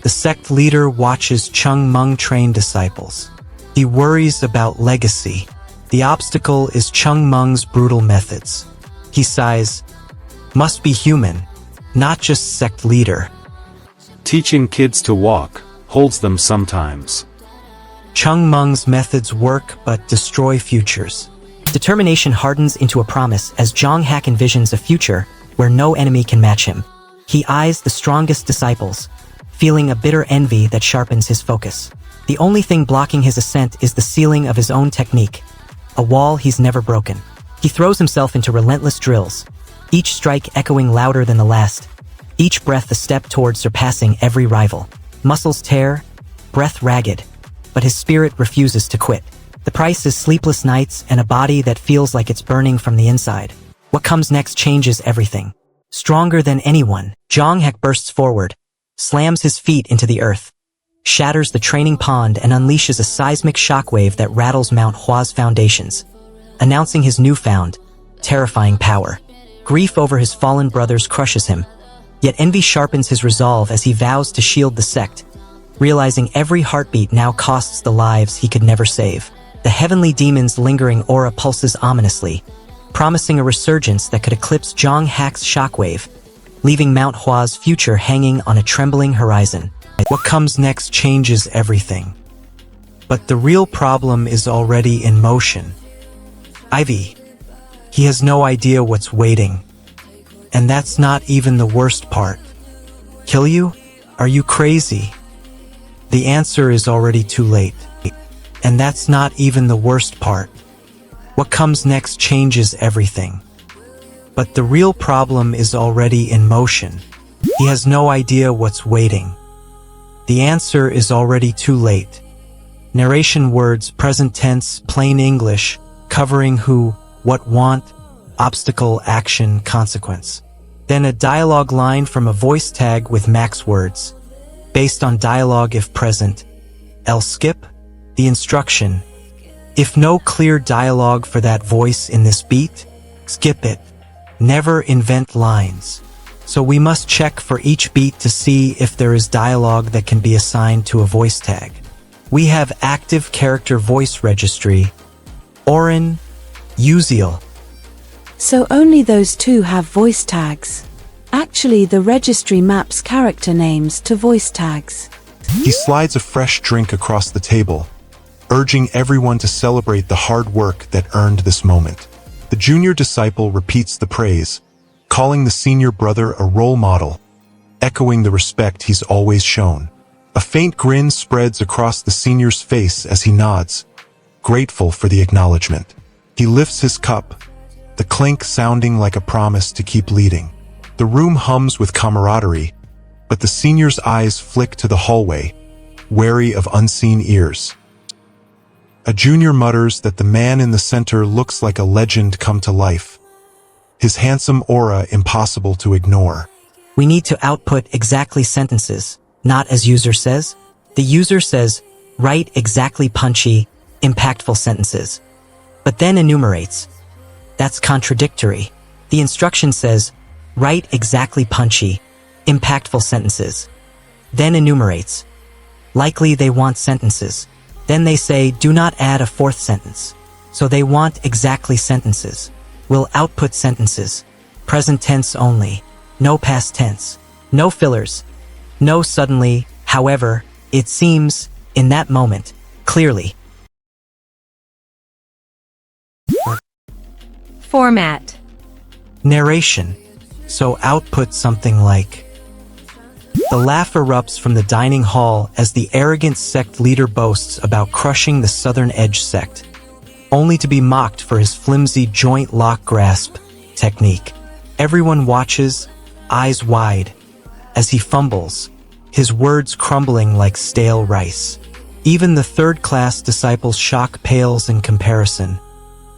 [SPEAKER 2] The sect leader watches Chung Meng train disciples. He worries about legacy. The obstacle is Chung Meng's brutal methods. He sighs, must be human, not just sect leader.
[SPEAKER 3] Teaching kids to walk holds them sometimes.
[SPEAKER 2] Chung Meng's methods work but destroy futures.
[SPEAKER 4] Determination hardens into a promise as Zhang Hak envisions a future where no enemy can match him. He eyes the strongest disciples, feeling a bitter envy that sharpens his focus. The only thing blocking his ascent is the ceiling of his own technique, a wall he's never broken. He throws himself into relentless drills, each strike echoing louder than the last, each breath a step towards surpassing every rival. Muscles tear, breath ragged, but his spirit refuses to quit. The price is sleepless nights and a body that feels like it's burning from the inside. What comes next changes everything. Stronger than anyone, Zhang Hak bursts forward, slams his feet into the earth, shatters the training pond and unleashes a seismic shockwave that rattles Mount Hua's foundations, announcing his newfound, terrifying power. Grief over his fallen brothers crushes him, yet envy sharpens his resolve as he vows to shield the sect, realizing every heartbeat now costs the lives he could never save. The heavenly demon's lingering aura pulses ominously, promising a resurgence that could eclipse Zhang Hak's shockwave, leaving Mount Hua's future hanging on a trembling horizon.
[SPEAKER 2] What comes next changes everything. But the real problem is already in motion. Ivy. He has no idea what's waiting. And that's not even the worst part. Kill you? Are you crazy? The answer is already too late. And that's not even the worst part. What comes next changes everything. But the real problem is already in motion. He has no idea what's waiting. The answer is already too late. Narration words, present tense, plain English, covering who, what, want, obstacle, action, consequence. Then a dialogue line from a voice tag with max words. Based on dialogue if present. Else skip. The instruction. If no clear dialogue for that voice in this beat, skip it. Never invent lines. So we must check for each beat to see if there is dialogue that can be assigned to a voice tag. We have active character voice registry. Orin, Uziel.
[SPEAKER 7] So only those two have voice tags. Actually, the registry maps character names to voice tags.
[SPEAKER 2] He slides a fresh drink across the table, urging everyone to celebrate the hard work that earned this moment. The junior disciple repeats the praise, calling the senior brother a role model, echoing the respect he's always shown. A faint grin spreads across the senior's face as he nods, grateful for the acknowledgement. He lifts his cup, the clink sounding like a promise to keep leading. The room hums with camaraderie, but the senior's eyes flick to the hallway, wary of unseen ears. A junior mutters that the man in the center looks like a legend come to life, his handsome aura impossible to ignore.
[SPEAKER 4] We need to output exactly sentences, not as user says. The user says, write exactly punchy, impactful sentences, but then enumerates. That's contradictory. The instruction says, write exactly punchy, impactful sentences, then enumerates. Likely they want sentences. Then they say, do not add a fourth sentence. So they want exactly sentences. We'll output sentences. Present tense only. No past tense. No fillers. No suddenly, however, it seems, in that moment, clearly.
[SPEAKER 9] Format.
[SPEAKER 4] Narration. So output something like, the laugh erupts from the dining hall as the arrogant sect leader boasts about crushing the Southern Edge sect, only to be mocked for his flimsy joint lock grasp technique. Everyone watches, eyes wide, as he fumbles, his words crumbling like stale rice. Even the third-class disciple's shock pales in comparison,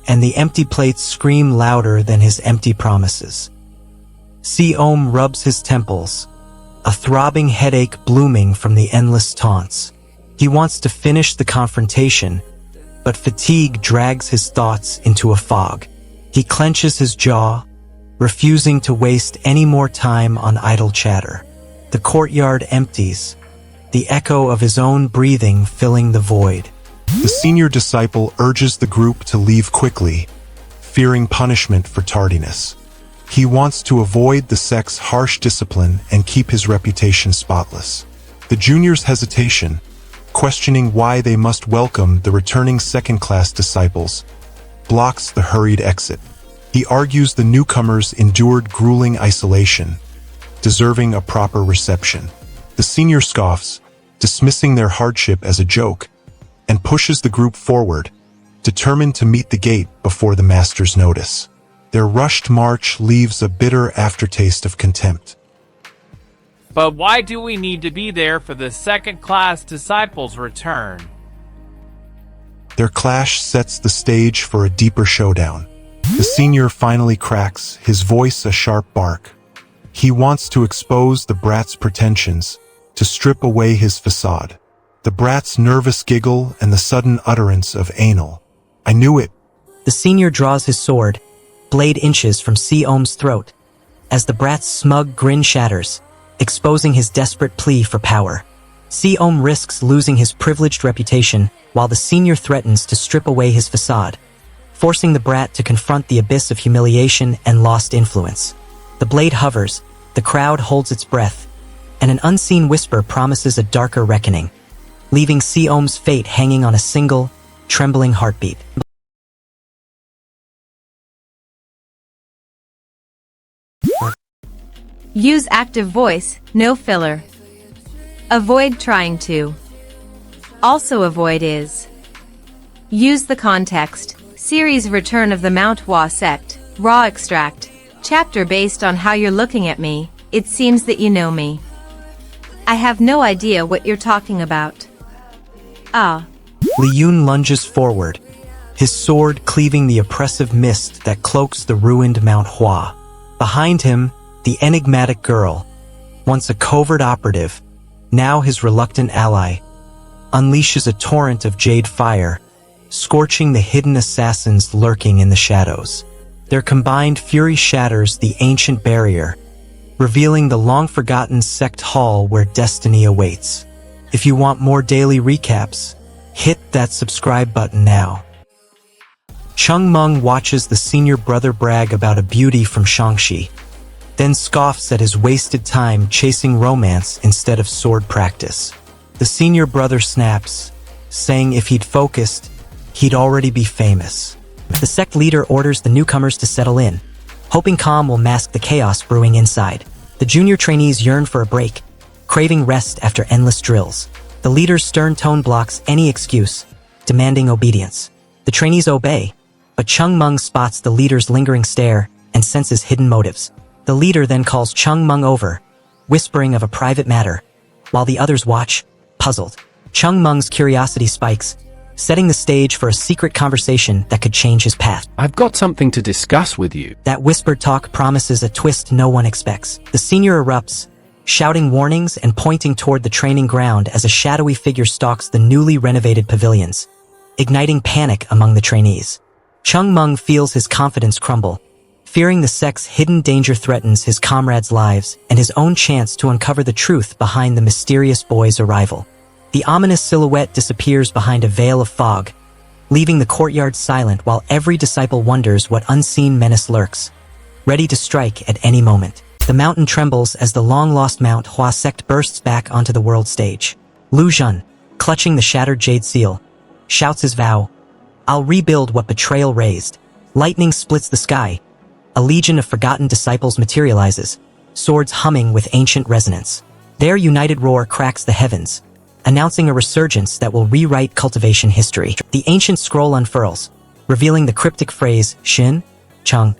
[SPEAKER 4] and the empty plates scream louder than his empty promises. Si-Om rubs his temples, a throbbing headache blooming from the endless taunts. He wants to finish the confrontation, but fatigue drags his thoughts into a fog. He clenches his jaw, refusing to waste any more time on idle chatter. The courtyard empties, the echo of his own breathing filling the void.
[SPEAKER 2] The senior disciple urges the group to leave quickly, fearing punishment for tardiness. He wants to avoid the sect's harsh discipline and keep his reputation spotless. The junior's hesitation, questioning why they must welcome the returning second-class disciples, blocks the hurried exit. He argues the newcomers endured grueling isolation, deserving a proper reception. The senior scoffs, dismissing their hardship as a joke, and pushes the group forward, determined to meet the gate before the master's notice. Their rushed march leaves a bitter aftertaste of contempt.
[SPEAKER 6] But why do we need to be there for the second-class disciples' return?
[SPEAKER 2] Their clash sets the stage for a deeper showdown. The senior finally cracks, his voice a sharp bark. He wants to expose the brat's pretensions, to strip away his facade. The brat's nervous giggle and the sudden utterance of anal. I knew it.
[SPEAKER 4] The senior draws his sword, blade inches from Si-Om's throat, as the brat's smug grin shatters, exposing his desperate plea for power. Si-Om risks losing his privileged reputation while the senior threatens to strip away his facade, forcing the brat to confront the abyss of humiliation and lost influence. The blade hovers, the crowd holds its breath, and an unseen whisper promises a darker reckoning, leaving Si-Om's fate hanging on a single, trembling heartbeat.
[SPEAKER 9] Use active voice, no filler. Avoid trying to. Also avoid is. Use the context. Series Return of the Mount Hua Sect, Raw Extract. Chapter based on how you're looking at me, it seems that you know me. I have no idea what you're talking about. Ah.
[SPEAKER 4] Li Yun lunges forward, his sword cleaving the oppressive mist that cloaks the ruined Mount Hua. Behind him, the enigmatic girl, once a covert operative, now his reluctant ally, unleashes a torrent of jade fire, scorching the hidden assassins lurking in the shadows. Their combined fury shatters the ancient barrier, revealing the long-forgotten sect hall where destiny awaits. If you want more daily recaps, hit that subscribe button now. Chung Meng watches the senior brother brag about a beauty from Shaanxi, then scoffs at his wasted time chasing romance instead of sword practice. The senior brother snaps, saying if he'd focused, he'd already be famous. The sect leader orders the newcomers to settle in, hoping calm will mask the chaos brewing inside. The junior trainees yearn for a break, craving rest after endless drills. The leader's stern tone blocks any excuse, demanding obedience. The trainees obey, but Chung Meng spots the leader's lingering stare and senses hidden motives. The leader then calls Chung Meng over, whispering of a private matter, while the others watch, puzzled. Chung Meng's curiosity spikes, setting the stage for a secret conversation that could change his path.
[SPEAKER 10] I've got something to discuss with you.
[SPEAKER 4] That whispered talk promises a twist no one expects. The senior erupts, shouting warnings and pointing toward the training ground as a shadowy figure stalks the newly renovated pavilions, igniting panic among the trainees. Chung Meng feels his confidence crumble, fearing the sect's hidden danger threatens his comrades' lives and his own chance to uncover the truth behind the mysterious boy's arrival. The ominous silhouette disappears behind a veil of fog, leaving the courtyard silent while every disciple wonders what unseen menace lurks, ready to strike at any moment. The mountain trembles as the long-lost Mount Hua Sect bursts back onto the world stage. Lu Jun, clutching the shattered jade seal, shouts his vow, "I'll rebuild what betrayal razed." Lightning splits the sky. A legion of forgotten disciples materializes, swords humming with ancient resonance. Their united roar cracks the heavens, announcing a resurgence that will rewrite cultivation history. The ancient scroll unfurls, revealing the cryptic phrase, Xin, Chung,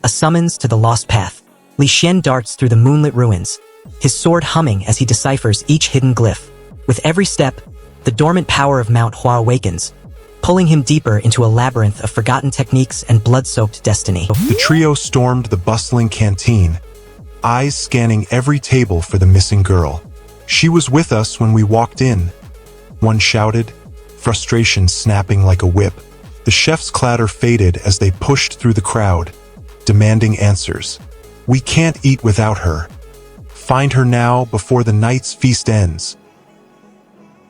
[SPEAKER 4] a summons to the lost path. Li Xian darts through the moonlit ruins, his sword humming as he deciphers each hidden glyph. With every step, the dormant power of Mount Hua awakens, pulling him deeper into a labyrinth of forgotten techniques and blood-soaked destiny.
[SPEAKER 2] The trio stormed the bustling canteen, eyes scanning every table for the missing girl. "She was with us when we walked in," one shouted, frustration snapping like a whip. The chef's clatter faded as they pushed through the crowd, demanding answers. "We can't eat without her. Find her now before the night's feast ends."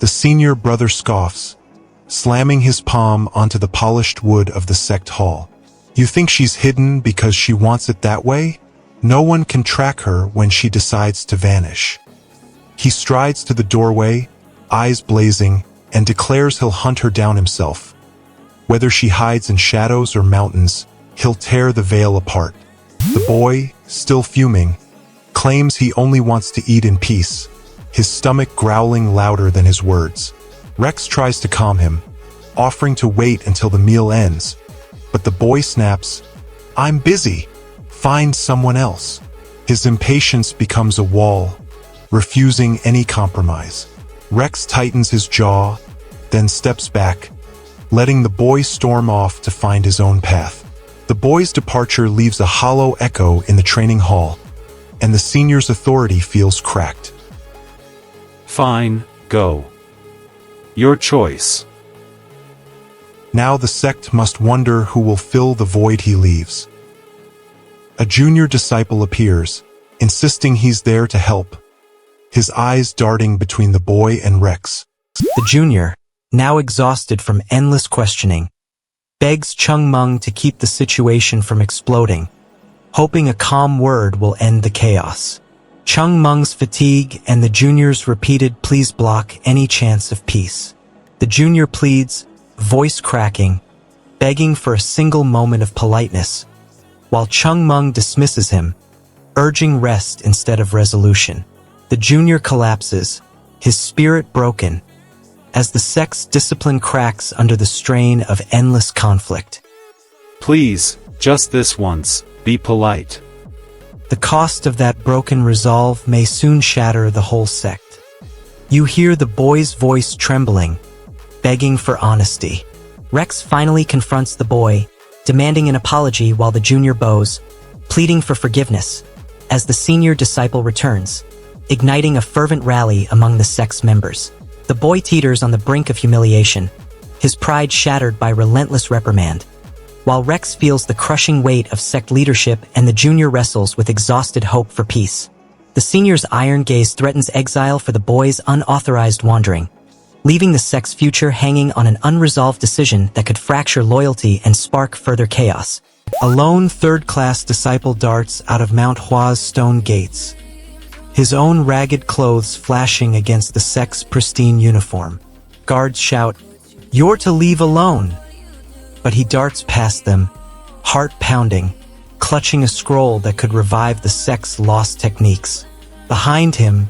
[SPEAKER 2] The senior brother scoffs, slamming his palm onto the polished wood of the sect hall. "You think she's hidden because she wants it that way? No one can track her when she decides to vanish." He strides to the doorway, eyes blazing, and declares he'll hunt her down himself. Whether she hides in shadows or mountains, he'll tear the veil apart. The boy, still fuming, claims he only wants to eat in peace, his stomach growling louder than his words. Rex tries to calm him, offering to wait until the meal ends, but the boy snaps, "I'm busy. Find someone else." His impatience becomes a wall, refusing any compromise. Rex tightens his jaw, then steps back, letting the boy storm off to find his own path. The boy's departure leaves a hollow echo in the training hall, and the senior's authority feels cracked.
[SPEAKER 3] Fine, go. Your choice.
[SPEAKER 2] Now the sect must wonder who will fill the void he leaves. A junior disciple appears, insisting he's there to help, his eyes darting between the boy and Rex.
[SPEAKER 4] The junior, now exhausted from endless questioning, begs Chung Meng to keep the situation from exploding, hoping a calm word will end the chaos. Chung Meng's fatigue and the junior's repeated pleas block any chance of peace. The junior pleads, voice cracking, begging for a single moment of politeness, while Chung Meng dismisses him, urging rest instead of resolution. The junior collapses, his spirit broken, as the sect's discipline cracks under the strain of endless conflict.
[SPEAKER 3] Please, just this once, be polite.
[SPEAKER 4] The cost of that broken resolve may soon shatter the whole sect. You hear the boy's voice trembling, begging for honesty. Rex finally confronts the boy, demanding an apology while the junior bows, pleading for forgiveness, as the senior disciple returns, igniting a fervent rally among the sect's members. The boy teeters on the brink of humiliation, his pride shattered by relentless reprimand, while Rex feels the crushing weight of sect leadership and the junior wrestles with exhausted hope for peace. The senior's iron gaze threatens exile for the boy's unauthorized wandering, leaving the sect's future hanging on an unresolved decision that could fracture loyalty and spark further chaos. A lone third-class disciple darts out of Mount Hua's stone gates, his own ragged clothes flashing against the sect's pristine uniform. Guards shout, "You're to leave alone!" But he darts past them, heart pounding,
[SPEAKER 1] clutching a scroll that could revive the sect's lost techniques. Behind him,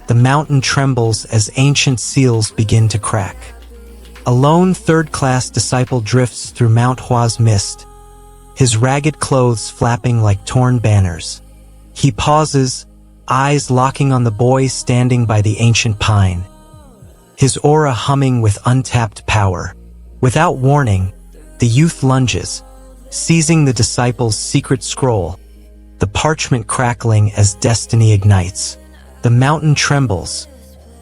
[SPEAKER 1] the mountain trembles as ancient seals begin to crack. A lone third-class disciple drifts through Mount Hua's mist, his ragged clothes flapping like torn banners. He pauses, eyes locking on the boy standing by the ancient pine, his aura humming with untapped power. Without warning, the youth lunges, seizing the disciple's secret scroll, the parchment crackling as destiny ignites. The mountain trembles,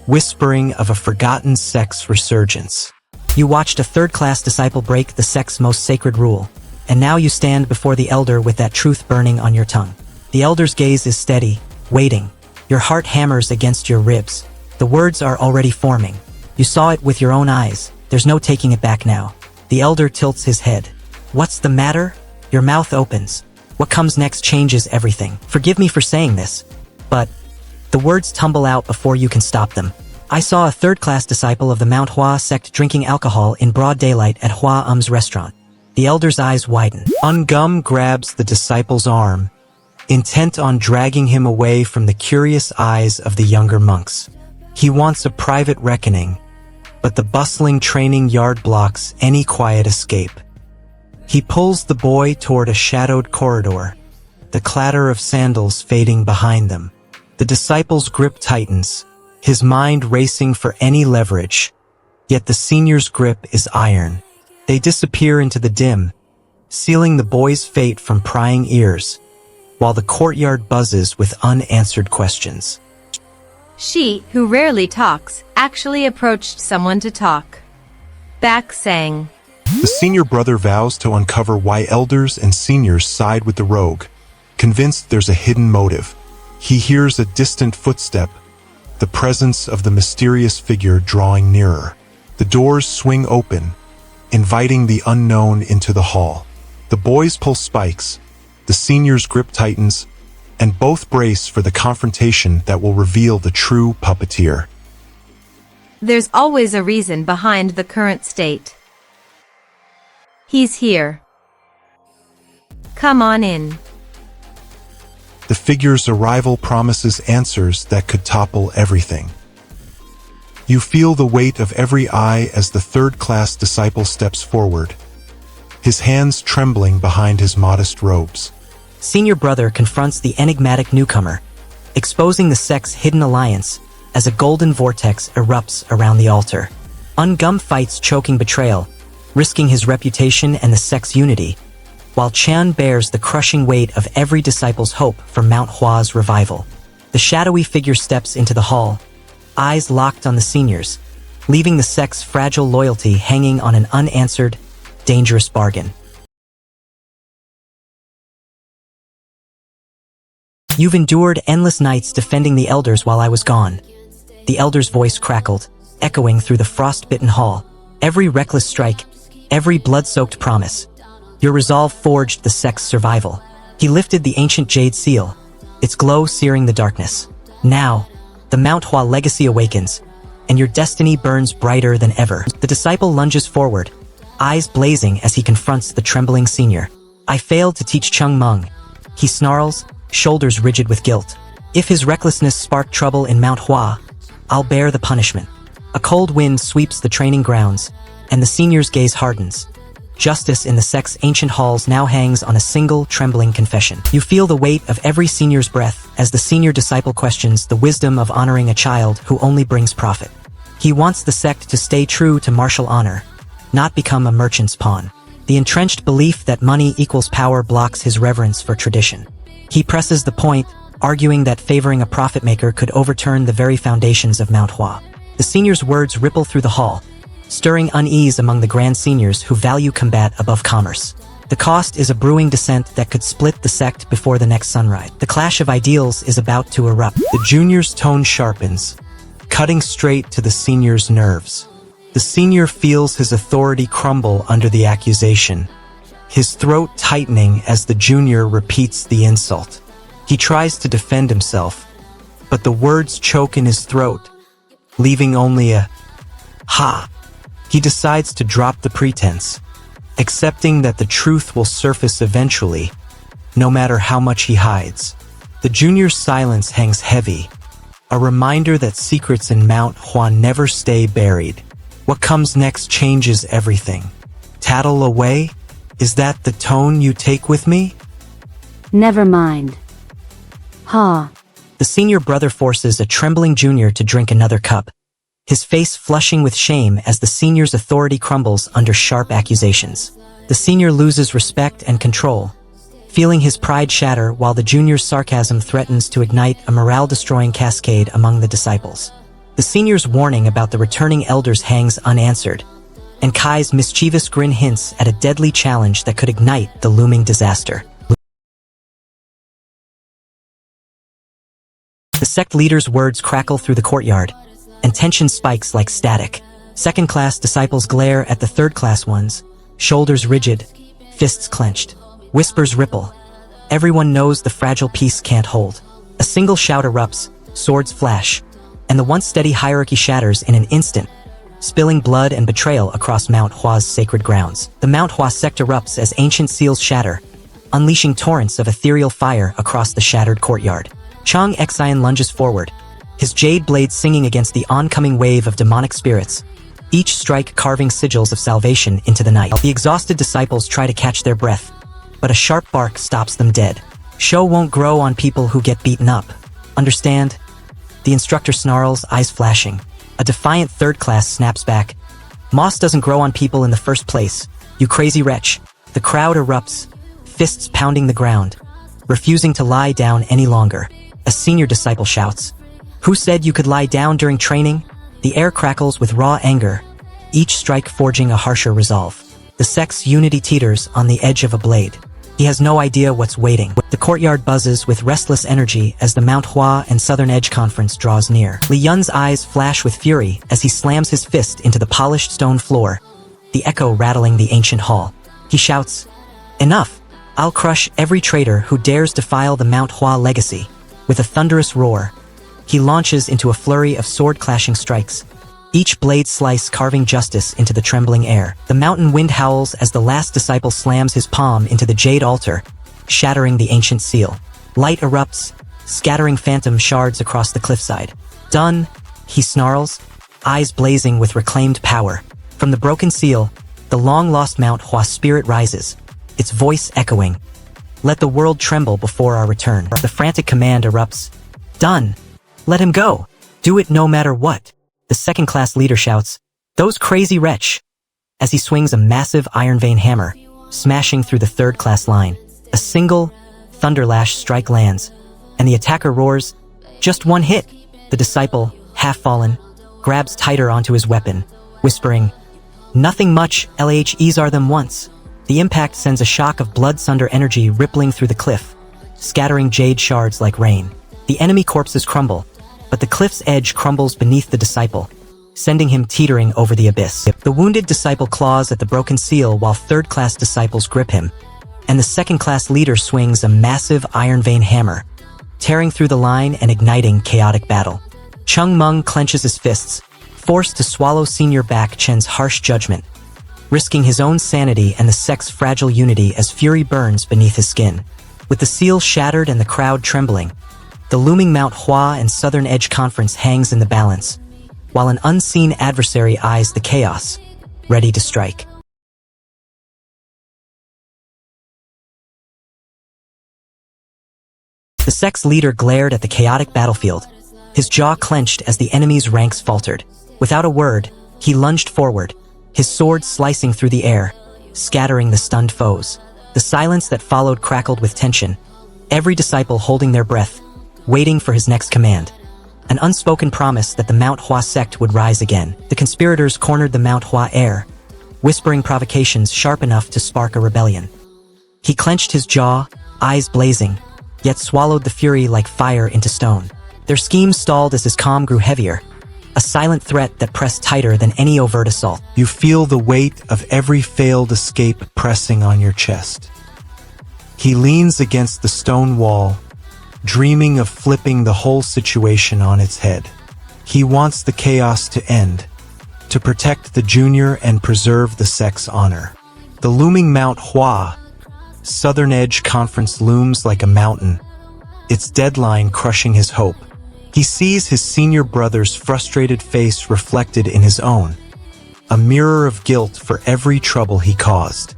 [SPEAKER 1] whispering of a forgotten sect's resurgence. You watched a third-class disciple break the sect's most sacred rule, and now you stand before the elder with that truth burning on your tongue. The elder's gaze is steady, waiting. Your heart hammers against your ribs. The words are already forming. You saw it with your own eyes. There's no taking it back now. The elder tilts his head. What's the matter? Your mouth opens. What comes next changes everything. Forgive me for saying this, but the words tumble out before you can stop them. I saw a third-class disciple of the Mount Hua Sect drinking alcohol in broad daylight at Hua Um's restaurant. The elder's eyes widen. Ungum grabs the disciple's arm, intent on dragging him away from the curious eyes of the younger monks. He wants a private reckoning, but the bustling training yard blocks any quiet escape. He pulls the boy toward a shadowed corridor, the clatter of sandals fading behind them. The disciple's grip tightens, his mind racing for any leverage, yet the senior's grip is iron. They disappear into the dim, sealing the boy's fate from prying ears, while the courtyard buzzes with unanswered questions.
[SPEAKER 9] She, who rarely talks, actually approached someone to talk. Back sang.
[SPEAKER 2] The senior brother vows to uncover why elders and seniors side with the rogue, convinced there's a hidden motive. He hears a distant footstep, the presence of the mysterious figure drawing nearer. The doors swing open, inviting the unknown into the hall. The boys pull spikes, the senior's grip tightens, and both brace for the confrontation that will reveal the true puppeteer.
[SPEAKER 9] There's always a reason behind the current state. He's here. Come on in.
[SPEAKER 2] The figure's arrival promises answers that could topple everything. You feel the weight of every eye as the third-class disciple steps forward, his hands trembling behind his modest robes.
[SPEAKER 1] Senior brother confronts the enigmatic newcomer, exposing the sect's hidden alliance as a golden vortex erupts around the altar. Ungum fights choking betrayal, risking his reputation and the sect's unity, while Chan bears the crushing weight of every disciple's hope for Mount Hua's revival. The shadowy figure steps into the hall, eyes locked on the seniors, leaving the sect's fragile loyalty hanging on an unanswered, dangerous bargain. You've endured endless nights defending the elders while I was gone. The elder's voice crackled, echoing through the frost-bitten hall. Every reckless strike, every blood-soaked promise. Your resolve forged the sect's survival. He lifted the ancient jade seal, its glow searing the darkness. Now, the Mount Hua legacy awakens, and your destiny burns brighter than ever. The disciple lunges forward, eyes blazing as he confronts the trembling senior. I failed to teach Chung Meng. He snarls, shoulders rigid with guilt. If his recklessness sparked trouble in Mount Hua, I'll bear the punishment. A cold wind sweeps the training grounds, and the senior's gaze hardens. Justice in the sect's ancient halls now hangs on a single, trembling confession. You feel the weight of every senior's breath as the senior disciple questions the wisdom of honoring a child who only brings profit. He wants the sect to stay true to martial honor, not become a merchant's pawn. The entrenched belief that money equals power blocks his reverence for tradition. He presses the point, arguing that favoring a profit maker could overturn the very foundations of Mount Hua. The senior's words ripple through the hall, stirring unease among the grand seniors who value combat above commerce. The cost is a brewing dissent that could split the sect before the next sunrise. The clash of ideals is about to erupt. The junior's tone sharpens, cutting straight to the senior's nerves. The senior feels his authority crumble under the accusation, his throat tightening as the junior repeats the insult. He tries to defend himself, but the words choke in his throat, leaving only a ha. He decides to drop the pretense, accepting that the truth will surface eventually, no matter how much he hides. The junior's silence hangs heavy, a reminder that secrets in Mount Hua never stay buried. What comes next changes everything. Tattle away? Is that the tone you take with me?
[SPEAKER 11] Never mind. Ha.
[SPEAKER 4] The senior brother forces a trembling junior to drink another cup, his face flushing with shame as the senior's authority crumbles under sharp accusations. The senior loses respect and control, feeling his pride shatter while the junior's sarcasm threatens to ignite a morale-destroying cascade among the disciples. The senior's warning about the returning elders hangs unanswered, and Kai's mischievous grin hints at a deadly challenge that could ignite the looming disaster. The sect leader's words crackle through the courtyard, and tension spikes like static. Second-class disciples glare at the third-class ones, shoulders rigid, fists clenched. Whispers ripple. Everyone knows the fragile peace can't hold. A single shout erupts, swords flash, and the once steady hierarchy shatters in an instant, spilling blood and betrayal across Mount Hua's sacred grounds. The Mount Hua Sect erupts as ancient seals shatter, unleashing torrents of ethereal fire across the shattered courtyard. Chang Xian lunges forward, his jade blade singing against the oncoming wave of demonic spirits, each strike carving sigils of salvation into the night. The exhausted disciples try to catch their breath, but a sharp bark stops them dead. Show won't grow on people who get beaten up. Understand? The instructor snarls, eyes flashing. A defiant third class snaps back. Moss doesn't grow on people in the first place, you crazy wretch. The crowd erupts, fists pounding the ground, refusing to lie down any longer. A senior disciple shouts, "Who said you could lie down during training?" The air crackles with raw anger, each strike forging a harsher resolve. The sect's unity teeters on the edge of a blade. He has no idea what's waiting. The courtyard buzzes with restless energy as the Mount Hua and Southern Edge Conference draws near. Li Yun's eyes flash with fury as he slams his fist into the polished stone floor, the echo rattling the ancient hall. He shouts, "Enough! I'll crush every traitor who dares defile the Mount Hua legacy." With a thunderous roar, he launches into a flurry of sword-clashing strikes, each blade slice carving justice into the trembling air. The mountain wind howls as the last disciple slams his palm into the jade altar, shattering the ancient seal. Light erupts, scattering phantom shards across the cliffside. "Done," he snarls, eyes blazing with reclaimed power. From the broken seal, the long-lost Mount Hua spirit rises, its voice echoing, "Let the world tremble before our return." The frantic command erupts, "Done! Let him go! Do it no matter what!" The second-class leader shouts, "Those crazy wretch!" as he swings a massive iron vein hammer, smashing through the third-class line. A single, thunderlash strike lands, and the attacker roars, "Just one hit!" The disciple, half-fallen, grabs tighter onto his weapon, whispering, "Nothing much, LHEs are them once." The impact sends a shock of blood-sunder energy rippling through the cliff, scattering jade shards like rain. The enemy corpses crumble, but the cliff's edge crumbles beneath the disciple, sending him teetering over the abyss. The wounded disciple claws at the broken seal while third-class disciples grip him, and the second-class leader swings a massive iron vein hammer, tearing through the line and igniting chaotic battle. Chung Meng clenches his fists, forced to swallow Senior Back Chen's harsh judgment, risking his own sanity and the sect's fragile unity as fury burns beneath his skin. With the seal shattered and the crowd trembling, the looming Mount Hua and Southern Edge Conference hangs in the balance, while an unseen adversary eyes the chaos, ready to strike. The sect's leader glared at the chaotic battlefield, his jaw clenched as the enemy's ranks faltered. Without a word, he lunged forward, his sword slicing through the air, scattering the stunned foes. The silence that followed crackled with tension, every disciple holding their breath, waiting for his next command. An unspoken promise that the Mount Hua Sect would rise again. The conspirators cornered the Mount Hua air, whispering provocations sharp enough to spark a rebellion. He clenched his jaw, eyes blazing, yet swallowed the fury like fire into stone. Their schemes stalled as his calm grew heavier, a silent threat that pressed tighter than any overt assault.
[SPEAKER 2] You feel the weight of every failed escape pressing on your chest. He leans against the stone wall, dreaming of flipping the whole situation on its head. He wants the chaos to end, to protect the junior and preserve the sect's honor. The looming Mount Hua,
[SPEAKER 1] Southern Edge Conference looms like a mountain, its deadline crushing his hope. He sees his senior brother's frustrated face reflected in his own, a mirror of guilt for every trouble he caused.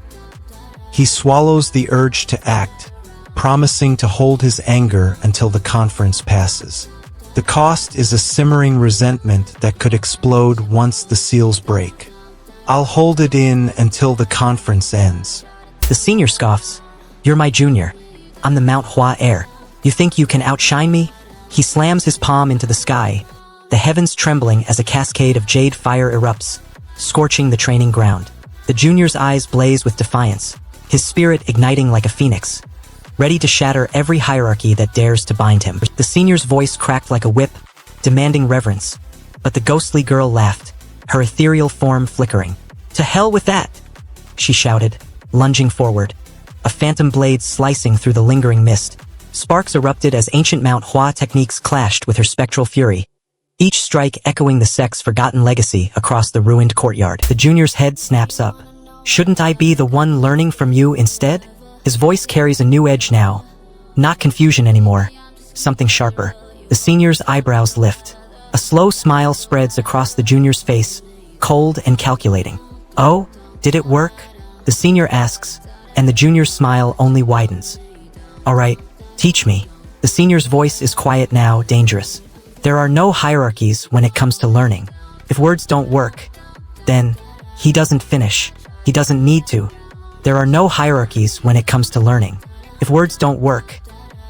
[SPEAKER 1] He swallows the urge to act, promising to hold his anger until the conference passes. The cost is a simmering resentment that could explode once the seals break. I'll hold it in until the conference ends.
[SPEAKER 4] The senior scoffs. You're my junior. I'm the Mount Hua heir. You think you can outshine me? He slams his palm into the sky, the heavens trembling as a cascade of jade fire erupts, scorching the training ground. The junior's eyes blaze with defiance, his spirit igniting like a phoenix, ready to shatter every hierarchy that dares to bind him. The senior's voice cracked like a whip, demanding reverence, but the ghostly girl laughed, her ethereal form flickering. To hell with that! She shouted, lunging forward, a phantom blade slicing through the lingering mist. Sparks erupted as ancient Mount Hua techniques clashed with her spectral fury, each strike echoing the sect's forgotten legacy across the ruined courtyard. The junior's head snaps up. Shouldn't I be the one learning from you instead? His voice carries a new edge now. Not confusion anymore. Something sharper. The senior's eyebrows lift. A slow smile spreads across the junior's face, cold and calculating. Oh, did it work? The senior asks, and the junior's smile only widens. All right, teach me. The senior's voice is quiet now, dangerous. There are no hierarchies when it comes to learning. If words don't work, then he doesn't finish. He doesn't need to. There are no hierarchies when it comes to learning. If words don't work,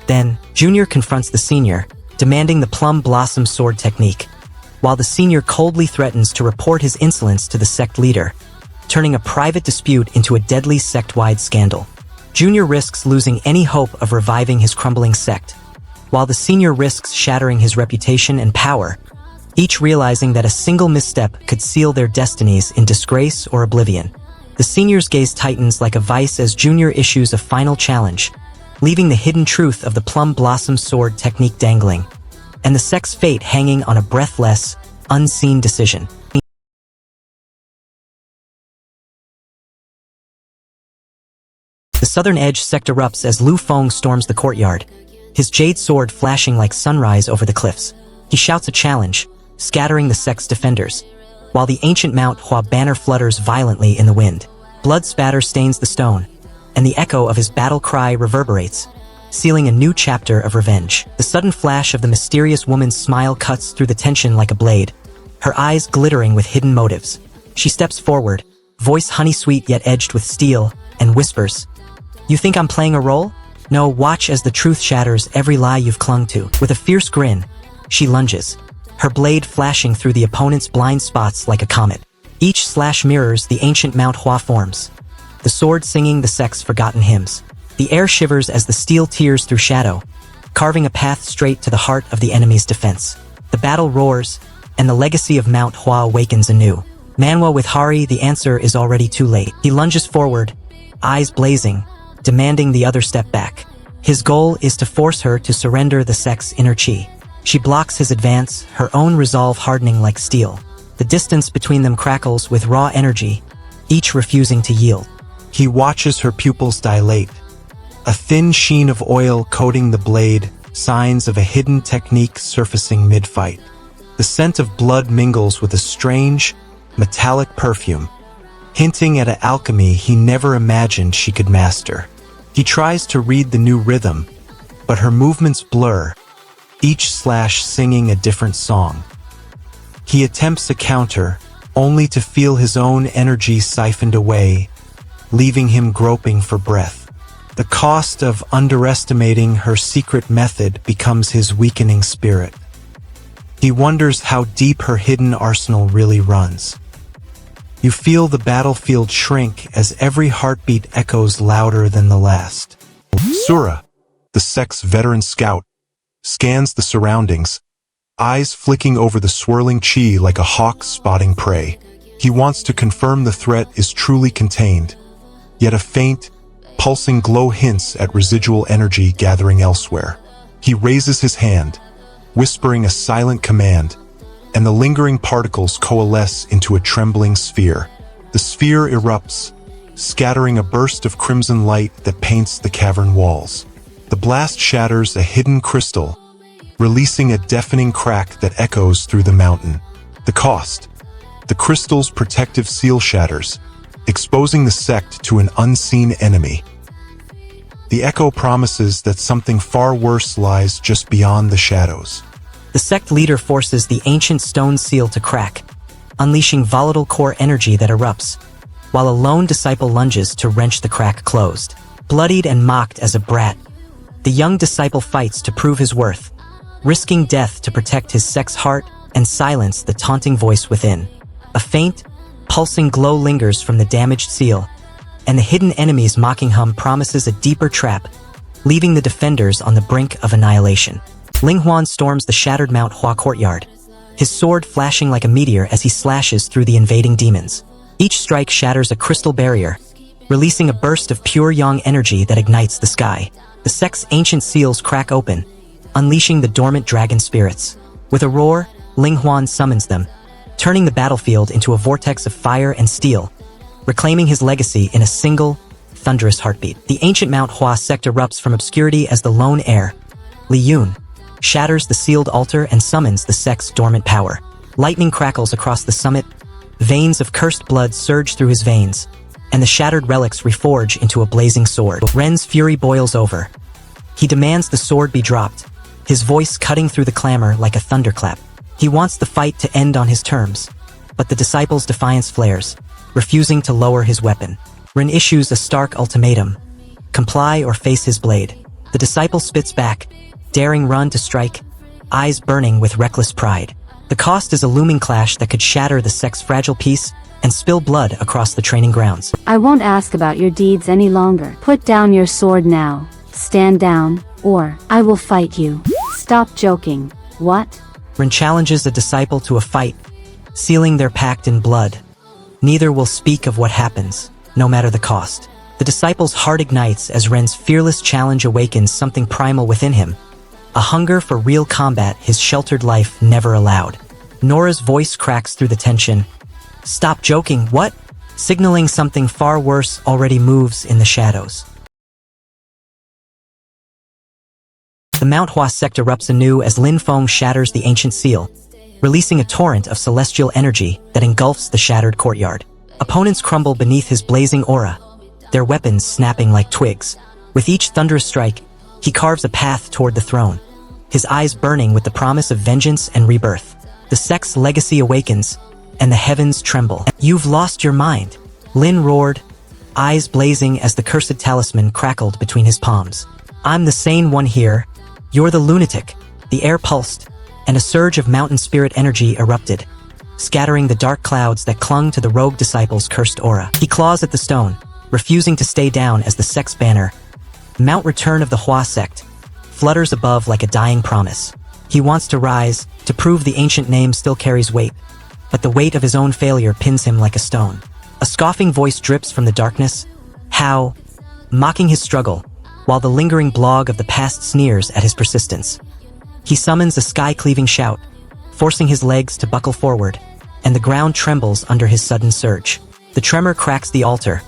[SPEAKER 4] then junior confronts the senior, demanding the plum blossom sword technique, while the senior coldly threatens to report his insolence to the sect leader, turning a private dispute into a deadly sect-wide scandal. Junior risks losing any hope of reviving his crumbling sect, while the senior risks shattering his reputation and power, each realizing that a single misstep could seal their destinies in disgrace or oblivion. The senior's gaze tightens like a vice as junior issues a final challenge, leaving the hidden truth of the plum blossom sword technique dangling, and the sect's fate hanging on a breathless, unseen decision. The Southern Edge sect erupts as Lu Feng storms the courtyard, his jade sword flashing like sunrise over the cliffs. He shouts a challenge, scattering the sect's defenders, while the ancient Mount Hua banner flutters violently in the wind. Blood spatter stains the stone, and the echo of his battle cry reverberates, sealing a new chapter of revenge. The sudden flash of the mysterious woman's smile cuts through the tension like a blade, her eyes glittering with hidden motives. She steps forward, voice honey-sweet yet edged with steel, and whispers, "You think I'm playing a role? No, watch as the truth shatters every lie you've clung to." With a fierce grin, she lunges, her blade flashing through the opponent's blind spots like a comet. Each slash mirrors the ancient Mount Hua forms, the sword singing the sect's forgotten hymns. The air shivers as the steel tears through shadow, carving a path straight to the heart of the enemy's defense. The battle roars, and the legacy of Mount Hua awakens anew. Manwa with Hari, the answer is already too late. He lunges forward, eyes blazing, demanding the other step back. His goal is to force her to surrender the sect's inner chi. She blocks his advance, her own resolve hardening like steel. The distance between them crackles with raw energy, each refusing to yield.
[SPEAKER 2] He watches her pupils dilate, a thin sheen of oil coating the blade, signs of a hidden technique surfacing mid-fight. The scent of blood mingles with a strange, metallic perfume, hinting at an alchemy he never imagined she could master. He tries to read the new rhythm, but her movements blur, each slash singing a different song. He attempts a counter, only to feel his own energy siphoned away, leaving him groping for breath. The cost of underestimating her secret method becomes his weakening spirit. He wonders how deep her hidden arsenal really runs. You feel the battlefield shrink as every heartbeat echoes louder than the last. Sura, the sect's veteran scout, scans the surroundings, eyes flicking over the swirling chi like a hawk spotting prey. He wants to confirm the threat is truly contained, yet a faint, pulsing glow hints at residual energy gathering elsewhere. He raises his hand, whispering a silent command, and the lingering particles coalesce into a trembling sphere. The sphere erupts, scattering a burst of crimson light that paints the cavern walls. The blast shatters a hidden crystal, releasing a deafening crack that echoes through the mountain. The cost: the crystal's protective seal shatters, exposing the sect to an unseen enemy. The echo promises that something far worse lies just beyond the shadows.
[SPEAKER 4] The sect leader forces the ancient stone seal to crack, unleashing volatile core energy that erupts, while a lone disciple lunges to wrench the crack closed. Bloodied and mocked as a brat, the young disciple fights to prove his worth, risking death to protect his sect's heart and silence the taunting voice within. A faint, pulsing glow lingers from the damaged seal, and the hidden enemy's mocking hum promises a deeper trap, leaving the defenders on the brink of annihilation. Ling Huan storms the shattered Mount Hua courtyard, his sword flashing like a meteor as he slashes through the invading demons. Each strike shatters a crystal barrier, releasing a burst of pure yang energy that ignites the sky. The sect's ancient seals crack open, unleashing the dormant dragon spirits. With a roar, Ling Huan summons them, turning the battlefield into a vortex of fire and steel, reclaiming his legacy in a single, thunderous heartbeat. The ancient Mount Hua Sect erupts from obscurity as the lone heir, Li Yun, shatters the sealed altar and summons the sect's dormant power. Lightning crackles across the summit, veins of cursed blood surge through his veins, and the shattered relics reforge into a blazing sword. Ren's fury boils over. He demands the sword be dropped, his voice cutting through the clamor like a thunderclap. He wants the fight to end on his terms, but the disciple's defiance flares, refusing to lower his weapon. Ren issues a stark ultimatum: comply or face his blade. The disciple spits back, daring Ren to strike, eyes burning with reckless pride. The cost is a looming clash that could shatter the sect's fragile peace and spill blood across the training grounds.
[SPEAKER 11] I won't ask about your deeds any longer. Put down your sword now. Stand down, or I will fight you. Stop joking. What?
[SPEAKER 4] Ren challenges a disciple to a fight, sealing their pact in blood. Neither will speak of what happens, no matter the cost. The disciple's heart ignites as Ren's fearless challenge awakens something primal within him, a hunger for real combat his sheltered life never allowed. Nora's voice cracks through the tension. Stop joking, what? Signaling something far worse already moves in the shadows. The Mount Hua Sect erupts anew as Lin Feng shatters the ancient seal, releasing a torrent of celestial energy that engulfs the shattered courtyard. Opponents crumble beneath his blazing aura, their weapons snapping like twigs. With each thunderous strike, he carves a path toward the throne, his eyes burning with the promise of vengeance and rebirth. The sect's legacy awakens, and the heavens tremble. You've lost your mind, Lin roared, eyes blazing as the cursed talisman crackled between his palms. I'm the sane one here. You're the lunatic. The air pulsed, and a surge of mountain spirit energy erupted, scattering the dark clouds that clung to the rogue disciple's cursed aura. He claws at the stone, refusing to stay down as the sect's banner, Mount Return of the Hua Sect, flutters above like a dying promise. He wants to rise, to prove the ancient name still carries weight, but the weight of his own failure pins him like a stone. A scoffing voice drips from the darkness, How, mocking his struggle, while the lingering blog of the past sneers at his persistence. He summons a sky-cleaving shout, forcing his legs to buckle forward, and the ground trembles under his sudden surge. The tremor cracks the altar,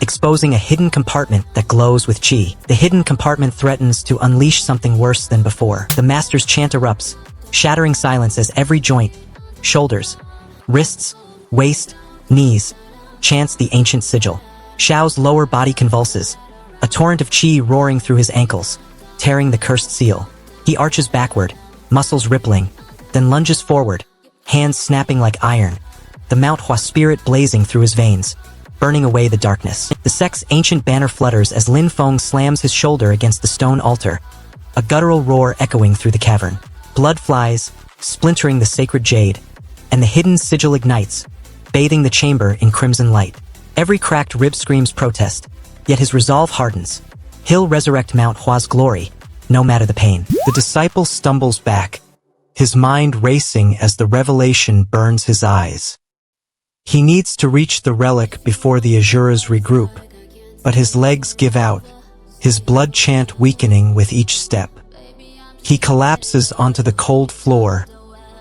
[SPEAKER 4] exposing a hidden compartment that glows with chi. The hidden compartment threatens to unleash something worse than before. The master's chant erupts, shattering silence as every joint, shoulders, wrists, waist, knees, chants the ancient sigil. Xiao's lower body convulses, a torrent of chi roaring through his ankles, tearing the cursed seal. He arches backward, muscles rippling, then lunges forward, hands snapping like iron, the Mount Hua spirit blazing through his veins, burning away the darkness. The sect's ancient banner flutters as Lin Feng slams his shoulder against the stone altar, a guttural roar echoing through the cavern. Blood flies, splintering the sacred jade, and the hidden sigil ignites, bathing the chamber in crimson light. Every cracked rib screams protest, yet his resolve hardens. He'll resurrect Mount Hua's glory, no matter the pain. The disciple stumbles back, his mind racing as the revelation burns his eyes. He needs to reach the relic before the Azuras regroup, but his legs give out, his blood chant weakening with each step. He collapses onto the cold floor,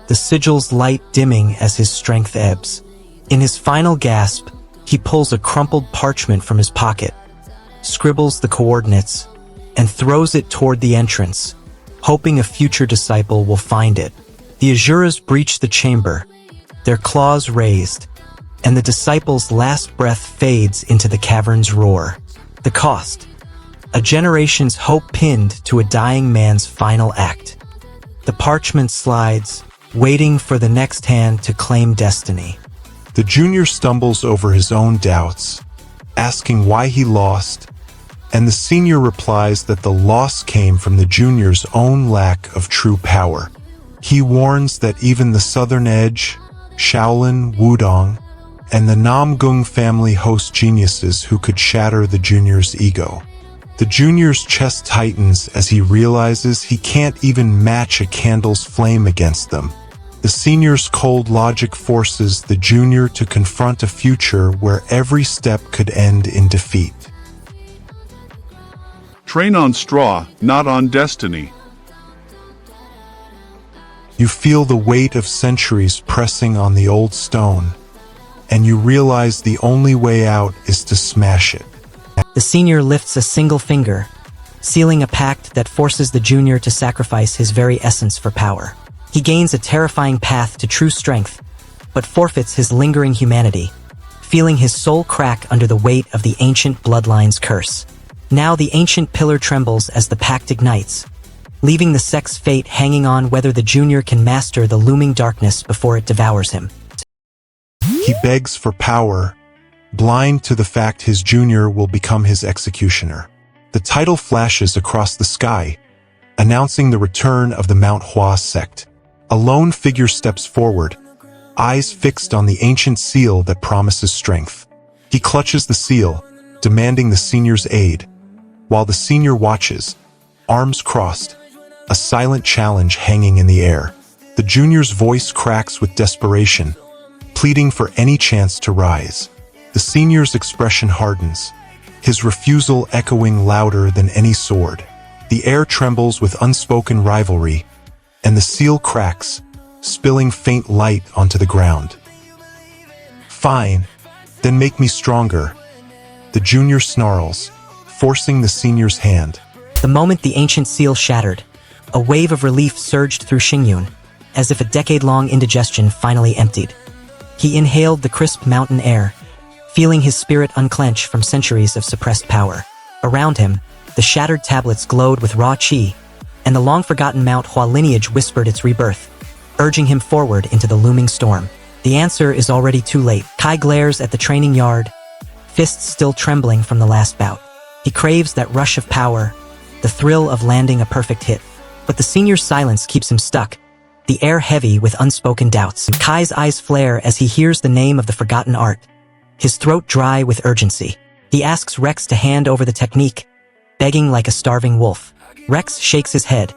[SPEAKER 4] the sigil's light dimming as his strength ebbs. In his final gasp, He pulls a crumpled parchment from his pocket, scribbles the coordinates, and throws it toward the entrance, hoping a future disciple will find it. The Azuras breach the chamber, their claws raised, and the disciple's last breath fades into the cavern's roar. The cost: a generation's hope pinned to a dying man's final act. The parchment slides, waiting for the next hand to claim destiny.
[SPEAKER 2] The junior stumbles over his own doubts, asking why he lost, and the senior replies that the loss came from the junior's own lack of true power. He warns that even the Southern Edge, Shaolin, Wudong, and the Namgung family host geniuses who could shatter the junior's ego. The junior's chest tightens as he realizes he can't even match a candle's flame against them. The senior's cold logic forces the junior to confront a future where every step could end in defeat.
[SPEAKER 8] Train on straw, not on destiny.
[SPEAKER 2] You feel the weight of centuries pressing on the old stone, and you realize the only way out is to smash it.
[SPEAKER 4] The senior lifts a single finger, sealing a pact that forces the junior to sacrifice his very essence for power. He gains a terrifying path to true strength, but forfeits his lingering humanity, feeling his soul crack under the weight of the ancient bloodline's curse. Now the ancient pillar trembles as the pact ignites, leaving the sect's fate hanging on whether the junior can master the looming darkness before it devours him.
[SPEAKER 2] He begs for power, blind to the fact his junior will become his executioner. The title flashes across the sky, announcing the return of the Mount Hua Sect. A lone figure steps forward, eyes fixed on the ancient seal that promises strength. He clutches the seal, demanding the senior's aid, while the senior watches, arms crossed, a silent challenge hanging in the air. The junior's voice cracks with desperation, pleading for any chance to rise. The senior's expression hardens, his refusal echoing louder than any sword. The air trembles with unspoken rivalry, and the seal cracks, spilling faint light onto the ground. Fine, then make me stronger. The junior snarls, forcing the senior's hand.
[SPEAKER 4] The moment the ancient seal shattered, a wave of relief surged through Xingyun, as if a decade-long indigestion finally emptied. He inhaled the crisp mountain air, feeling his spirit unclench from centuries of suppressed power. Around him, the shattered tablets glowed with raw qi, and the long-forgotten Mount Hua lineage whispered its rebirth, urging him forward into the looming storm. The answer is already too late. Kai glares at the training yard, fists still trembling from the last bout. He craves that rush of power, the thrill of landing a perfect hit. But the senior's silence keeps him stuck, the air heavy with unspoken doubts. Kai's eyes flare as he hears the name of the forgotten art, his throat dry with urgency. He asks Rex to hand over the technique, begging like a starving wolf. Rex shakes his head,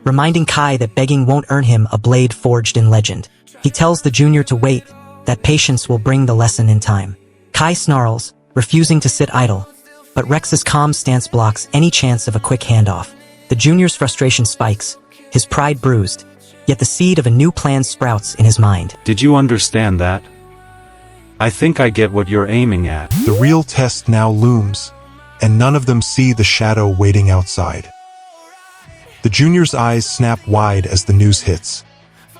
[SPEAKER 4] reminding Kai that begging won't earn him a blade forged in legend. He tells the junior to wait, that patience will bring the lesson in time. Kai snarls, refusing to sit idle, but Rex's calm stance blocks any chance of a quick handoff. The junior's frustration spikes, his pride bruised, yet the seed of a new plan sprouts in his mind.
[SPEAKER 3] Did you understand that? I think I get what you're aiming at.
[SPEAKER 2] The real test now looms, and none of them see the shadow waiting outside. The junior's eyes snap wide as the news hits.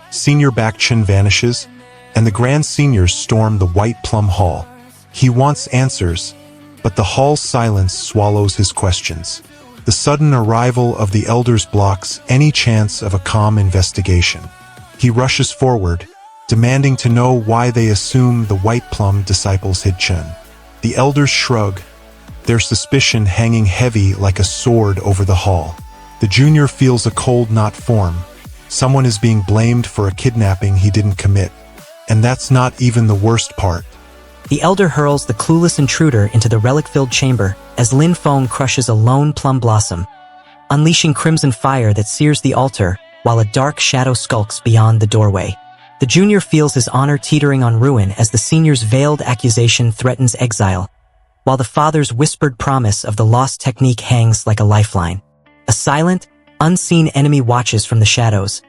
[SPEAKER 2] Senior Bakchin vanishes, and the grand seniors storm the White Plum Hall. He wants answers, but the hall's silence swallows his questions. The sudden arrival of the elders blocks any chance of a calm investigation. He rushes forward, demanding to know why they assume the White Plum disciples hid Chen. The elders shrug, their suspicion hanging heavy like a sword over the hall. The junior feels a cold knot form. Someone is being blamed for a kidnapping he didn't commit. And that's not even the worst part.
[SPEAKER 4] The elder hurls the clueless intruder into the relic-filled chamber as Lin Feng crushes a lone plum blossom, unleashing crimson fire that sears the altar while a dark shadow skulks beyond the doorway. The junior feels his honor teetering on ruin as the senior's veiled accusation threatens exile, while the father's whispered promise of the lost technique hangs like a lifeline. A silent, unseen enemy watches from the shadows,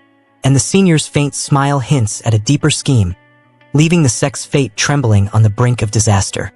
[SPEAKER 4] and the senior's faint smile hints at a deeper scheme, leaving the sect's fate trembling on the brink of disaster.